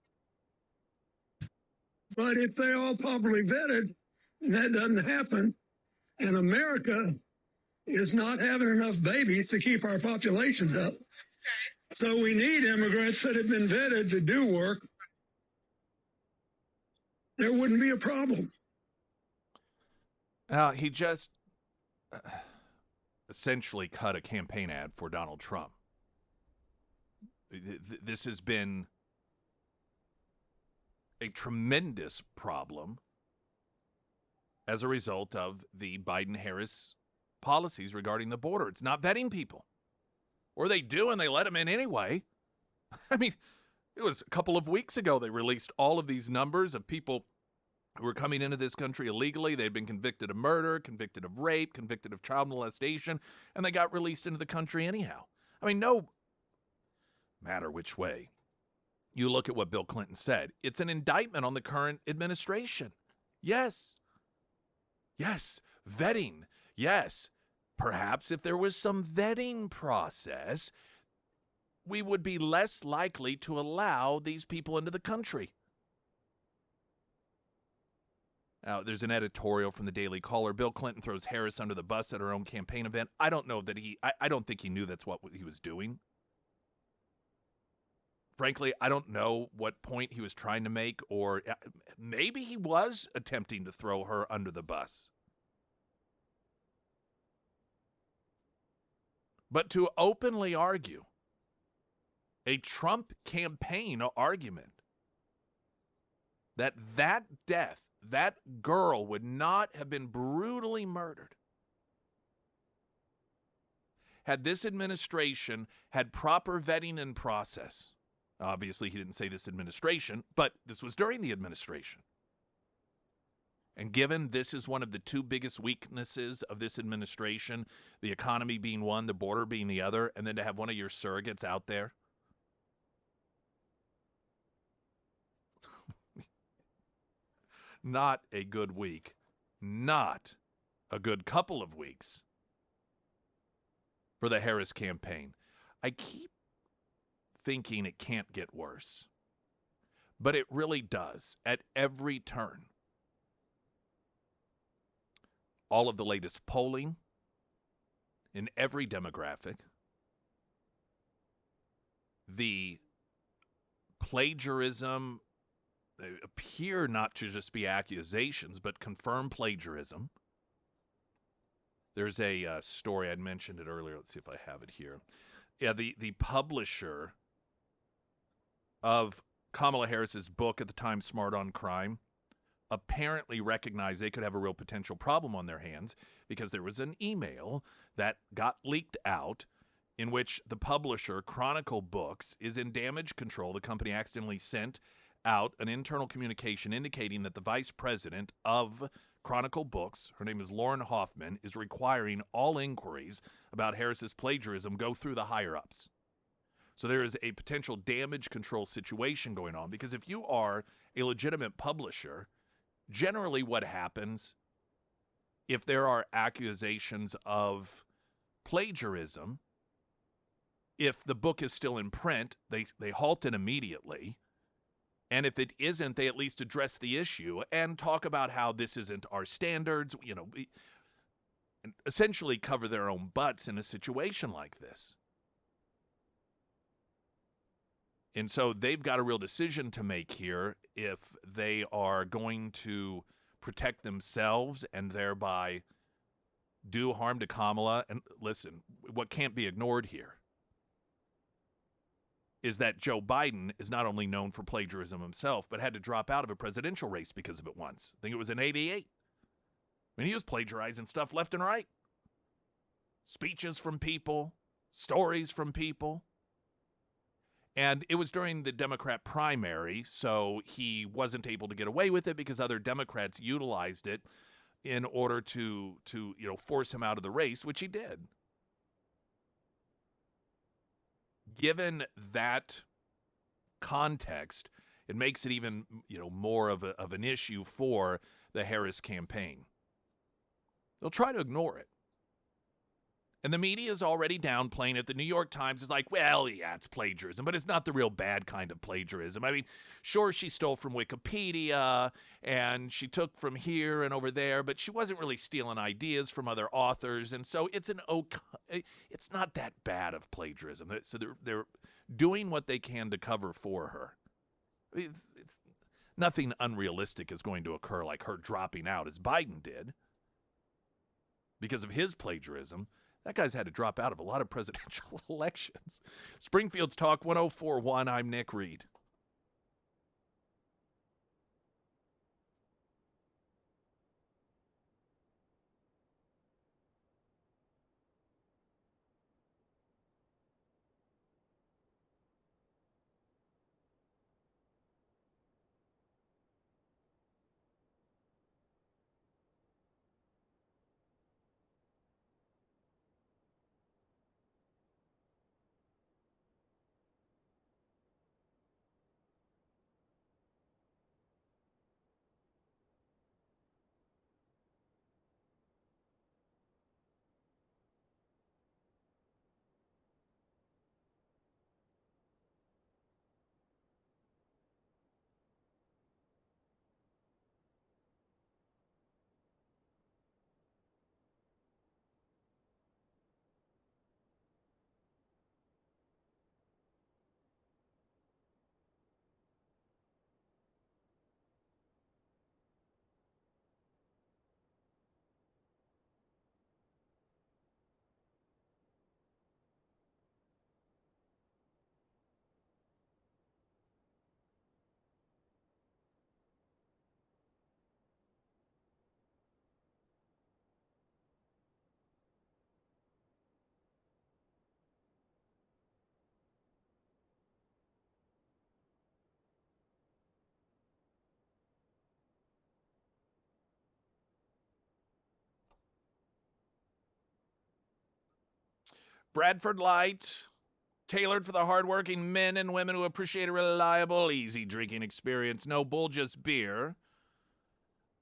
But if they're all properly vetted, and that doesn't happen, and America is not having enough babies to keep our populations up. So we need immigrants that have been vetted to do work. There wouldn't be a problem. He just essentially cut a campaign ad for Donald Trump. This has been a tremendous problem as a result of the Biden-Harris policies regarding the border. It's not vetting people. Or they do, and they let them in anyway. I mean, it was a couple of weeks ago they released all of these numbers of people who were coming into this country illegally. They'd been convicted of murder, convicted of rape, convicted of child molestation, and they got released into the country anyhow. I mean, matter which way you look at what Bill Clinton said. It's an indictment on the current administration. Yes. Yes. Vetting. Yes. Perhaps if there was some vetting process, we would be less likely to allow these people into the country. Now, there's an editorial from the Daily Caller. Bill Clinton throws Harris under the bus at her own campaign event. I don't know that I don't think he knew that's what he was doing. Frankly, I don't know what point he was trying to make, or maybe he was attempting to throw her under the bus. But to openly argue a Trump campaign argument that death, that girl would not have been brutally murdered had this administration had proper vetting and process. Obviously, he didn't say this administration, but this was during the administration. And given this is one of the two biggest weaknesses of this administration, the economy being one, the border being the other, and then to have one of your surrogates out there. Not a good week. Not a good couple of weeks for the Harris campaign. I keep thinking it can't get worse, but it really does at every turn. All of the latest polling in every demographic, the plagiarism, they appear not to just be accusations, but confirmed plagiarism. There's a story, I'd mentioned it earlier. Let's see if I have it here. Yeah, the publisher of Kamala Harris's book at the time, Smart on Crime, apparently recognized they could have a real potential problem on their hands because there was an email that got leaked out in which the publisher, Chronicle Books, is in damage control. The company accidentally sent out an internal communication indicating that the vice president of Chronicle Books, her name is Lauren Hoffman, is requiring all inquiries about Harris's plagiarism go through the higher-ups. So there is a potential damage control situation going on, because if you are a legitimate publisher, generally what happens if there are accusations of plagiarism, if the book is still in print, they halt it immediately. And if it isn't, they at least address the issue and talk about how this isn't our standards, and essentially cover their own butts in a situation like this. And so they've got a real decision to make here if they are going to protect themselves and thereby do harm to Kamala. And listen, what can't be ignored here is that Joe Biden is not only known for plagiarism himself, but had to drop out of a presidential race because of it once. I think it was in '88. I mean, he was plagiarizing stuff left and right. Speeches from people, stories from people. And it was during the Democrat primary, so he wasn't able to get away with it because other Democrats utilized it in order to force him out of the race, which he did. Given that context, it makes it even more of an issue for the Harris campaign. They'll try to ignore it. And the media is already downplaying it. The New York Times is like, well, yeah, it's plagiarism, but it's not the real bad kind of plagiarism. I mean, sure, she stole from Wikipedia, and she took from here and over there, but she wasn't really stealing ideas from other authors, and so it's not that bad of plagiarism. So they're doing what they can to cover for her. It's nothing unrealistic is going to occur, like her dropping out, as Biden did, because of his plagiarism. That guy's had to drop out of a lot of presidential elections. Springfield's Talk 104.1. I'm Nick Reed. Bradford Light, tailored for the hardworking men and women who appreciate a reliable, easy drinking experience. No bull, just beer.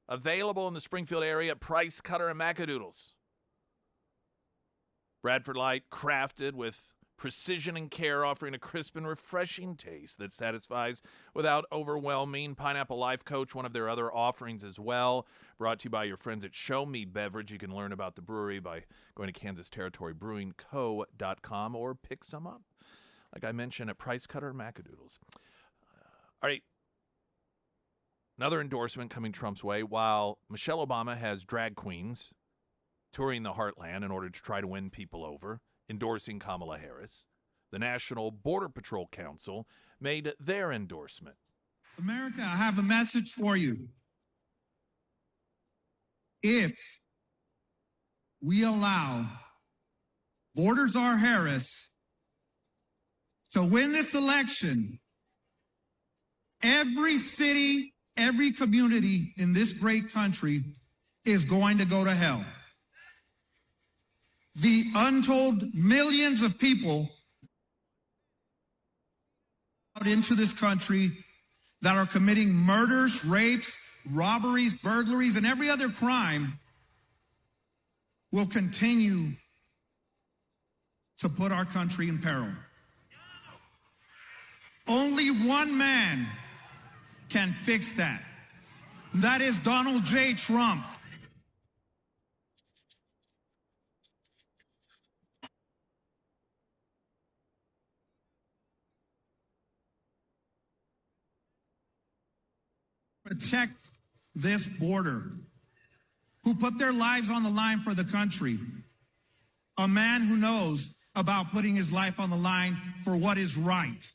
Available in the Springfield area at Price Cutter and Macadoodles. Bradford Light, crafted with precision and care, offering a crisp and refreshing taste that satisfies without overwhelming. Pineapple Life Coach, one of their other offerings as well. Brought to you by your friends at Show Me Beverage. You can learn about the brewery by going to KansasTerritoryBrewingCo.com or pick some up, like I mentioned, at Price Cutter and Macadoodles. All right. Another endorsement coming Trump's way. While Michelle Obama has drag queens touring the heartland in order to try to win people over, endorsing Kamala Harris, the National Border Patrol Council made their endorsement. America, I have a message for you. If we allow Border Czar Harris to win this election, every city, every community in this great country is going to go to hell. The untold millions of people out into this country that are committing murders, rapes, robberies, burglaries, and every other crime will continue to put our country in peril. Only one man can fix that. That is Donald J. Trump. Protect this border, who put their lives on the line for the country. A man who knows about putting his life on the line for what is right.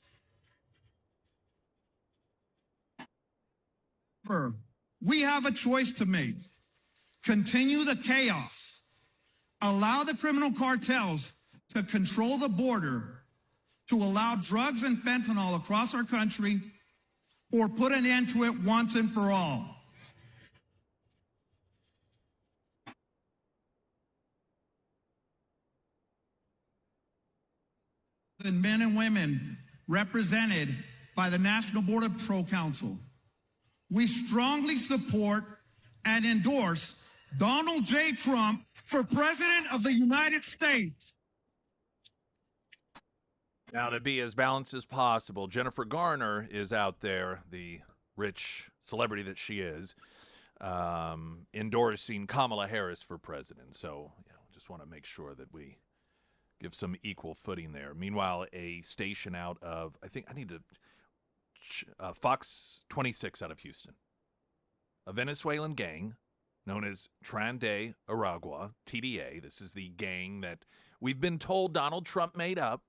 We have a choice to make. Continue the chaos. Allow the criminal cartels to control the border, to allow drugs and fentanyl across our country, or put an end to it once and for all. The men and women represented by the National Border Patrol Council, we strongly support and endorse Donald J. Trump for President of the United States. Now, to be as balanced as possible, Jennifer Garner is out there, the rich celebrity that she is, endorsing Kamala Harris for president. So, just want to make sure that we give some equal footing there. Meanwhile, a station out of, Fox 26 out of Houston. A Venezuelan gang known as Tren de Aragua, TDA, this is the gang that we've been told Donald Trump made up,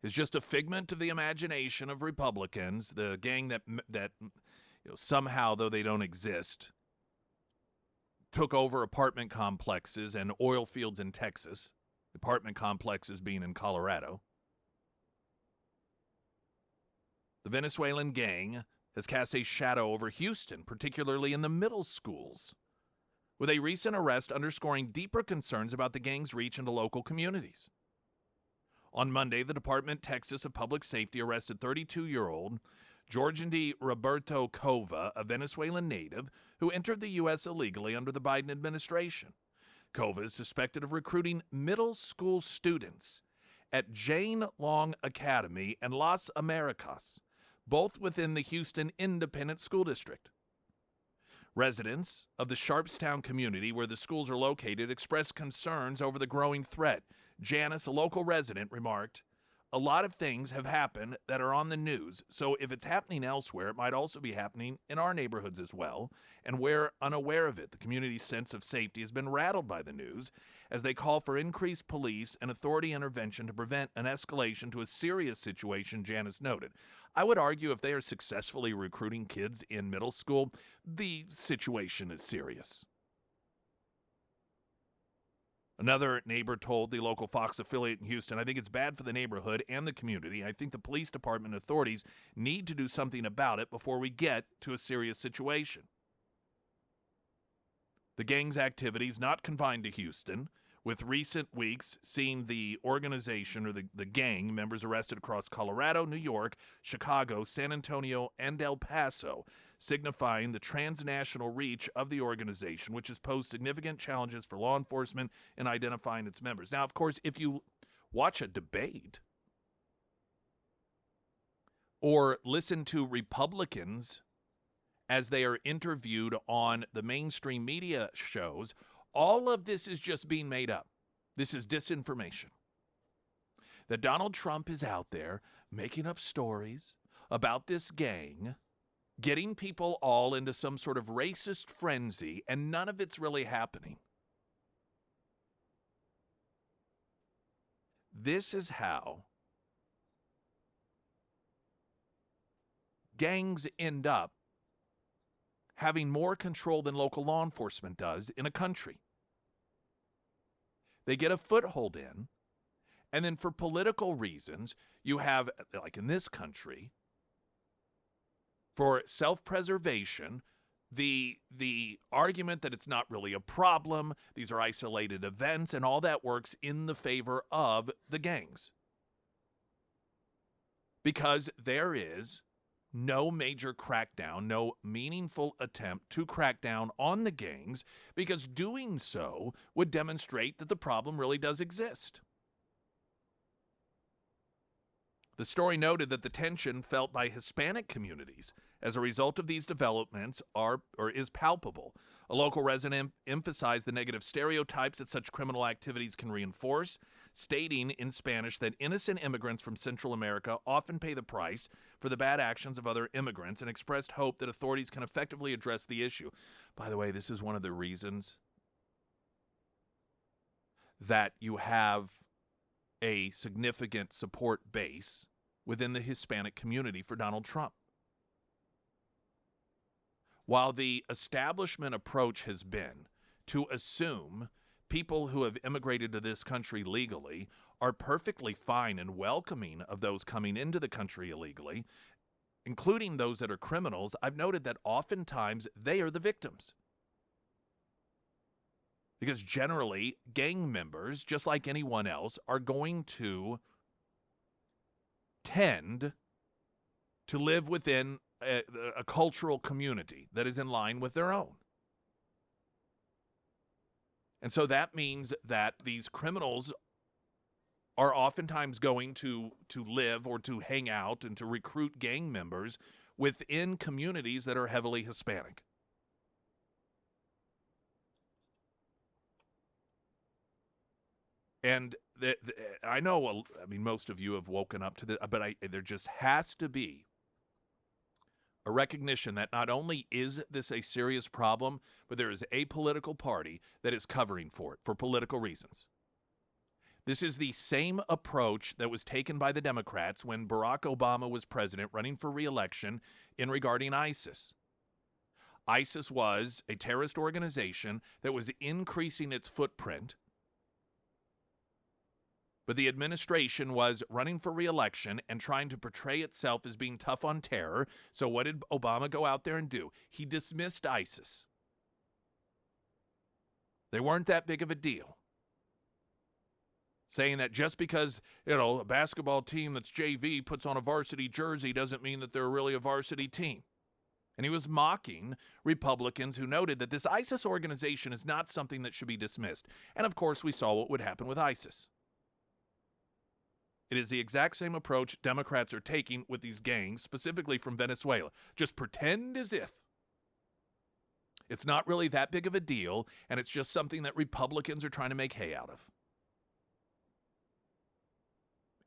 is just a figment of the imagination of Republicans, the gang that somehow, though they don't exist, took over apartment complexes and oil fields in Texas, apartment complexes being in Colorado. The Venezuelan gang has cast a shadow over Houston, particularly in the middle schools, with a recent arrest underscoring deeper concerns about the gang's reach into local communities. On Monday, the Department, Texas, of Public Safety arrested 32-year-old Jorgendi Roberto Cova, a Venezuelan native who entered the U.S. illegally under the Biden administration. Cova is suspected of recruiting middle school students at Jane Long Academy and Las Americas, both within the Houston Independent School District. Residents of the Sharpstown community where the schools are located expressed concerns over the growing threat. Janice, a local resident, remarked, "A lot of things have happened that are on the news, so if it's happening elsewhere, it might also be happening in our neighborhoods as well, and we're unaware of it." The community's sense of safety has been rattled by the news as they call for increased police and authority intervention to prevent an escalation to a serious situation, Janice noted. I would argue if they are successfully recruiting kids in middle school, the situation is serious. Another neighbor told the local Fox affiliate in Houston, "I think it's bad for the neighborhood and the community. I think the police department authorities need to do something about it before we get to a serious situation." The gang's activities, not confined to Houston, with recent weeks seeing the organization or the gang members arrested across Colorado, New York, Chicago, San Antonio, and El Paso, signifying the transnational reach of the organization, which has posed significant challenges for law enforcement in identifying its members. Now, of course, if you watch a debate or listen to Republicans as they are interviewed on the mainstream media shows, all of this is just being made up. This is disinformation. That Donald Trump is out there making up stories about this gang, getting people all into some sort of racist frenzy, and none of it's really happening. This is how gangs end up having more control than local law enforcement does in a country. They get a foothold in, and then for political reasons, you have, like in this country, for self-preservation, the argument that it's not really a problem, these are isolated events, and all that works in the favor of the gangs. Because there is no major crackdown, no meaningful attempt to crack down on the gangs, because doing so would demonstrate that the problem really does exist. The story noted that the tension felt by Hispanic communities as a result of these developments is palpable. A local resident emphasized the negative stereotypes that such criminal activities can reinforce, stating in Spanish that innocent immigrants from Central America often pay the price for the bad actions of other immigrants, and expressed hope that authorities can effectively address the issue. By the way, this is one of the reasons that you have a significant support base within the Hispanic community for Donald Trump. While the establishment approach has been to assume people who have immigrated to this country legally are perfectly fine and welcoming of those coming into the country illegally, including those that are criminals, I've noted that oftentimes they are the victims. Because generally, gang members, just like anyone else, are going to tend to live within a cultural community that is in line with their own. And so that means that these criminals are oftentimes going to live or to hang out and to recruit gang members within communities that are heavily Hispanic. And I know, I mean, most of you have woken up to this, but there just has to be a recognition that not only is this a serious problem, but there is a political party that is covering for it for political reasons. This is the same approach that was taken by the Democrats when Barack Obama was president, running for re-election in regarding ISIS. ISIS was a terrorist organization that was increasing its footprint, but the administration was running for re-election and trying to portray itself as being tough on terror. So what did Obama go out there and do? He dismissed ISIS. They weren't that big of a deal. Saying that just because, a basketball team that's JV puts on a varsity jersey doesn't mean that they're really a varsity team. And he was mocking Republicans who noted that this ISIS organization is not something that should be dismissed. And of course, we saw what would happen with ISIS. It is the exact same approach Democrats are taking with these gangs, specifically from Venezuela. Just pretend as if it's not really that big of a deal, and it's just something that Republicans are trying to make hay out of.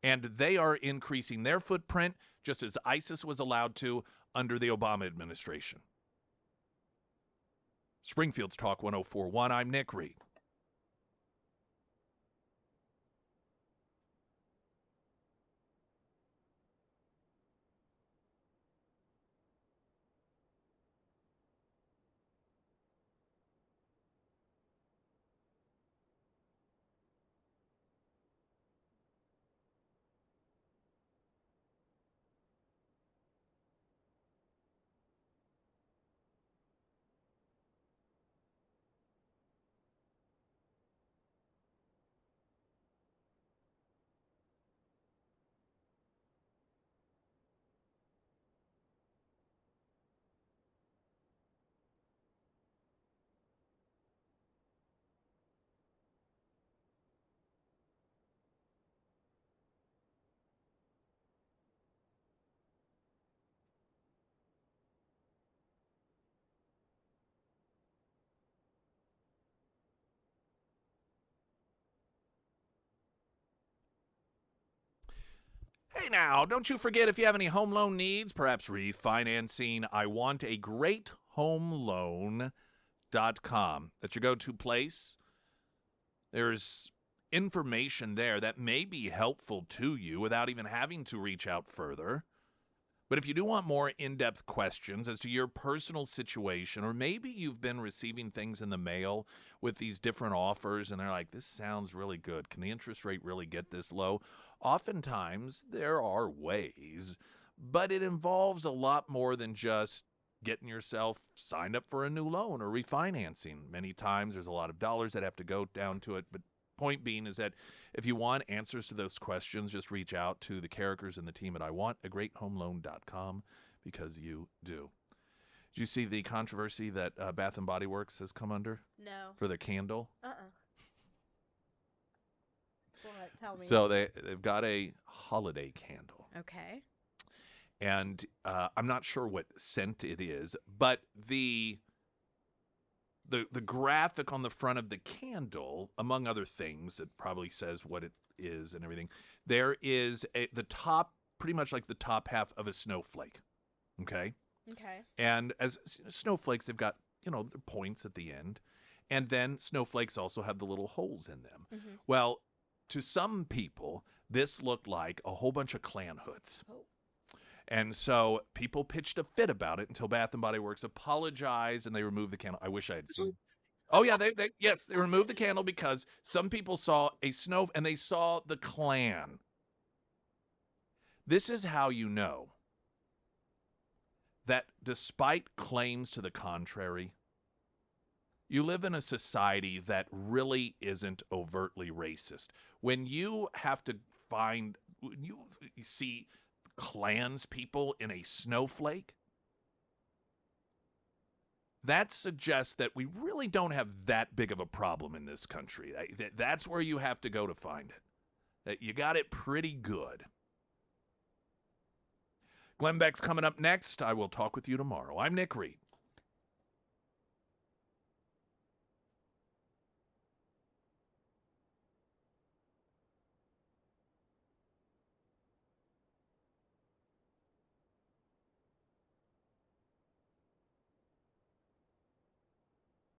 And they are increasing their footprint just as ISIS was allowed to under the Obama administration. Springfield's Talk 104.1. I'm Nick Reed. now, don't you forget, if you have any home loan needs, perhaps refinancing, I want a great homeloan.com. That's your go-to place. There's information there that may be helpful to you without even having to reach out further. But if you do want more in-depth questions as to your personal situation, or maybe you've been receiving things in the mail with these different offers and they're like, this sounds really good. Can the interest rate really get this low? Oftentimes there are ways, but it involves a lot more than just getting yourself signed up for a new loan or refinancing. Many times there's a lot of dollars that have to go down to it, but point being is that if you want answers to those questions, just reach out to the characters and the team at iwantagreathomeloan.com, because you do. Did you see the controversy that Bath & Body Works has come under? No. For their candle? What? Tell me. So they've got a holiday candle. Okay. And I'm not sure what scent it is, but the graphic on the front of the candle, among other things, it probably says what it is and everything. There is the top, pretty much like the top half of a snowflake. Okay. Okay. And as snowflakes, they've got, the points at the end. And then snowflakes also have the little holes in them. Mm-hmm. Well, to some people, this looked like a whole bunch of Klan hoods. Oh. And so people pitched a fit about it until Bath & Body Works apologized and they removed the candle. I wish I had seen. Oh, yeah, they removed the candle because some people saw a snow and they saw the Klan. This is how you know that despite claims to the contrary, you live in a society that really isn't overtly racist. When you have to when you see Klans people in a snowflake, that suggests that we really don't have that big of a problem in this country. That's where you have to go to find it. That you got it pretty good. Glenn Beck's coming up next. I will talk with you tomorrow. I'm Nick Reed.